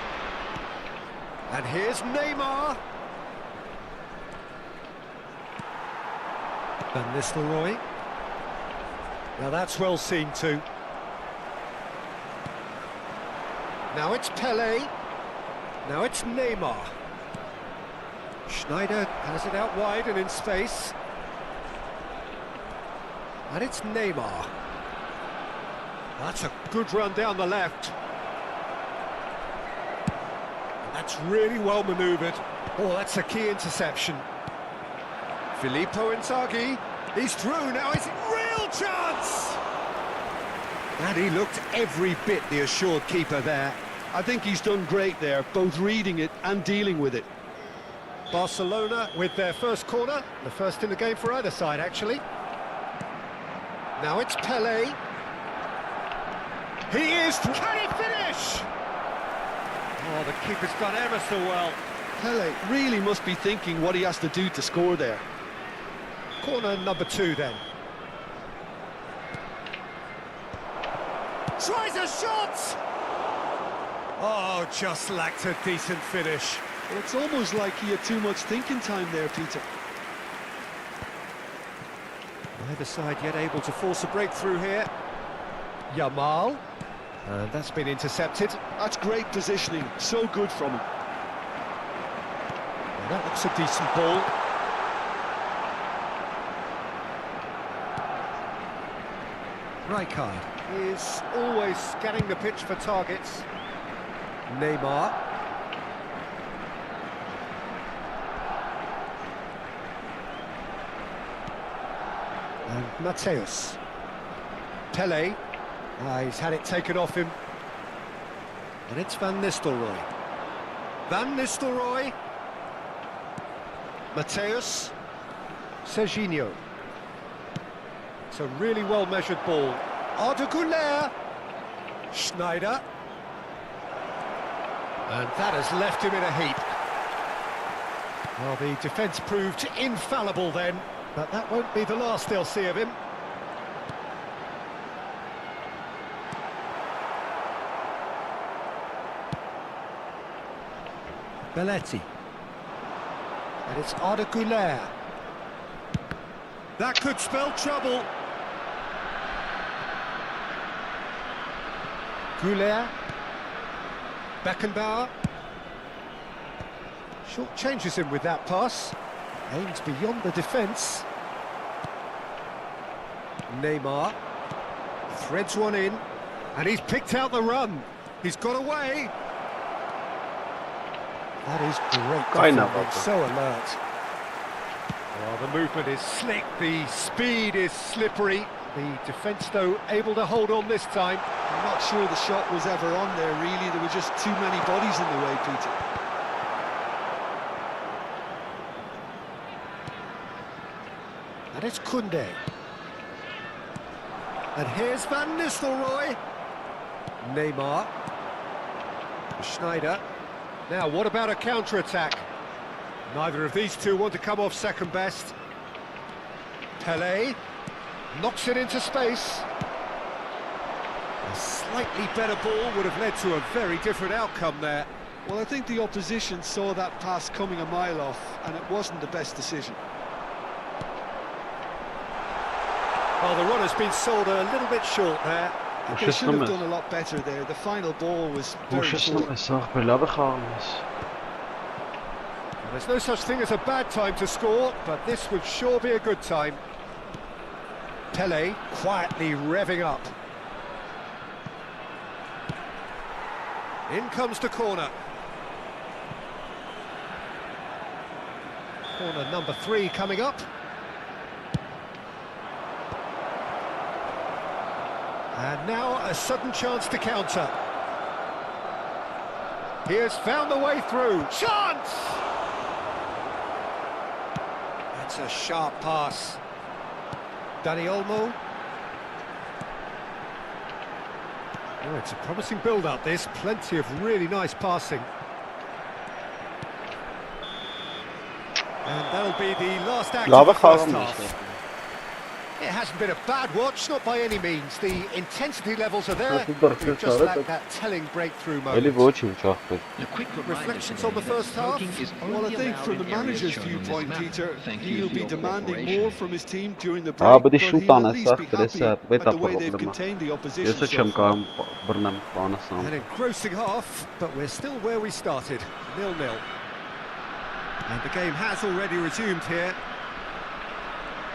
And here's Neymar. Van Nistelrooy. Now that's well seen too. Now it's Pelé. Now it's Neymar. Schneider has it out wide and in space. And it's Neymar. That's a good run down the left. And that's really well manoeuvred. Oh, that's a key interception. Filippo Inzaghi. He's through now. It's a real chance. And he looked every bit the assured keeper there. I think he's done great there, both reading it and dealing with it. Barcelona with their first corner, the first in the game for either side, actually. Now it's Pelé. He is... Can he finish? Oh, the keeper's done ever so well. Pelé really must be thinking what he has to do to score there. Corner number 2 then. Tries a shot! Oh, just lacked a decent finish. Well, it's almost like he had too much thinking time there, Peter. Neither side yet able to force a breakthrough here. Yamal. And that's been intercepted. That's great positioning, so good from him. And that looks a decent ball. Rijkaard. is always scanning the pitch for targets. Neymar. And Mateus. Pele. He's had it taken off him. And it's Van Nistelrooy. Van Nistelrooy. Mateus. Serginho. It's a really well-measured ball. Arda Güler. Schneider. And that has left him in a heap. Well, the defence proved infallible then, but that won't be the last they'll see of him. Belletti. And it's Arda Güler. That could spell trouble. Güler. Beckenbauer. Short changes him with that pass. Aims beyond the defence. Neymar. Threads one in. And he's picked out the run. He's got away. That is great defending, so alert. Well, the movement is slick, the speed is slippery. The defence, though, able to hold on this time. I'm not sure the shot was ever on there, really. There were just too many bodies in the way, Peter. And it's Koundé. And here's Van Nistelrooy. Neymar. Schneider. Now, what about a counter-attack? Neither of these two want to come off second best. Pele knocks it into space. A slightly better ball would have led to a very different outcome there. Well, I think the opposition saw that pass coming a mile off, and it wasn't the best decision. Well, the run has been sold a little bit short there. They should have done a lot better there. The final ball was very poor. There's no such thing as a bad time to score, but this would sure be a good time. Pele quietly revving up. In comes the corner. Corner number 3 coming up. And now a sudden chance to counter. He has found the way through. Chance! That's a sharp pass. Dani Olmo. Oh, it's a promising build-up, this. Plenty of really nice passing. And that'll be the last act of the first half. It hasn't been a bad watch, not by any means. The intensity levels are there. We've just lacked that telling breakthrough moment. Reflections on the first half? Well, I think from the manager's viewpoint, Peter, he'll be demanding more from his team during the break, but he'll at least be happy at the way they've contained the opposition so far. An engrossing half, but we're still where we started, 0-0. And the game has already resumed here.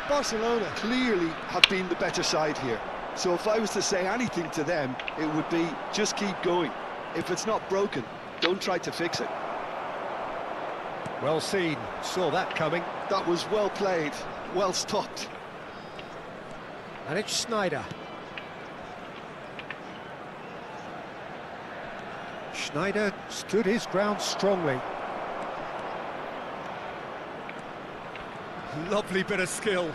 Barcelona clearly have been the better side here. So if I was to say anything to them, it would be just keep going. If it's not broken, don't try to fix it. Well seen, saw that coming. That was well played, well stopped. And it's Schneider. Schneider stood his ground strongly. Lovely bit of skill.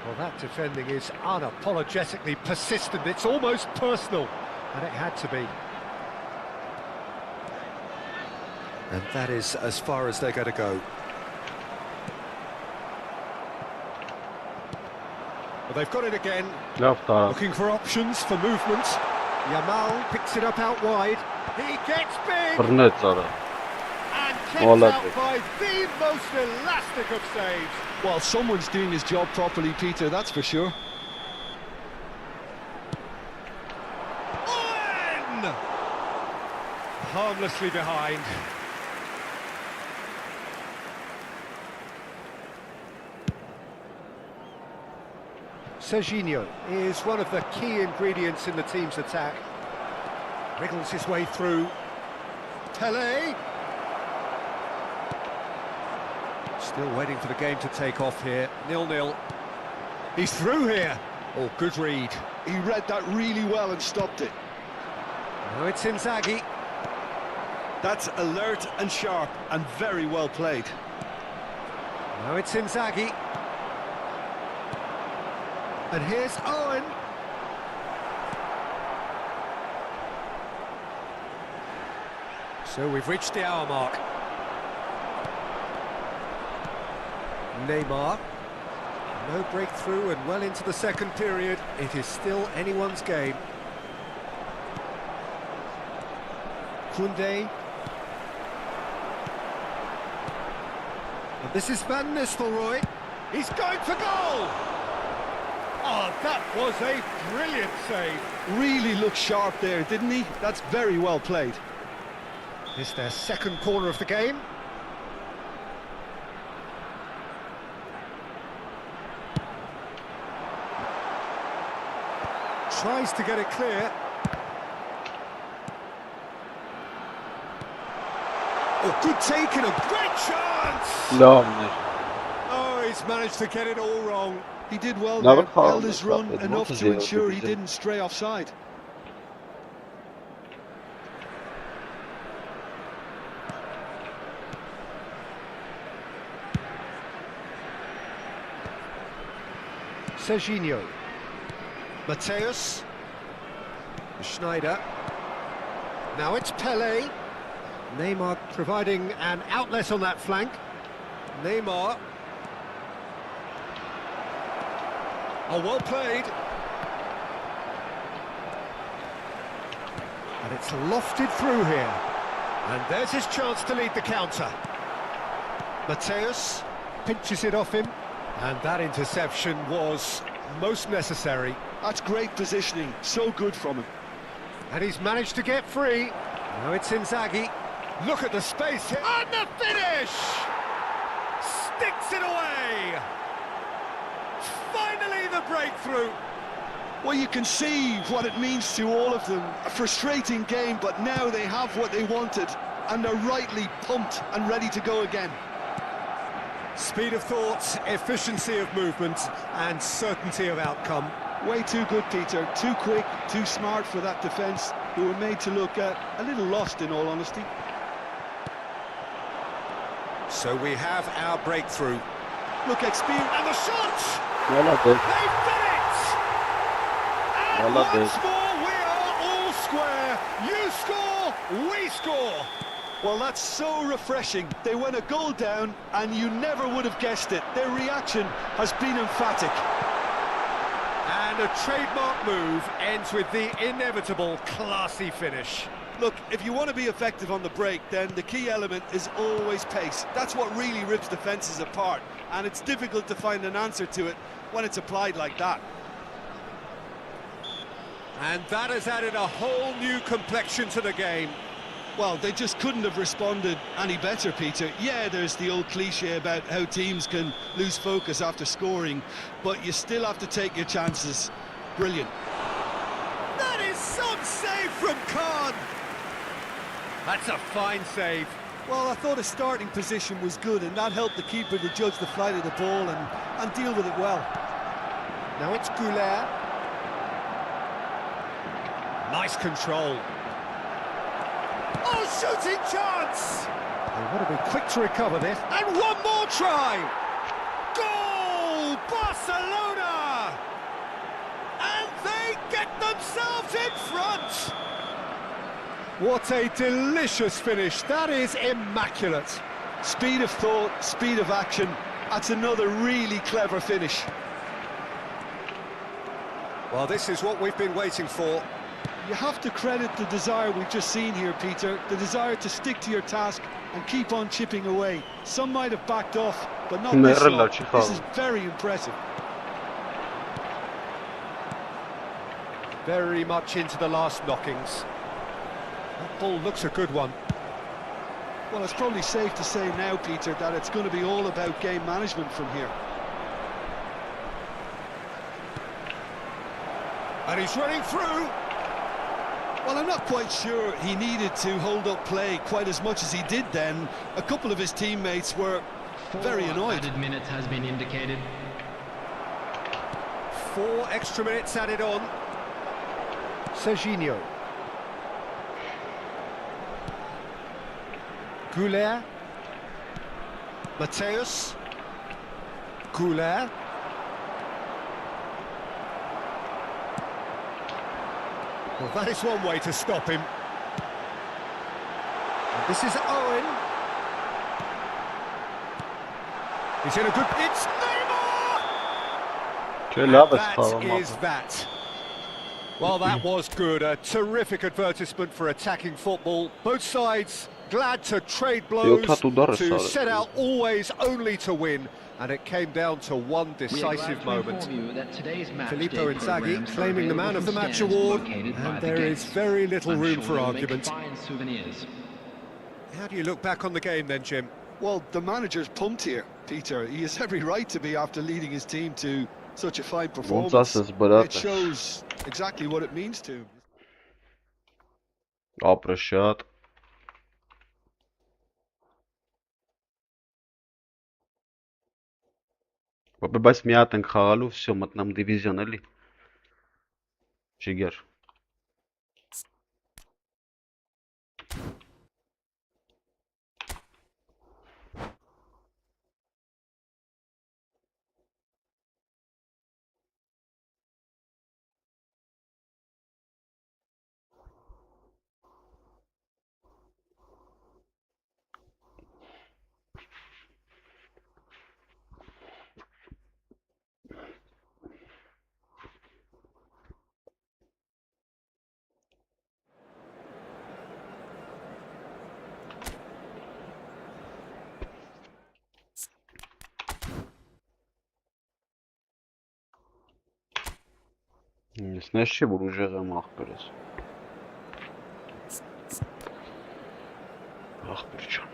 Well, that defending is unapologetically persistent. It's almost personal, and it had to be. And that is as far as they're going to go. Well, they've got it again. Looking for options for movement. Yamal picks it up out wide. He gets big! Kept out by the most elastic of saves. Well, someone's doing his job properly, Peter, that's for sure. Owen! Harmlessly behind. Serginho is one of the key ingredients in the team's attack. Wriggles his way through. Pelé. Still waiting for the game to take off here. 0-0. He's through here. Oh, good read. He read that really well and stopped it. Now it's Inzaghi. That's alert and sharp and very well played. Now it's Inzaghi. And here's Owen. So we've reached the hour mark. Neymar. No breakthrough and well into the second period. It is still anyone's game. Koundé. And this is Van Nistelrooy. He's going for goal! Oh, that was a brilliant save. Really looked sharp there, didn't he? That's very well played. It's their second corner of the game. Tries to get it clear. Oh, good take and a great chance! No, Oh, he's managed to get it all wrong. He did well No, there, but how- held his run it's enough not to zero ensure he division. didn't stray offside. Serginho. Mateus. Schneider. Now it's Pelé. Neymar providing an outlet on that flank. Neymar. Oh, well played. And it's lofted through here. And there's his chance to lead the counter. Mateus pinches it off him. And that interception was most necessary. That's great positioning, so good from him. And he's managed to get free. Now it's Inzaghi. Look at the space here. And the finish! Sticks it away! Finally the breakthrough. Well, you can see what it means to all of them. A frustrating game, but now they have what they wanted. And they're rightly pumped and ready to go again. Speed of thought, efficiency of movement, and certainty of outcome. Way too good, Peter. Too quick, too smart for that defence, who were made to look a little lost, in all honesty. So we have our breakthrough. Look, experience. And the shot! well, I did. They've done it! And Well, I did. once more we are all square. You score, we score. Well, that's so refreshing. They went a goal down, and you never would have guessed it. Their reaction has been emphatic. And a trademark move ends with the inevitable classy finish. Look, if you want to be effective on the break, then the key element is always pace. That's what really rips defences apart, and it's difficult to find an answer to it when it's applied like that. And that has added a whole new complexion to the game. Well, they just couldn't have responded any better, Peter. Yeah, there's the old cliche about how teams can lose focus after scoring, but you still have to take your chances. Brilliant. That is some save from Khan. That's a fine save. Well, I thought his starting position was good, and that helped the keeper to judge the flight of the ball and deal with it well. Now it's Goulart. Nice control. Oh, shooting chance! They want to be quick to recover this. And one more try! Goal! Barcelona! And they get themselves in front! What a delicious finish. That is immaculate. Speed of thought, speed of action. That's another really clever finish. Well, this is what we've been waiting for. You have to credit the desire we've just seen here, Peter. The desire to stick to your task and keep on chipping away. Some might have backed off, but not this lot. This is very impressive. Very much into the last knockings. That ball looks a good one. Well, it's probably safe to say now, Peter, that it's going to be all about game management from here. And he's running through. Well, I'm not quite sure he needed to hold up play quite as much as he did then. A couple of his teammates were very annoyed. Added minutes has been indicated. 4 extra minutes added on. Serginho. Goulet. Mateus. Goulet. Well, that is one way to stop him. And this is Owen. He's in a good... It's Neymar! And that is that. Well, that was good. A terrific advertisement for attacking football. Both sides glad to trade blows, to set out always only to win. And it came down to one decisive moment. Filippo Inzaghi claiming the Man of the Match award, and there is very little room for argument. How do you look back on the game then, Jim? Well, the manager's pumped here, Peter. He has every right to be after leading his team to such a fine performance. It shows exactly what it means to him. Ապրեշատ Բայց մի հատ ենք խաղալու, всё, մտնեմ դիվիզիոն էլի։ Չիգեր։ Ես չի որ ուժեղ եմ ախպերս։ Ախպեր չան։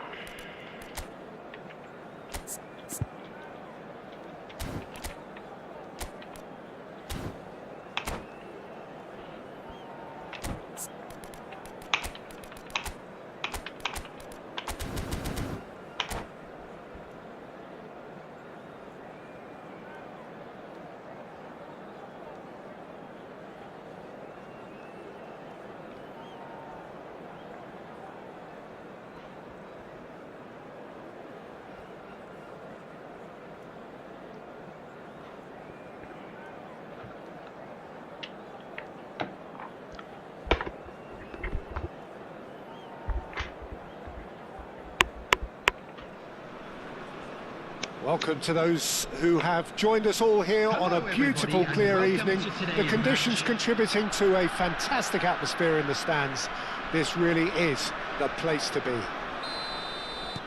Welcome to those who have joined us all here on a beautiful, clear evening. The conditions contributing to a fantastic atmosphere in the stands. This really is the place to be.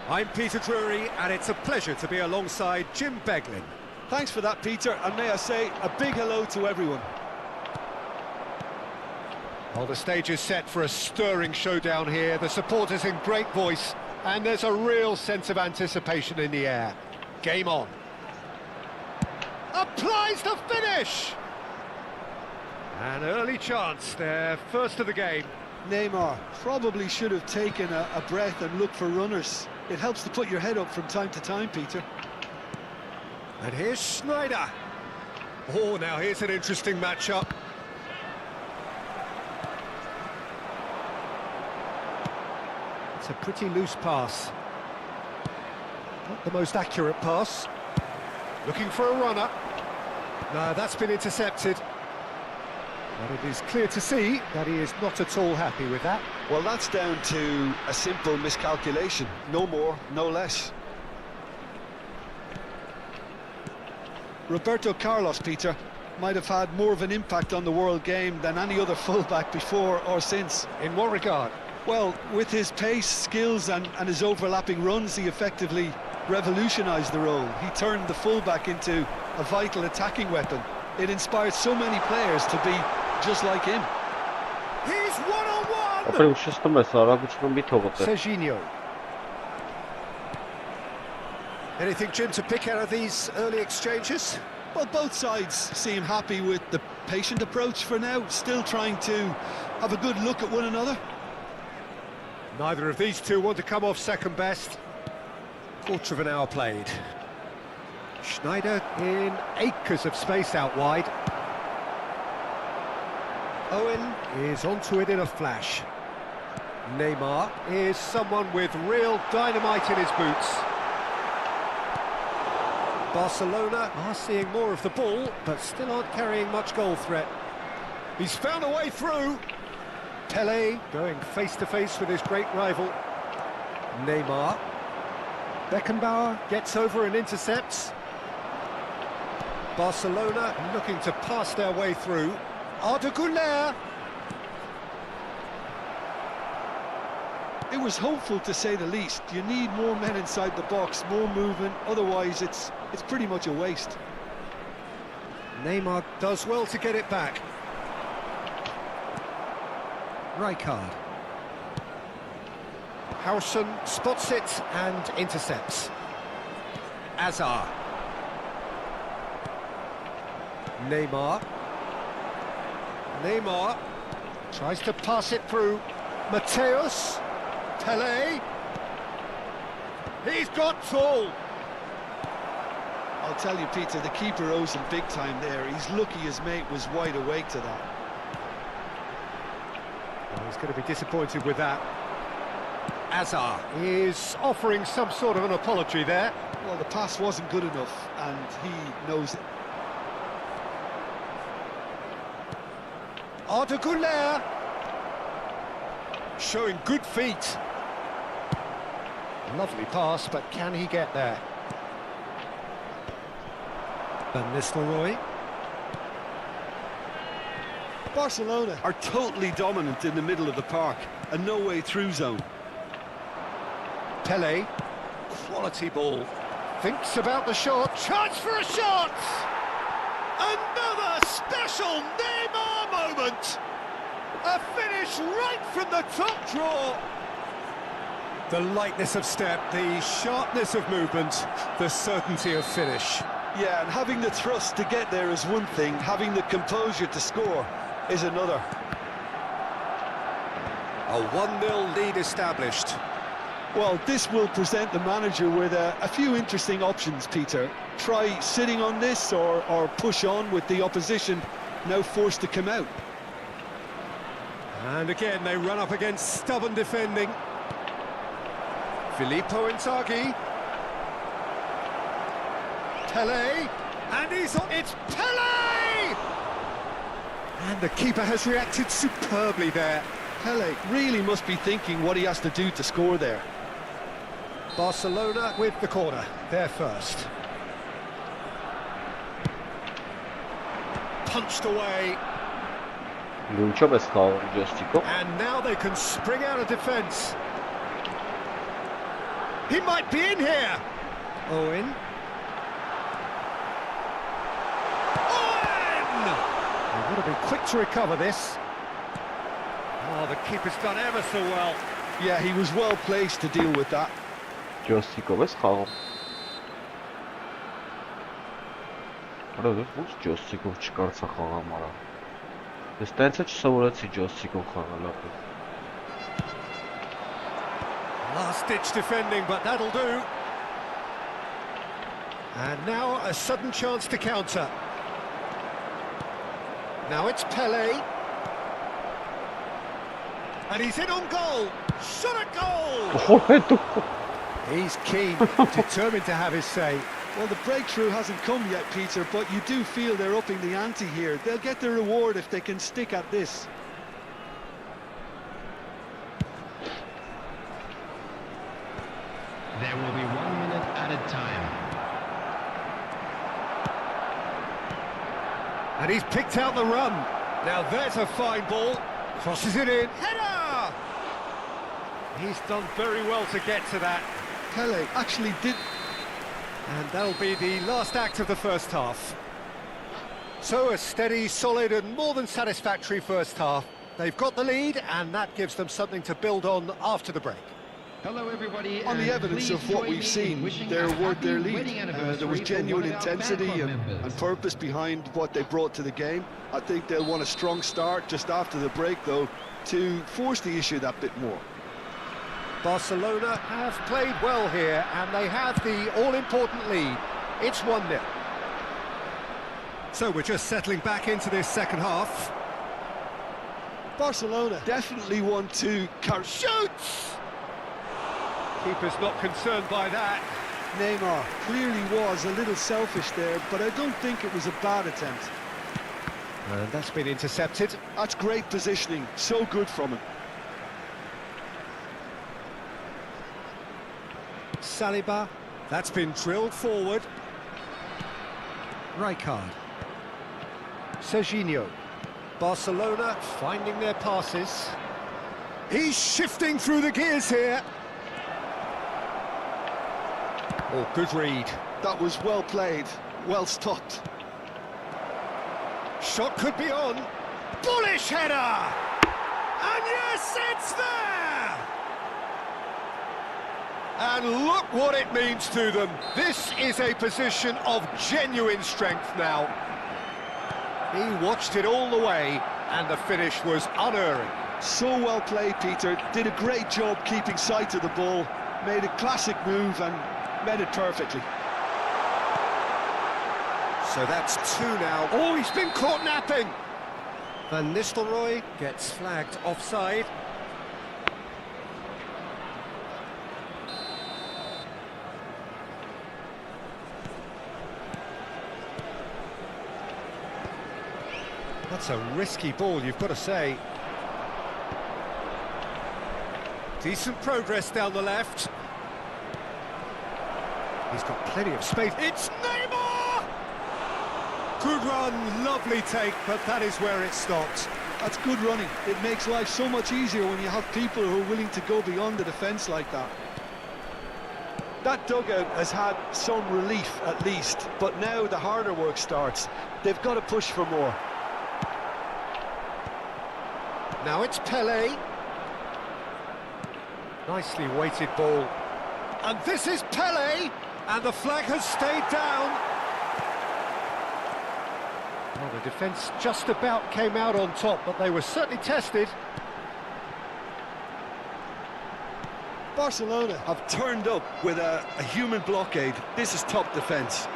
I'm Peter Drury, and it's a pleasure to be alongside Jim Beglin. Thanks for that, Peter, and may I say a big hello to everyone. Well, the stage is set for a stirring showdown here. The supporters in great voice, and there's a real sense of anticipation in the air. Game on. Applies the finish! An early chance there, first of the game. Neymar probably should have taken a breath and looked for runners. It helps to put your head up from time to time, Peter. And here's Schneider. Oh, now here's an interesting matchup. It's a pretty loose pass. Not the most accurate pass. Looking for a runner. No, that's been intercepted. But it is clear to see that he is not at all happy with that. Well, that's down to a simple miscalculation. No more, no less. Roberto Carlos, Peter, might have had more of an impact on the world game than any other fullback before or since. In what regard? Well, with his pace, skills and his overlapping runs, he effectively revolutionised the role. He turned the fullback into a vital attacking weapon. It inspired so many players to be just like him. He's one-on-one! Serginho. Anything, Jim, to pick out of these early exchanges? Well, both sides seem happy with the patient approach for now, still trying to have a good look at one another. Neither of these two want to come off second best. Quarter of an hour played. Schneider in acres of space out wide. Owen is onto it in a flash. Neymar is someone with real dynamite in his boots. Barcelona are seeing more of the ball, but still aren't carrying much goal threat. He's found a way through. Pele going face-to-face with his great rival. Neymar. Beckenbauer gets over and intercepts. Barcelona looking to pass their way through. Arda Güler. It was hopeful, to say the least. You need more men inside the box, more movement, otherwise it's pretty much a waste. Neymar does well to get it back. Rijkaard. Harrison spots it and intercepts. Azar. Neymar. Neymar tries to pass it through. Mateus. Pele. He's got tall. I'll tell you, Peter, the keeper owes him big time there. He's lucky his mate was wide awake to that. Well, he's going to be disappointed with that. Azar is offering some sort of an apology there. Well, the pass wasn't good enough, and he knows it. Arda Güler showing good feet. Lovely pass, but can he get there? Van Nistelrooy. Barcelona are totally dominant in the middle of the park, a no-way through zone. Pele, quality ball. Thinks about the shot. Chance for a shot! Another special Neymar moment! A finish right from the top draw. The lightness of step, the sharpness of movement, the certainty of finish. Yeah, and having the thrust to get there is one thing, having the composure to score is another. A 1-0 lead established. Well, this will present the manager with a few interesting options, Peter. Try sitting on this or push on with the opposition now forced to come out. And again, they run up against stubborn defending. Filippo Inzaghi. Pele. And he's on. It's Pele! And the keeper has reacted superbly there. Pele really must be thinking what he has to do to score there. Barcelona with the corner, they're first. Punched away. And now they can spring out of defence. He might be in here. Owen. Owen! They've got to be quick to recover this. Oh, the keeper's done ever so well. Yeah, he was well placed to deal with that. Ջոստիկով ես խաղում։ Որովհետև ո՞նց ջոստիկով չկարծա խաղամ արա։ Ես տենց է չսովորեցի ջոստիկով խաղալ ապա։ Last-ditch defending, but that'll do. And now a sudden chance to counter. Now it's Pele. And he's in on goal. Shot a goal! He's keen, determined to have his say. Well, the breakthrough hasn't come yet, Peter, but you do feel they're upping the ante here. They'll get their reward if they can stick at this. There will be 1 minute added time. And he's picked out the run. Now there's a fine ball. Crosses it in. Header! He's done very well to get to that. Pele actually did. And that'll be the last act of the first half. So a steady, solid and more than satisfactory first half. They've got the lead and that gives them something to build on after the break. Hello, everybody. On the and evidence please of what join we've me seen, in wishing they're a worth their happy lead. wedding There anniversary was to genuine one of our fan intensity club and members. purpose behind what they brought to the game. I think they'll want a strong start just after the break, though, to force the issue that bit more. Barcelona have played well here, and they have the all-important lead. It's 1-0. So we're just settling back into this second half. Barcelona definitely want to Shoots! Keeper's not concerned by that. Neymar clearly was a little selfish there, but I don't think it was a bad attempt. And that's been intercepted. That's great positioning, so good from him. Saliba, that's been drilled forward. Rijkaard. Serginho. Barcelona finding their passes. He's shifting through the gears here. Oh, good read. That was well played, well stopped. Shot could be on. Bullish header! And yes, it's there! And look what it means to them. This is a position of genuine strength now. He watched it all the way, and the finish was unerring. So well played, Peter. Did a great job keeping sight of the ball. Made a classic move and met it perfectly. So that's 2 now. Oh, he's been caught napping. Van Nistelrooy gets flagged offside. That's a risky ball, you've got to say. Decent progress down the left. He's got plenty of space. It's Neymar! Good run, lovely take, but that is where it stopped. That's good running. It makes life so much easier when you have people who are willing to go beyond the defence like that. That dugout has had some relief at least, but now the harder work starts. They've got to push for more. Now it's Pelé. Nicely weighted ball. And this is Pelé, and the flag has stayed down. Well, the defence just about came out on top, but they were certainly tested. Barcelona have turned up with a human blockade. This is top defence.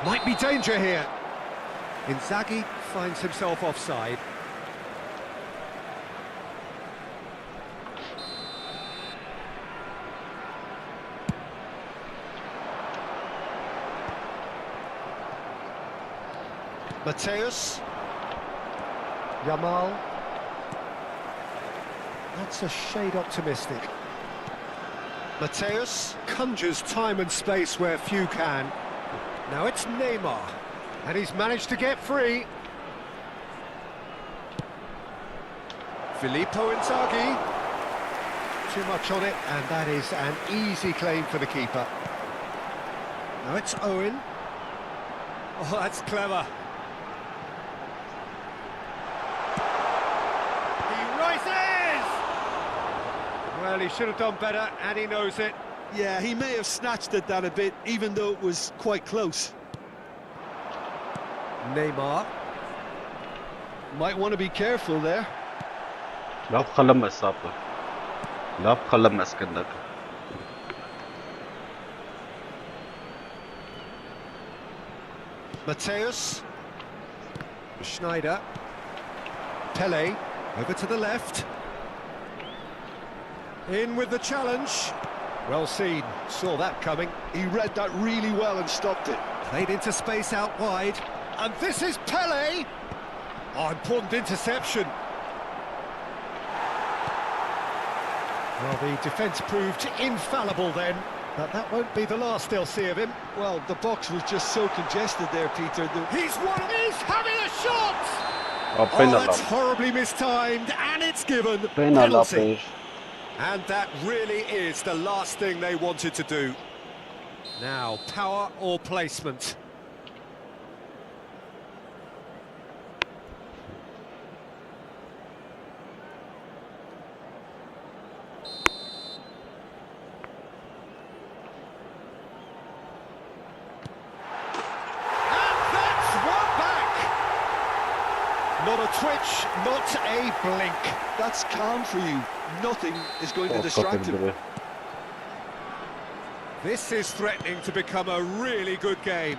Might be danger here. Inzaghi finds himself offside. Mateus. Yamal. That's a shade optimistic. Mateus conjures time and space where few can. Now it's Neymar, and he's managed to get free. Filippo Inzaghi. Too much on it, and that is an easy claim for the keeper. Now it's Owen. Oh, that's clever. He rises! Well, he should have done better, and he knows it. Yeah, he may have snatched at that a bit, even though it was quite close. Neymar. Might want to be careful there. Լավ խլում է սապը։ Լավ խլում է սկնդակը։ Mateus. Schneider. Pelé. Over to the left. In with the challenge. Well seen. Saw that coming. He read that really well and stopped it. Played into space out wide. And this is Pelé. Oh, important interception. Well, the defence proved infallible then. But that won't be the last they'll see of him. Well, the box was just so congested there, Peter. He's having a shot! Oh, that's horribly mistimed, and it's given. Penalty. And that really is the last thing they wanted to do. Now, power or placement? touch, not a blink. That's calm for you. Nothing is going to distract him. This is threatening to become a really good game.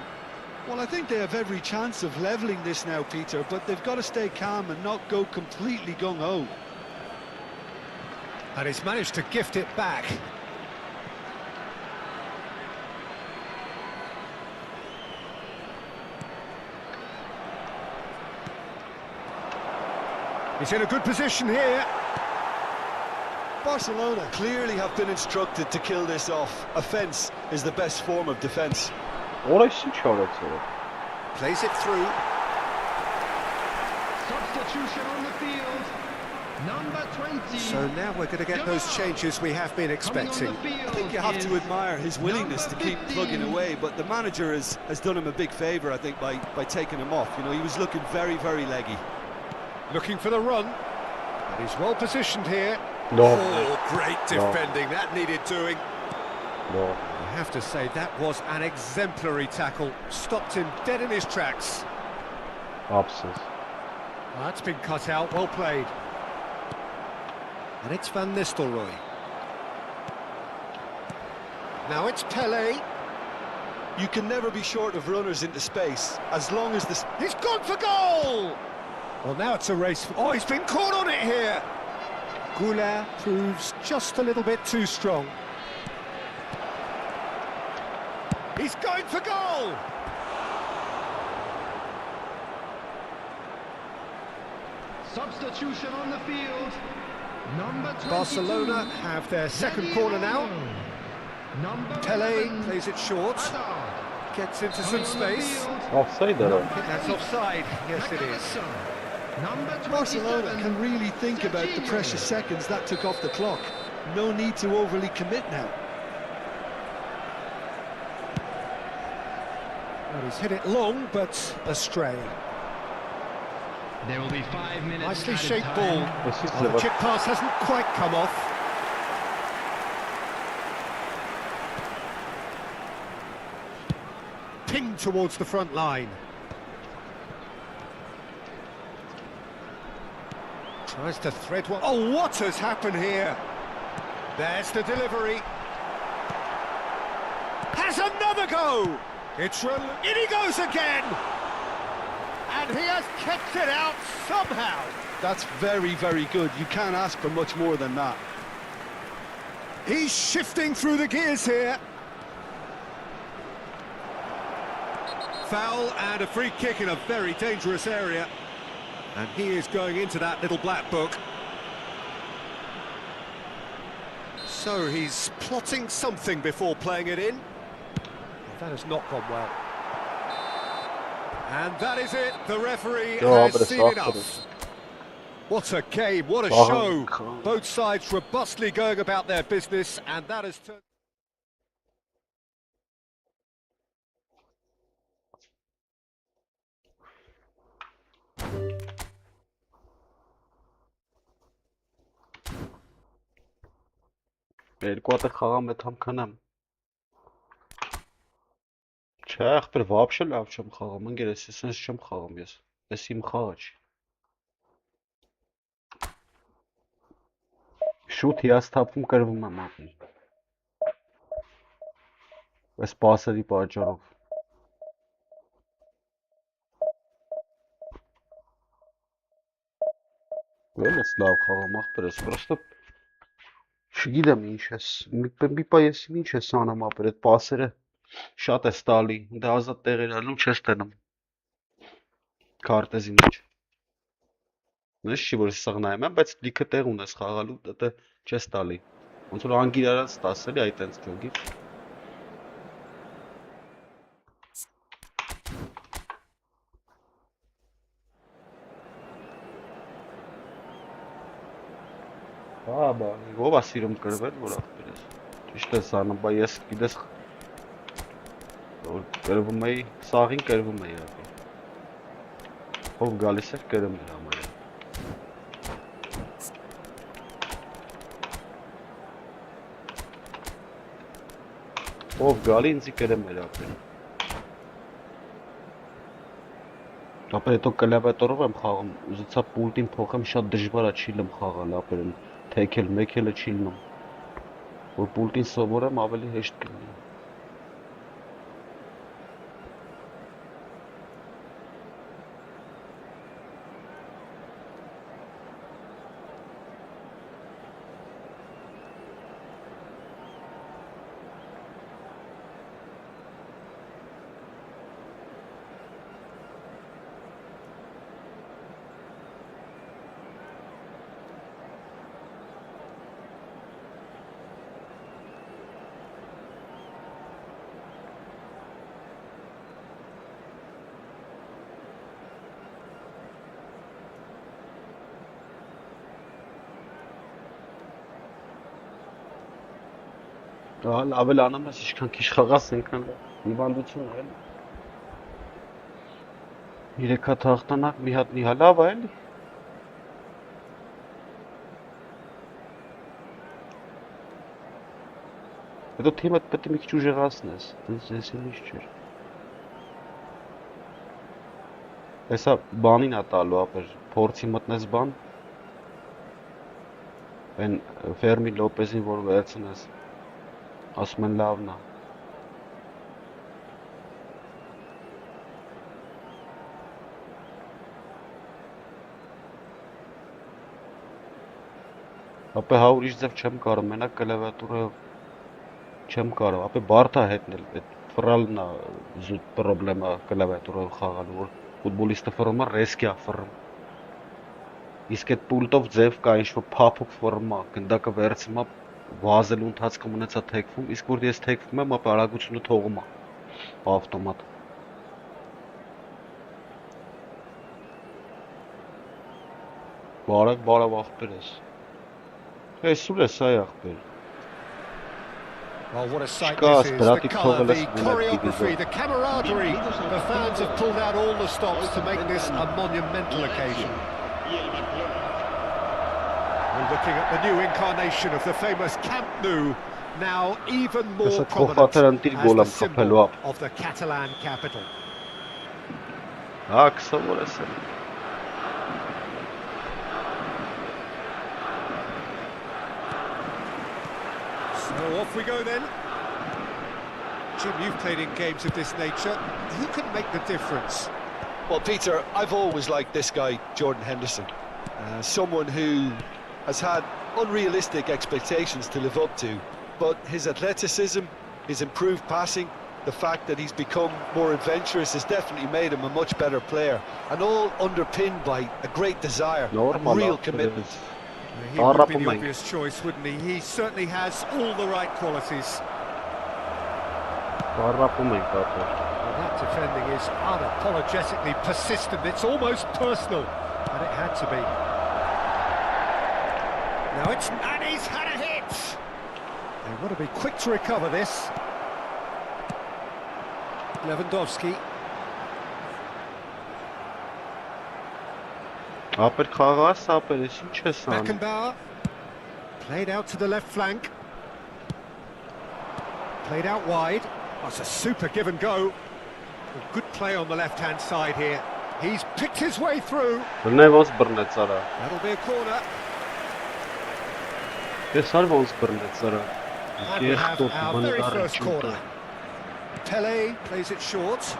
Well, I think they have every chance of levelling this now, Peter, but they've got to stay calm and not go completely gung-ho. And he's managed to gift it back. He's in a good position here. Barcelona clearly have been instructed to kill this off. Offence is the best form of defence. Orası çağırtıyor. Plays it through. Substitution on the field. Number 20. So now we're going to get those changes we have been expecting. I think you have to admire his willingness to keep plugging away, but the manager has done him a big favour, I think, by taking him off. You know, he was looking very, very leggy. Looking for the run. And he's well positioned here. No. Oh, great defending. That needed doing. No. I have to say, that was an exemplary tackle. Stopped him dead in his tracks. Absız. That's been cut out. Well played. And it's Van Nistelrooy. Now it's Pelé. You can never be short of runners into space, as long as the... He's gone for goal! Well, now it's a race. Oh, he's been caught on it here. Goulart proves just a little bit too strong. He's going for goal! Substitution on the field. Number 22. Barcelona have their second corner now. Number Pelé 11. plays it short. Gets into some space. Offside I herhalde. think that's offside. Yes, it is. Number Barcelona 27. can really think about the precious seconds that took off the clock. No need to overly commit now. Well, he's hit it long, but astray. There will be 5 minutes. Nicely added shaped time. ball. Asist Oh, the var. chip pass hasn't quite come off. Pinged towards the front line. Tries to thread one. Oh, what has happened here? There's the delivery. Has another go. It's in he goes again. And he has kept it out somehow. That's very, very good. You can't ask for much more than that. He's shifting through the gears here. Foul and a free kick in a very dangerous area. And he is going into that little black book. So he's plotting something before playing it in. That has not gone well. And that is it. The referee has but it's seen off, enough. What a game, what a Oh, show. God. Both sides robustly going about their business, and that has turned... Երկու հատ խաղամ այդ համքանամ։ Չէ, ախպեր вообще լավ չեմ խաղում, ընկեր, ես sense չեմ խաղում ես։ Ես իմ խաղը չի։ Շուտ հիասթափվում կրվում եմ ապին։ Այս պասերի պատճառով։ Վել ես լավ խաղում ախպեր ես, պրոստը չգիտեմ ինչ ես, մի պա ես ինչ ես անում ապեր, այդ պասերը շատ ես տալի, դե ազատ տեղեր ալնում չես տնում քարտեզի մեջ։ Նես չի որ սաղ նայում եմ, բայց լիքը տեղ ունես խաղալու, դա չես տալի։ Ոնց որ անգիր արած տասելի այ տենց գոգի։ Հա, բա, ով է սիրում կրվել, որ ախպեր ես։ Ճիշտ ես անում, բա ես գիտես որ կրվում էի, սաղին կրվում էի ապի։ Ով գալիս էր կրում էր համարը։ Ով գալի ինձի կրում էր ապի։ ապա հետո կլավիատուրով եմ խաղում, ուզեցա պուլտին փոխեմ, շատ դժվար է չի լում խաղալ, ապա թեքել, մեկելը չի լնում, որ պուլտին սովորեմ ավելի հեշտ կլինի։ Ավել անում ես, ինչքան քիչ խաղաս, այնքան հիվանդություն է, էլի։ 3 հատ հաղթանակ, մի հատ նիհա, լավ է, էլի։ Հետո թիմդ պետք է մի քիչ ուժեղացնես, դες ինչ չէր։ Հեսա բանին է տալու, ապեր, փորձի մտնես բան, այն Ֆերմի Լոպեզին, որ վերցնես, ասում են լավն է։ Ապե հա ուրիշ ձև չեմ կարող, մենակ կլավիատուրայով չեմ կարող, ապե բարդ է հետնել, այդ ֆռալն է զուտ պրոբլեմը կլավիատուրայով խաղալու, որ ֆուտբոլիստը ֆռում է, ռեսկի է ֆռում։ Իսկ այդ պուլտով ձև կա, ինչ-որ փափուկ ֆռում է, գնդակը վերցնում է, վազելու ընթացքում ունեցա թեքվում, իսկ որ ես թեքվում եմ, ապա արագությունը թողում է, ավտոմատ։ Բարավ աղբեր ես։ Ես ուր ես այ աղբեր։ Well, what a sight this is, the colour, the choreography, the camaraderie. The fans have pulled out all the stops to make this a monumental occasion. We're looking at the new incarnation of the famous Camp Nou, now even more prominent as the symbol of the Catalan capital. So off we go then. Jim, you've played in games of this nature. Who can make the difference? Well, Peter, I've always liked this guy, Jordan Henderson. Someone who has had unrealistic expectations to live up to, but his athleticism, his improved passing, the fact that he's become more adventurous has definitely made him a much better player, and all underpinned by a great desire and real commitment. He would be the obvious choice, wouldn't he? He certainly has all the right qualities. Well, that defending is unapologetically persistent. It's almost personal, and it had to be. Now and he's had a hit. They've got to be quick to recover this. Lewandowski. Beckenbauer. Played out to the left flank. Played out wide. That's a super give and go. A good play on the left-hand side here. He's picked his way through. That'll be a corner. And we have our very first corner. Pele plays it short.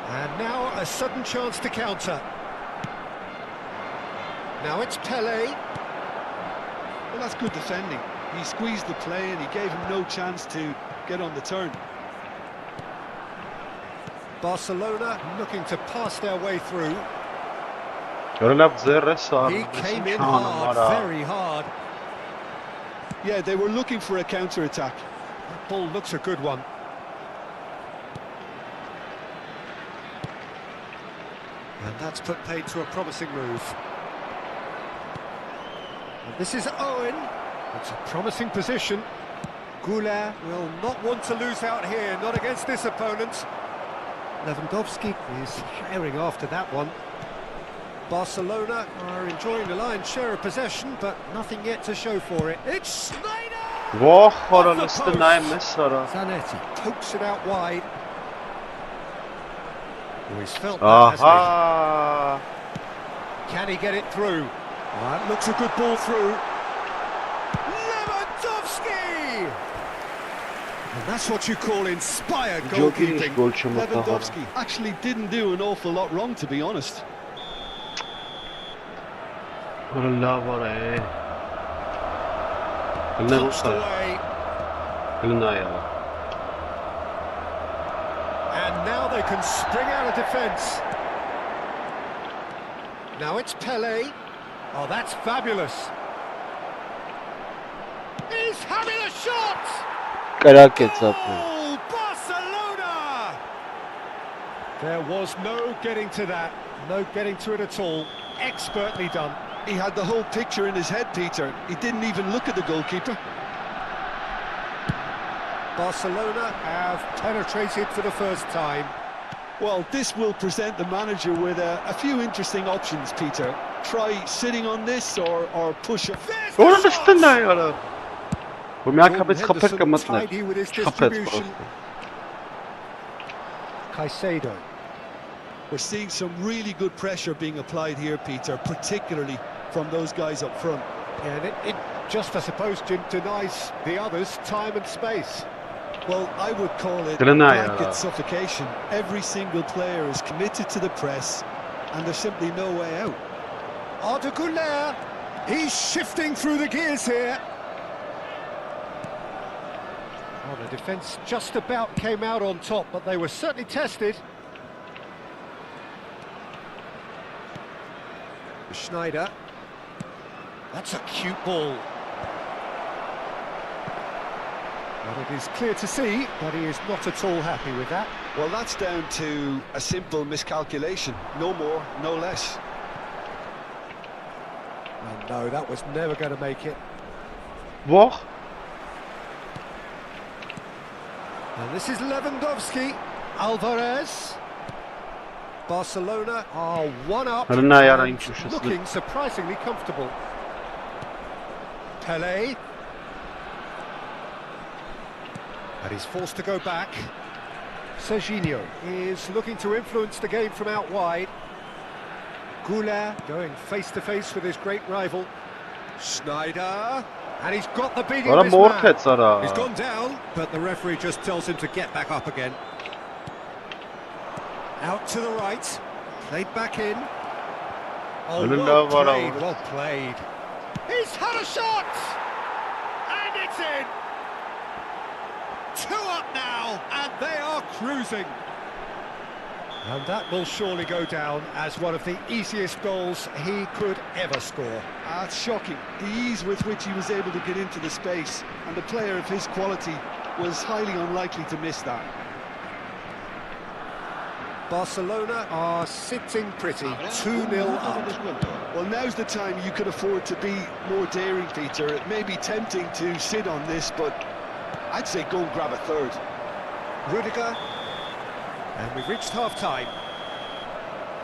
And now a sudden chance to counter. Now it's Pele. Well, that's good defending. He squeezed the play and he gave him no chance to get on the turn. Barcelona looking to pass their way through. He came in hard, very hard. Yeah, they were looking for a counter-attack. That ball looks a good one. And that's put paid to a promising move. And this is Owen. It's a promising position. Goulart will not want to lose out here, not against this opponent. Lewandowski is firing after that one. Barcelona are enjoying the lion's share of possession, but nothing yet to show for it. It's Snyder! Vah, xaranıstı nəyim məsara. Zanetti pokes it out wide. Oh, he's felt that, hasn't Aha. he? Can he get it through? Oh, that looks a good ball through. Lewandowski! And that's what you call inspired goalkeeping. Lewandowski actually didn't do an awful lot wrong, to be honest. Allah var ey. Ne Touched olsa. away. Eline ya. And now they can spring out of defence. Now it's Pele. Oh, that's fabulous. He's having a shot! Qəraq etsəb. Oh, Barcelona! There was no getting to that, no getting to it at all. Expertly done. He had the whole picture in his head, Peter. He didn't even look at the goalkeeper. Barcelona have penetrated for the first time. Well, this will present the manager with a few interesting options, Peter. Try sitting on this or push it. Orada üstün nə yara? Bu miyakabet Henderson xapır qımatlar. tidy with his Xapır distribution. prosto. Caicedo. We're seeing some really good pressure being applied here, Peter, particularly from those guys up front. Yeah, and it just, I suppose, denies the others time and space. Well, I would call it Grenada. blanket suffocation. Every single player is committed to the press, and there's simply no way out. Arda Güler, he's shifting through the gears here. Oh, the defence just about came out on top, but they were certainly tested. Schneider. That's a cute ball. Well, it is clear to see that he is not at all happy with that. Well, that's down to a simple miscalculation. No more, no less. And no, that was never going to make it. Vah. And this is Lewandowski. Alvarez. Barcelona are one up Ale na jara im and się wszyscy. looking surprisingly comfortable. Pele. And he's forced to go back. Serginho is looking to influence the game from out wide. Güler going face to face with his great rival. Schneider. And he's got the beating Ara of his mor man. keçara. He's gone down, but the referee just tells him to get back up again. Out to the right, played back in. Oh, well played, well played. He's had a shot! And it's in! 2 up now, and they are cruising. And that will surely go down as one of the easiest goals he could ever score. It's shocking. The ease with which he was able to get into the space, and a player of his quality was highly unlikely to miss that. Barcelona are sitting pretty, 2-0 up. Well, now's the time you could afford to be more daring, Peter. It may be tempting to sit on this, but I'd say go and grab a third. Rudiger. And we've reached half-time.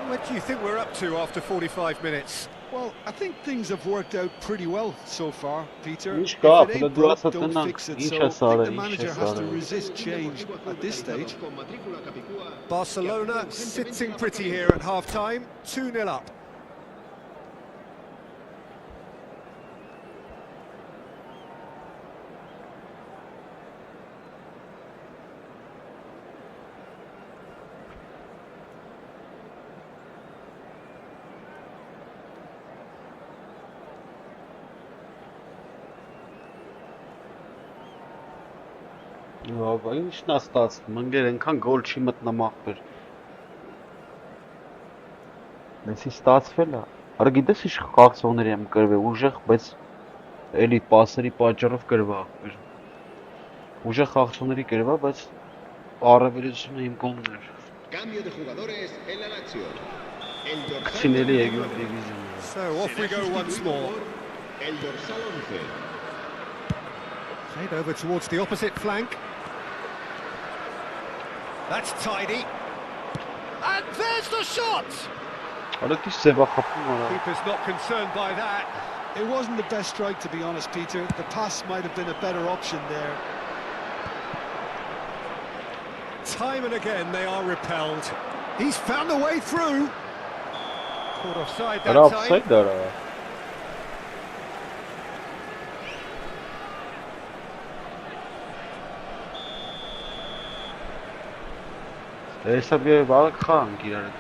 What do you think we're up to after 45 minutes? Well, I think things have worked out pretty well so far, Peter. Ինչ If կա, it ain't դու broke, ասած don't տնանք, fix it. ինչ So է I think սարը, the ինչ է manager has to սարը։ resist change at this stage. Barcelona sitting pretty here at half-time, 2-0 up. Լավ, ինչն է ստացվում, ընկեր այնքան գոլ չի մտնում ախպեր։ Դեսի ստացվել է։ Արա գիտես ինչ խաղացողների եմ կրվել, ուժեղ, բայց էլի պասերի պատճառով կրվա ախպեր։ Ուժեղ խաղացողների կրվա, բայց առավելությունը իմ կողմն էր։ Cambio de jugadores en la Lazio. El Քցիների dorsal եկել դիվիզոն։ So off we go once more. El dorsal 11. Played over towards the opposite flank. That's tidy. And there's the shot! Արա դի սևա խփում արա։ Keeper's not concerned by that. It wasn't the best strike, to be honest, Peter. The pass might have been a better option there. Time and again they are repelled. He's found a way through. Caught offside that time. Offside there. Essa bir balık kan girer.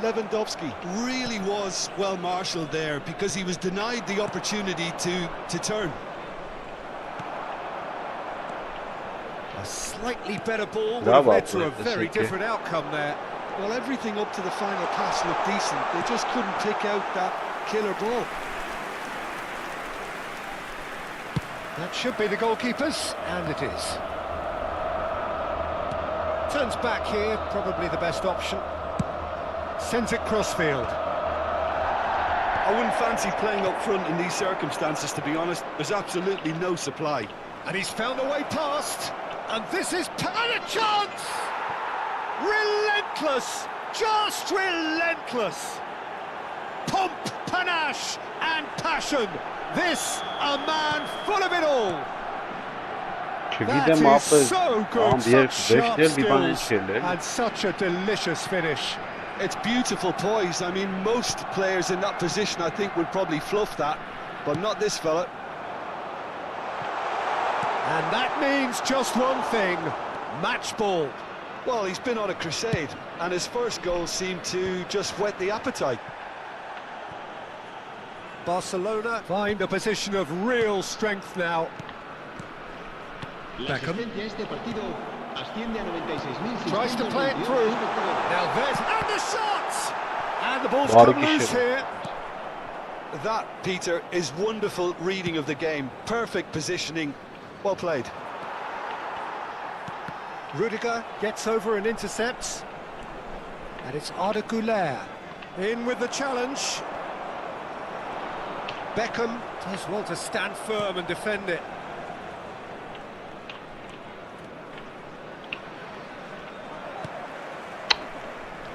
Lewandowski really was well marshalled there because he was denied the opportunity to turn. A slightly better ball would have led to a very different outcome there. Well, everything up to the final pass looked decent. They just couldn't pick out that killer ball. That should be the goalkeeper's, and it is. Turns back here, probably the best option. Sends it crossfield. I wouldn't fancy playing up front in these circumstances, to be honest. There's absolutely no supply. And he's found a way past. And this is and a chance! Relentless! Just relentless! Pomp, panache and passion. This, a man full of it all. That is so good, such sharp skills and such a delicious finish. It's beautiful poise. I mean, most players in that position, I think, would probably fluff that, but not this fella. And that means just one thing, match ball. Well, he's been on a crusade, and his first goal seemed to just whet the appetite. Barcelona find a position of real strength now. Beckham tries to play it through. Now there's and the shot! And the ball's come loose here. That, Peter, is wonderful reading of the game. Perfect positioning. Well played. Rudiger gets over and intercepts. And it's Alik-GAMING in with the challenge. Beckham does well to stand firm and defend it.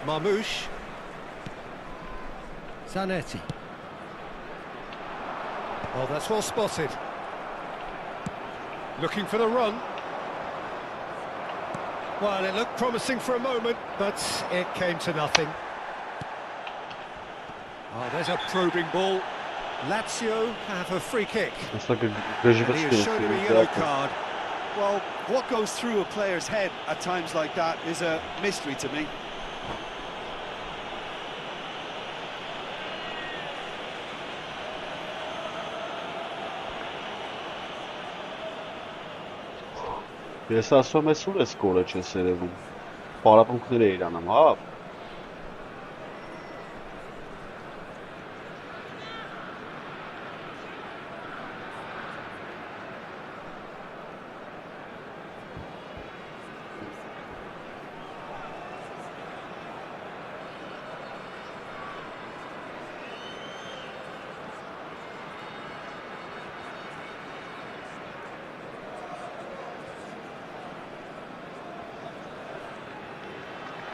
Marmouche. Zanetti. Oh, that's well spotted. Looking for the run. Well, it looked promising for a moment, but it came to nothing. Oh, there's a probing ball. Lazio have a free kick. It's like a And he has shown him a yellow card. Well, what goes through a player's head at times like that is a mystery to me. Ես ասում եմ, սուր է սկորը չես երևում, պարապունքներ է իրանում, հա։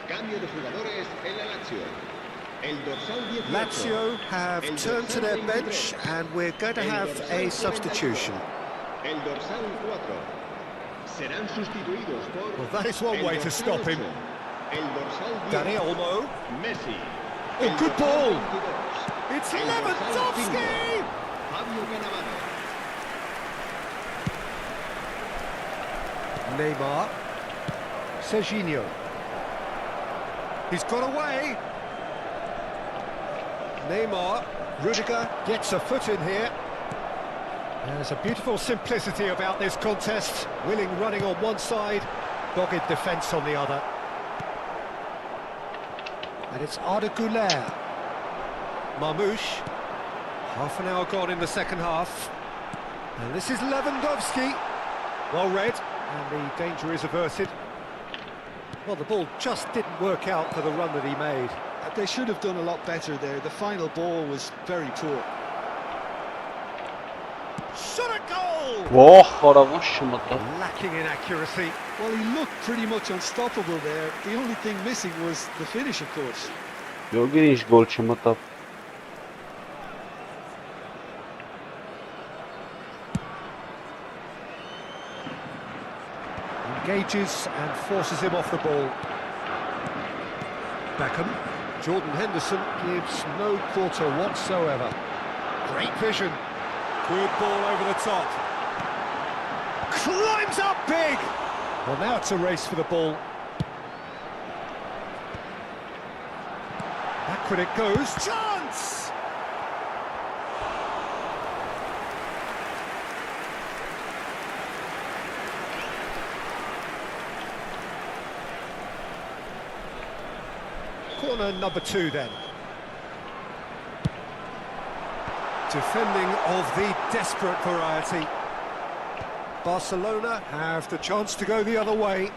Cambio de jugadores en la Lazio. El dorsal 18. Lazio have turned to their bench and we're going to have a substitution. El dorsal 4. Serán sustituidos por. Well, that is one way to stop him. El dorsal 10. Dani Olmo. Messi. Oh, good ball. It's El dorsal Lewandowski. 5. Fabio Cannavaro. Neymar. Serginho. He's got away. Neymar. Rudiger gets a foot in here. There's a beautiful simplicity about this contest. Willing running on one side, dogged defence on the other. And it's Alik-GAMING. Marmouche. Half an hour gone in the second half. And this is Lewandowski. Well read, and the danger is averted. Well, the ball just didn't work out for the run that he made. They should have done a lot better there. The final ball was very poor. Shot a goal! Lacking in accuracy. Well, he looked pretty much unstoppable there. The only thing missing was the finish, of course. Յորգին ինչ գոլ չմտավ։ Engages and forces him off the ball. Beckham. Jordan Henderson gives no quarter whatsoever. Great vision. Good ball over the top. Climbs up big! Well, now it's a race for the ball. Backward it goes. Chance! Corner number 2 then. Defending of the desperate variety. Barcelona have the chance to go the other way.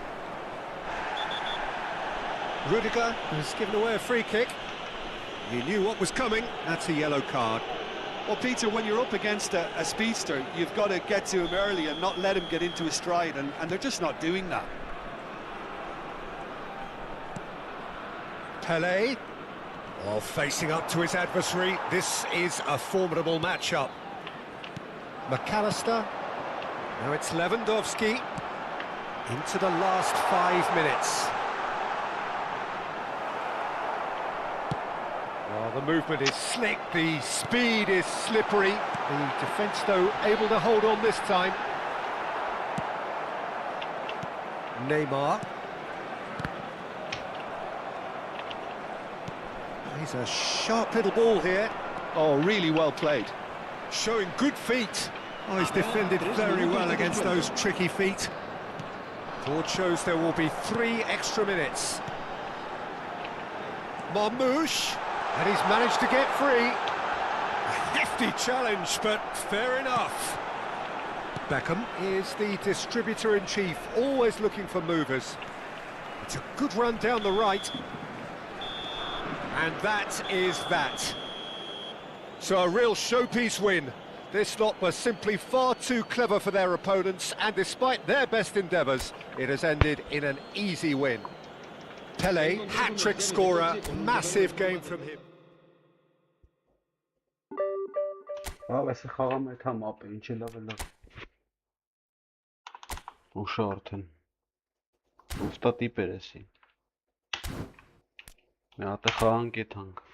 Rudiger has given away a free kick. He knew what was coming. That's a yellow card. Well, Peter, when you're up against a speedster, you've got to get to him early and not let him get into his stride, and they're just not doing that. Pelé, while facing up to his adversary, this is a formidable matchup. McAllister, now it's Lewandowski, into the last 5 minutes. Well, the movement is slick, the speed is slippery, the defence though able to hold on this time. Neymar. He's a sharp little ball here. Oh, really well played. Showing good feet. Oh, he's defended very well against those tricky feet. Board shows there will be 3 extra minutes. Marmouche, and he's managed to get free. A hefty challenge, but fair enough. Beckham is the distributor-in-chief, always looking for movers. It's a good run down the right. And that is that. So a real showpiece win. This lot were simply far too clever for their opponents, and despite their best endeavours, it has ended in an easy win. Pelé, hat-trick scorer, massive game from him. Այս խաղամ այդ համ ապ ինչ է լավ է լավ։ Ուշա արդեն։ Ուստա տիպեր էսի։ Մի հատ է խաղանք է թանք։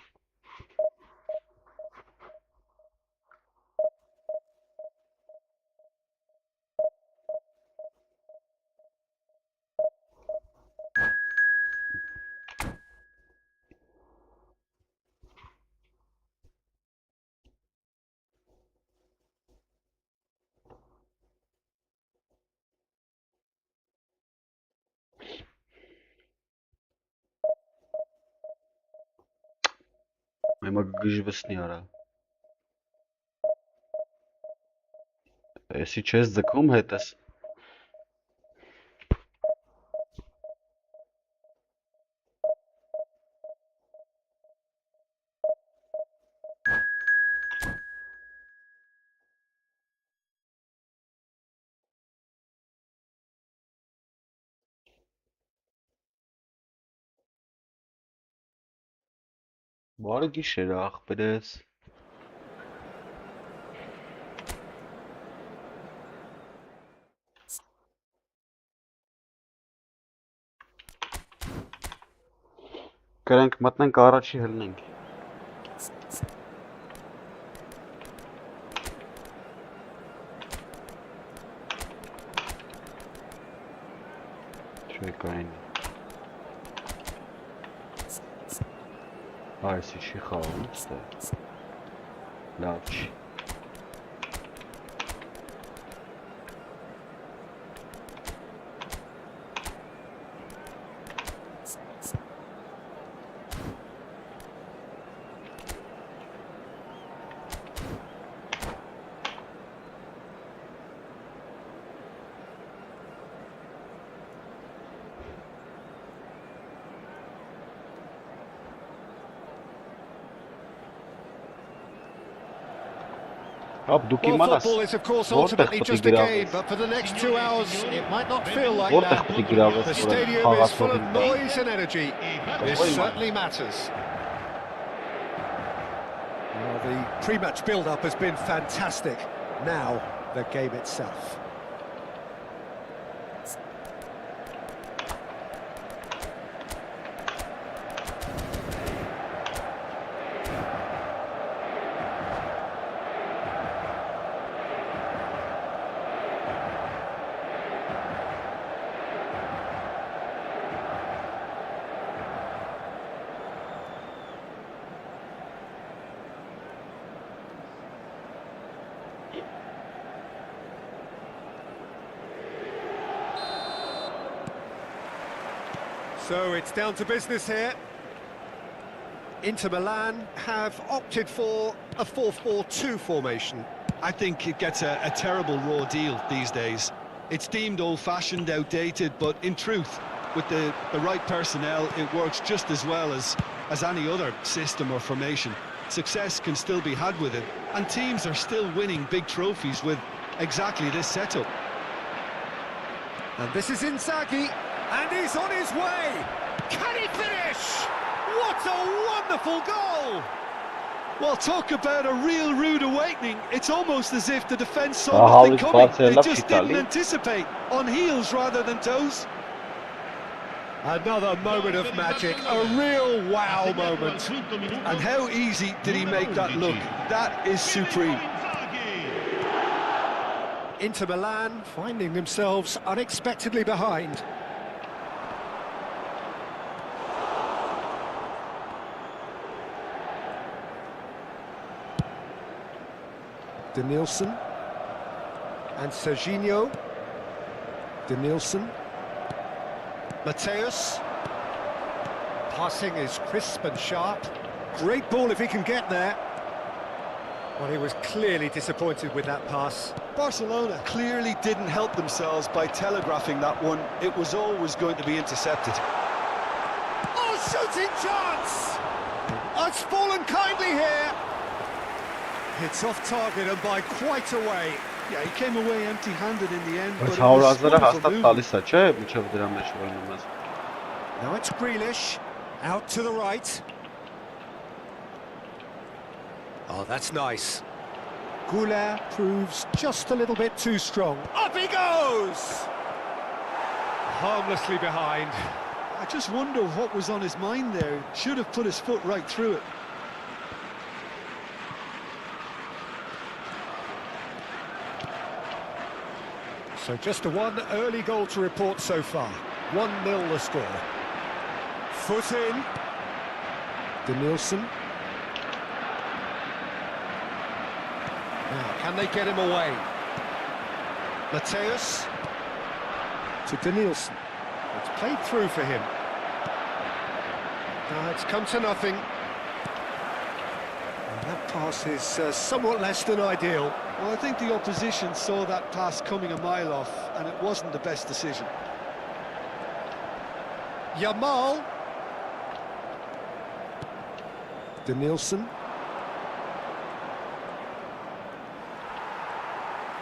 Հիմա գժվսնի արա։ Էսի չես ձգում հետս։ Բարի գիշեր աղբերես։ Կրենք մտնենք առաջի հելնենք։ Չեկային։ Այսի չի խաղում, ստե։ Լավ չի։ Well, football is, of course, ultimately just a game, but for the next 2 hours, it might not feel like that. The stadium is full of noise and energy. This certainly matters. Well, the pre-match build-up has been fantastic. Now, the game itself. So it's down to business here. Inter Milan have opted for a 4-4-2 formation. I think it gets a terrible raw deal these days. It's deemed old-fashioned, outdated, but in truth, with the right personnel, it works just as well as any other system or formation. Success can still be had with it, and teams are still winning big trophies with exactly this setup. And this is Inzaghi, and he's on his way! Can he finish? What a wonderful goal! Well, talk about a real rude awakening. It's almost as if the defence saw nothing coming. They just didn't anticipate, on heels rather than toes. Another moment of magic, a real wow moment. And how easy did he make that look? That is supreme. Inter Milan finding themselves unexpectedly behind. Denilson and Serginho. Denilson. Mateus. Passing is crisp and sharp. Great ball if he can get there. Well, he was clearly disappointed with that pass. Barcelona clearly didn't help themselves by telegraphing that one. It was always going to be intercepted. Oh, shooting chance! It's fallen kindly here. It's off target and by quite a way. Yeah, he came away empty-handed in the end. Բայց հարազները հաստատ տալիս է, չէ՞, միջև դրա մեջ որնում ես։ Now it's Grealish, out to the right. Oh, that's nice. Goulet proves just a little bit too strong. Up he goes! Harmlessly behind. I just wonder what was on his mind there. Should have put his foot right through it. So just the one early goal to report so far. 1-0 the score. Foot in. Denilson. Now, can they get him away? Mateus. To Denilson. It's played through for him. Now it's come to nothing. And that pass is somewhat less than ideal. Well, I think the opposition saw that pass coming a mile off, and it wasn't the best decision. Yamal. Denilson.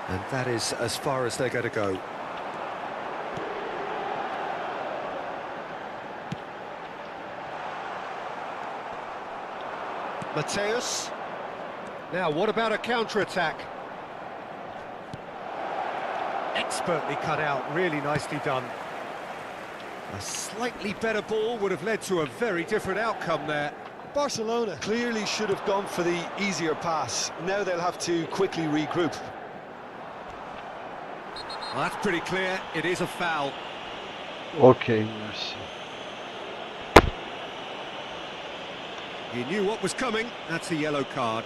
And that is as far as they're going to go. Mateus. Now, what about a counter-attack? Expertly cut out, really nicely done. A slightly better ball would have led to a very different outcome there. Barcelona clearly should have gone for the easier pass. Now they'll have to quickly regroup. Well, that's pretty clear. It is a foul. Okay, merci. He knew what was coming. That's a yellow card.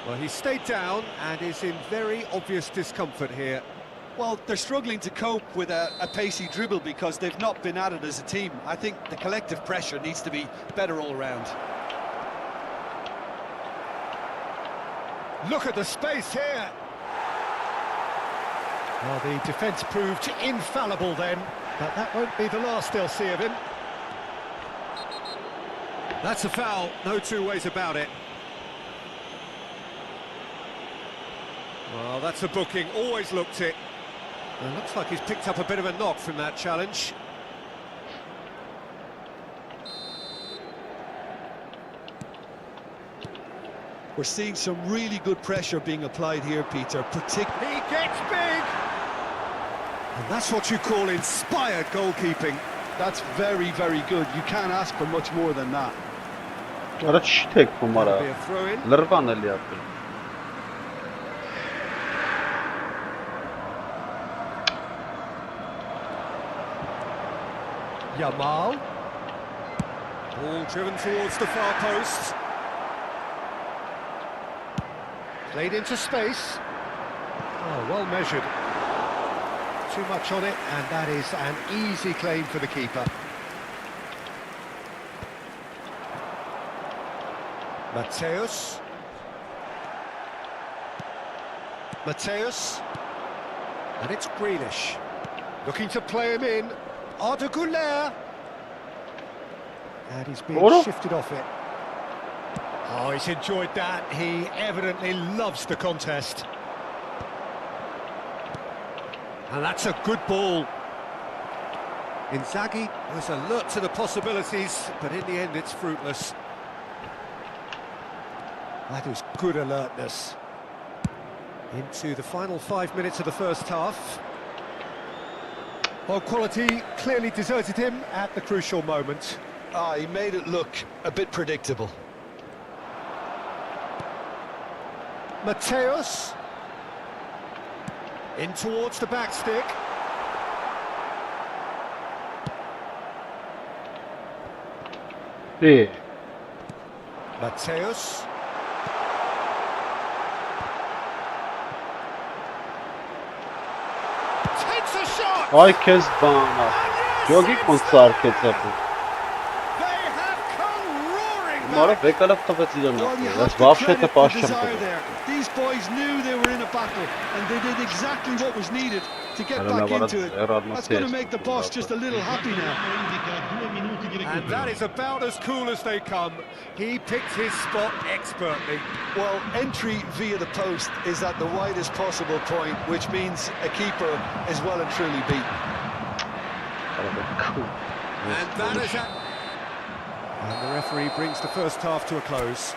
Well, he stayed down and is in very obvious discomfort here. Well, they're struggling to cope with a pacey dribble because they've not been at it as a team. I think the collective pressure needs to be better all round. Look at the space here. Well, the defence proved infallible then, but that won't be the last they'll see of him. That's a foul, no two ways about it. Well, that's a booking, always looked it. It looks like he's picked up a bit of a knock from that challenge. We're seeing some really good pressure being applied here, Peter, particularly. He gets big! And that's what you call inspired goalkeeping. That's very, very good. You can't ask for much more than that. Արա չի թեքվում արա։ Be a throw-in. Լրվան էլի ապրել։ Yamal. Ball driven towards the far post. Played into space. Oh, well measured. Too much on it, and that is an easy claim for the keeper. Mateus. Mateus. And it's Grealish. Looking to play him in. Arda Güler. And he's being shifted off it. Oh, he's enjoyed that. He evidently loves the contest. And that's a good ball. Inzaghi was alert to the possibilities, but in the end it's fruitless. That was good alertness. Into the final 5 minutes of the first half. Well, quality clearly deserted him at the crucial moment. Ah, he made it look a bit predictable. Mateus. In towards the back stick. Yeah. Mateus. Takes a shot! Ay քեզ բանա։ Ջոգի կոնցարտ է։ They have come roaring Մարը back. վեկալավ տվեց իրան։ Well, you have That's to вообще credit это the пաշտում desire տվեց։ there. These boys knew they were in a battle, and they did exactly what was needed to get I don't back know what into it. that's- That's going to make the boss just a little happy now. And that is about as cool as they come. He picked his spot expertly. Well, entry via the post is at the widest possible point, which means a keeper is well and truly beat. And that is it. And the referee brings the first half to a close.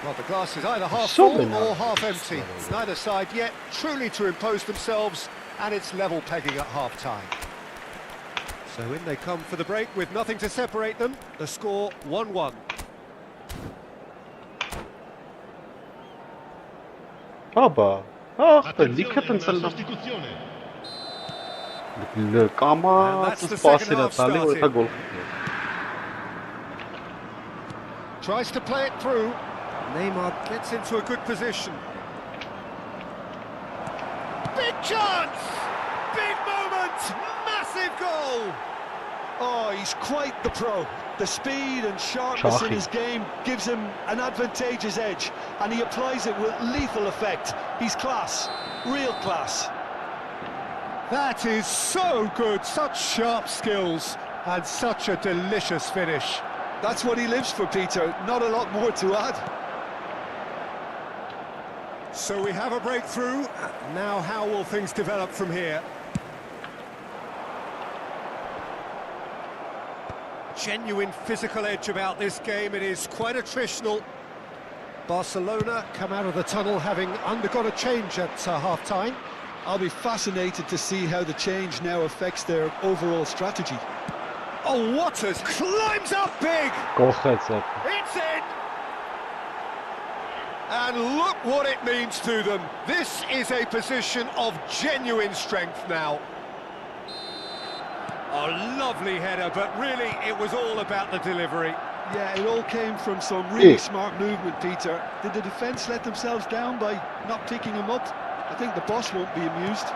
Well, the glass is either half So full enough. or half empty. Neither side yet truly to impose themselves, and it's level pegging at half-time. So in they come for the break with nothing to separate them. The score 1-1. Աբա, ախր լիքը տենցելնա։ Կամա սպասիրա տալի որ դա գոլ։ Tries to play it through. Neymar gets into a good position. Big chance! Big moment! Massive goal! Oh, he's quite the pro. The speed and sharpness in his game gives him an advantageous edge, and he applies it with lethal effect. He's class, real class. That is so good, such sharp skills, and such a delicious finish. That's what he lives for, Peter. Not a lot more to add. So we have a breakthrough. Now how will things develop from here? Genuine physical edge about this game. It is quite attritional. Barcelona come out of the tunnel having undergone a change at half-time. I'll be fascinated to see how the change now affects their overall strategy. Oh, Waters climbs up big! Կողեց է։ It's in! And look what it means to them. This is a position of genuine strength now. A lovely header, but really it was all about the delivery. Yeah, it all came from some really smart movement, Peter. Did the defence let themselves down by not picking him up? I think the boss won't be amused.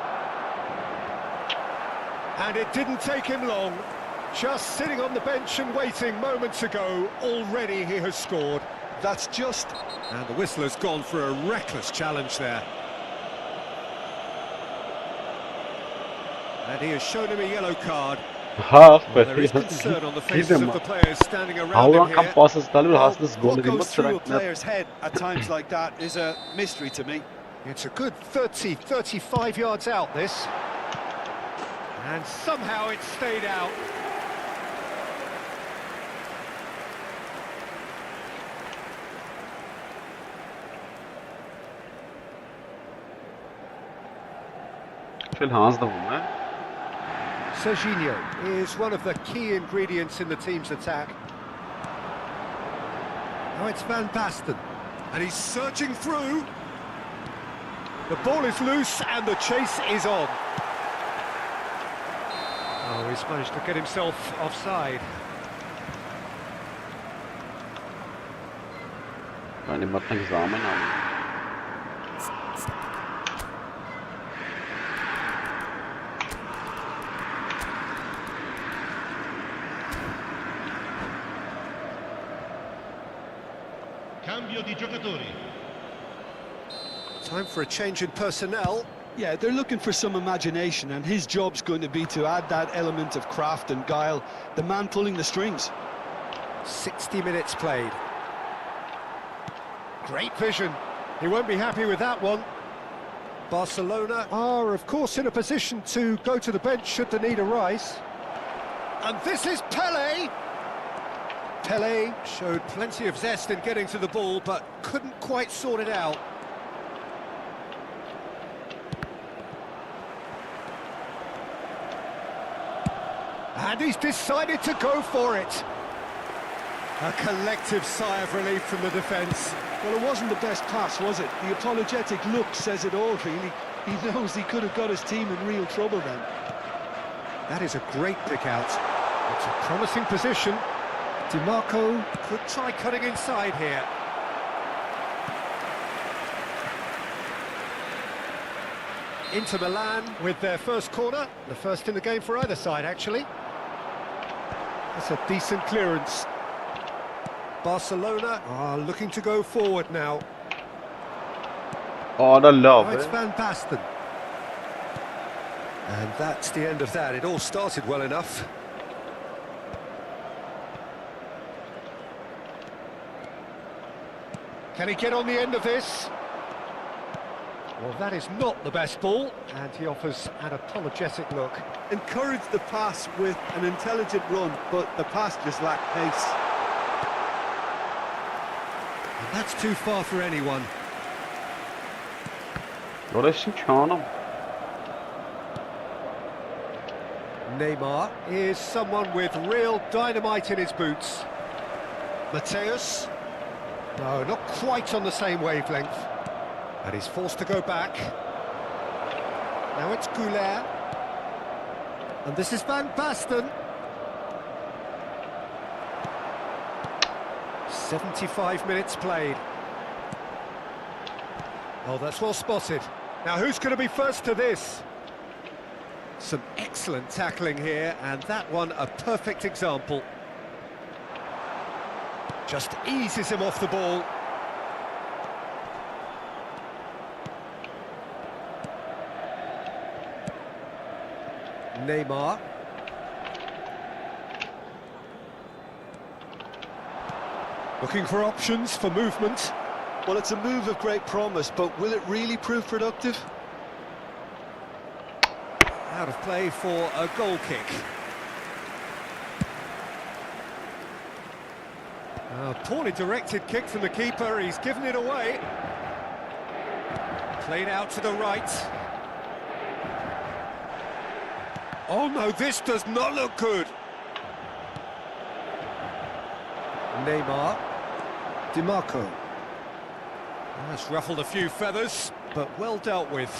And it didn't take him long. Just sitting on the bench and waiting moments ago, already he has scored. That's just... And the whistler's gone for a reckless challenge there. And he has shown him a yellow card. Well, there is concern on the faces of the players standing around him here. What goes through a player's head at times like that is a mystery to me. It's a good 30, 35 yards out, this. And somehow it stayed out. Չել հանձնվում է։ Serginho is one of the key ingredients in the team's attack. Now it's Van Basten. And he's searching through. The ball is loose and the chase is on. Oh, he's managed to get himself offside. Ani մտնենք զամեն անի։ Cambio di giocatori. Time for a change in personnel. Yeah, they're looking for some imagination, and his job's going to be to add that element of craft and guile, the man pulling the strings. 60 minutes played. Great vision. He won't be happy with that one. Barcelona are, of course, in a position to go to the bench should the need arise. And this is Pelé. Pelé showed plenty of zest in getting to the ball, but couldn't quite sort it out. And he's decided to go for it. A collective sigh of relief from the defence. Well, it wasn't the best pass, was it? The apologetic look says it all, really. He knows he could have got his team in real trouble then. That is a great pick out. It's a promising position. DiMarco could try cutting inside here. Inter Milan with their first corner. The first in the game for either side, actually. That's a decent clearance. Barcelona are looking to go forward now. Oh, I love It's it. Van Basten. And that's the end of that. It all started well enough. Can he get on the end of this? Well, that is not the best ball, and he offers an apologetic look. Encouraged the pass with an intelligent run, but the pass just lacked pace. And that's too far for anyone. Որոշ ինչ անում։ Neymar is someone with real dynamite in his boots. Mateus? No, not quite on the same wavelength. And he's forced to go back. Now it's Goulet. And this is Van Basten. 75 minutes played. Oh, that's well spotted. Now who's going to be first to this? Some excellent tackling here, and that one a perfect example. Just eases him off the ball. Neymar. Looking for options for movement. Well, it's a move of great promise, but will it really prove productive? Out of play for a goal kick. A poorly directed kick from the keeper, he's given it away. Played out to the right. Oh no, this does not look good. Neymar. DiMarco. That's ruffled a few feathers, but well dealt with.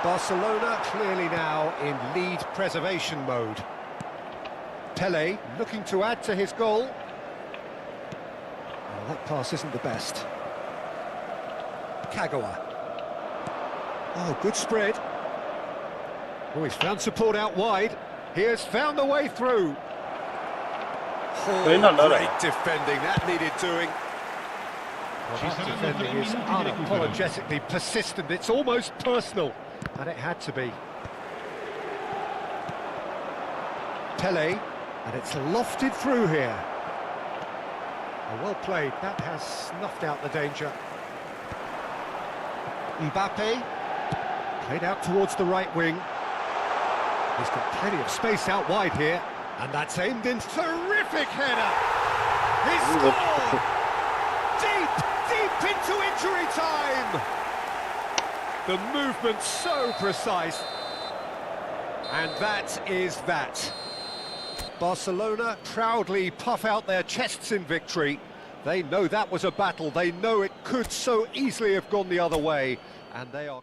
Barcelona clearly now in lead preservation mode. Pelé looking to add to his goal. Well, that pass isn't the best. Kagawa. Oh, good spread. Oh, he's found support out wide. He has found the way through. Oh, great defending, that needed doing. Well, that defending is unapologetically persistent, it's almost personal, and it had to be. Pelé, and it's lofted through here. Oh, well played, that has snuffed out the danger. Mbappe, played out towards the right wing. He's got plenty of space out wide here. And that's aimed in. Terrific header. He scored. Deep into injury time. The movement so precise. And that is that. Barcelona proudly puff out their chests in victory. They know that was a battle. They know it could so easily have gone the other way. And they are...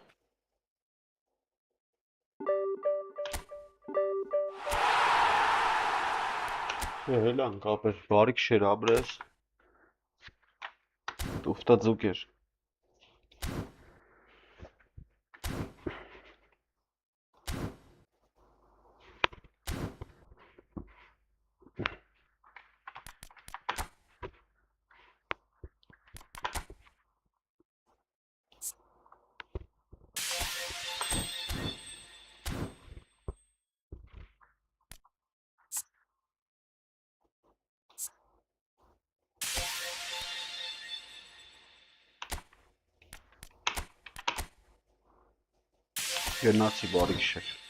Էլան կապեր, բարի քշեր ապրես։ Տուֆտա ձուկեր։ Գնացի բարի քշեր։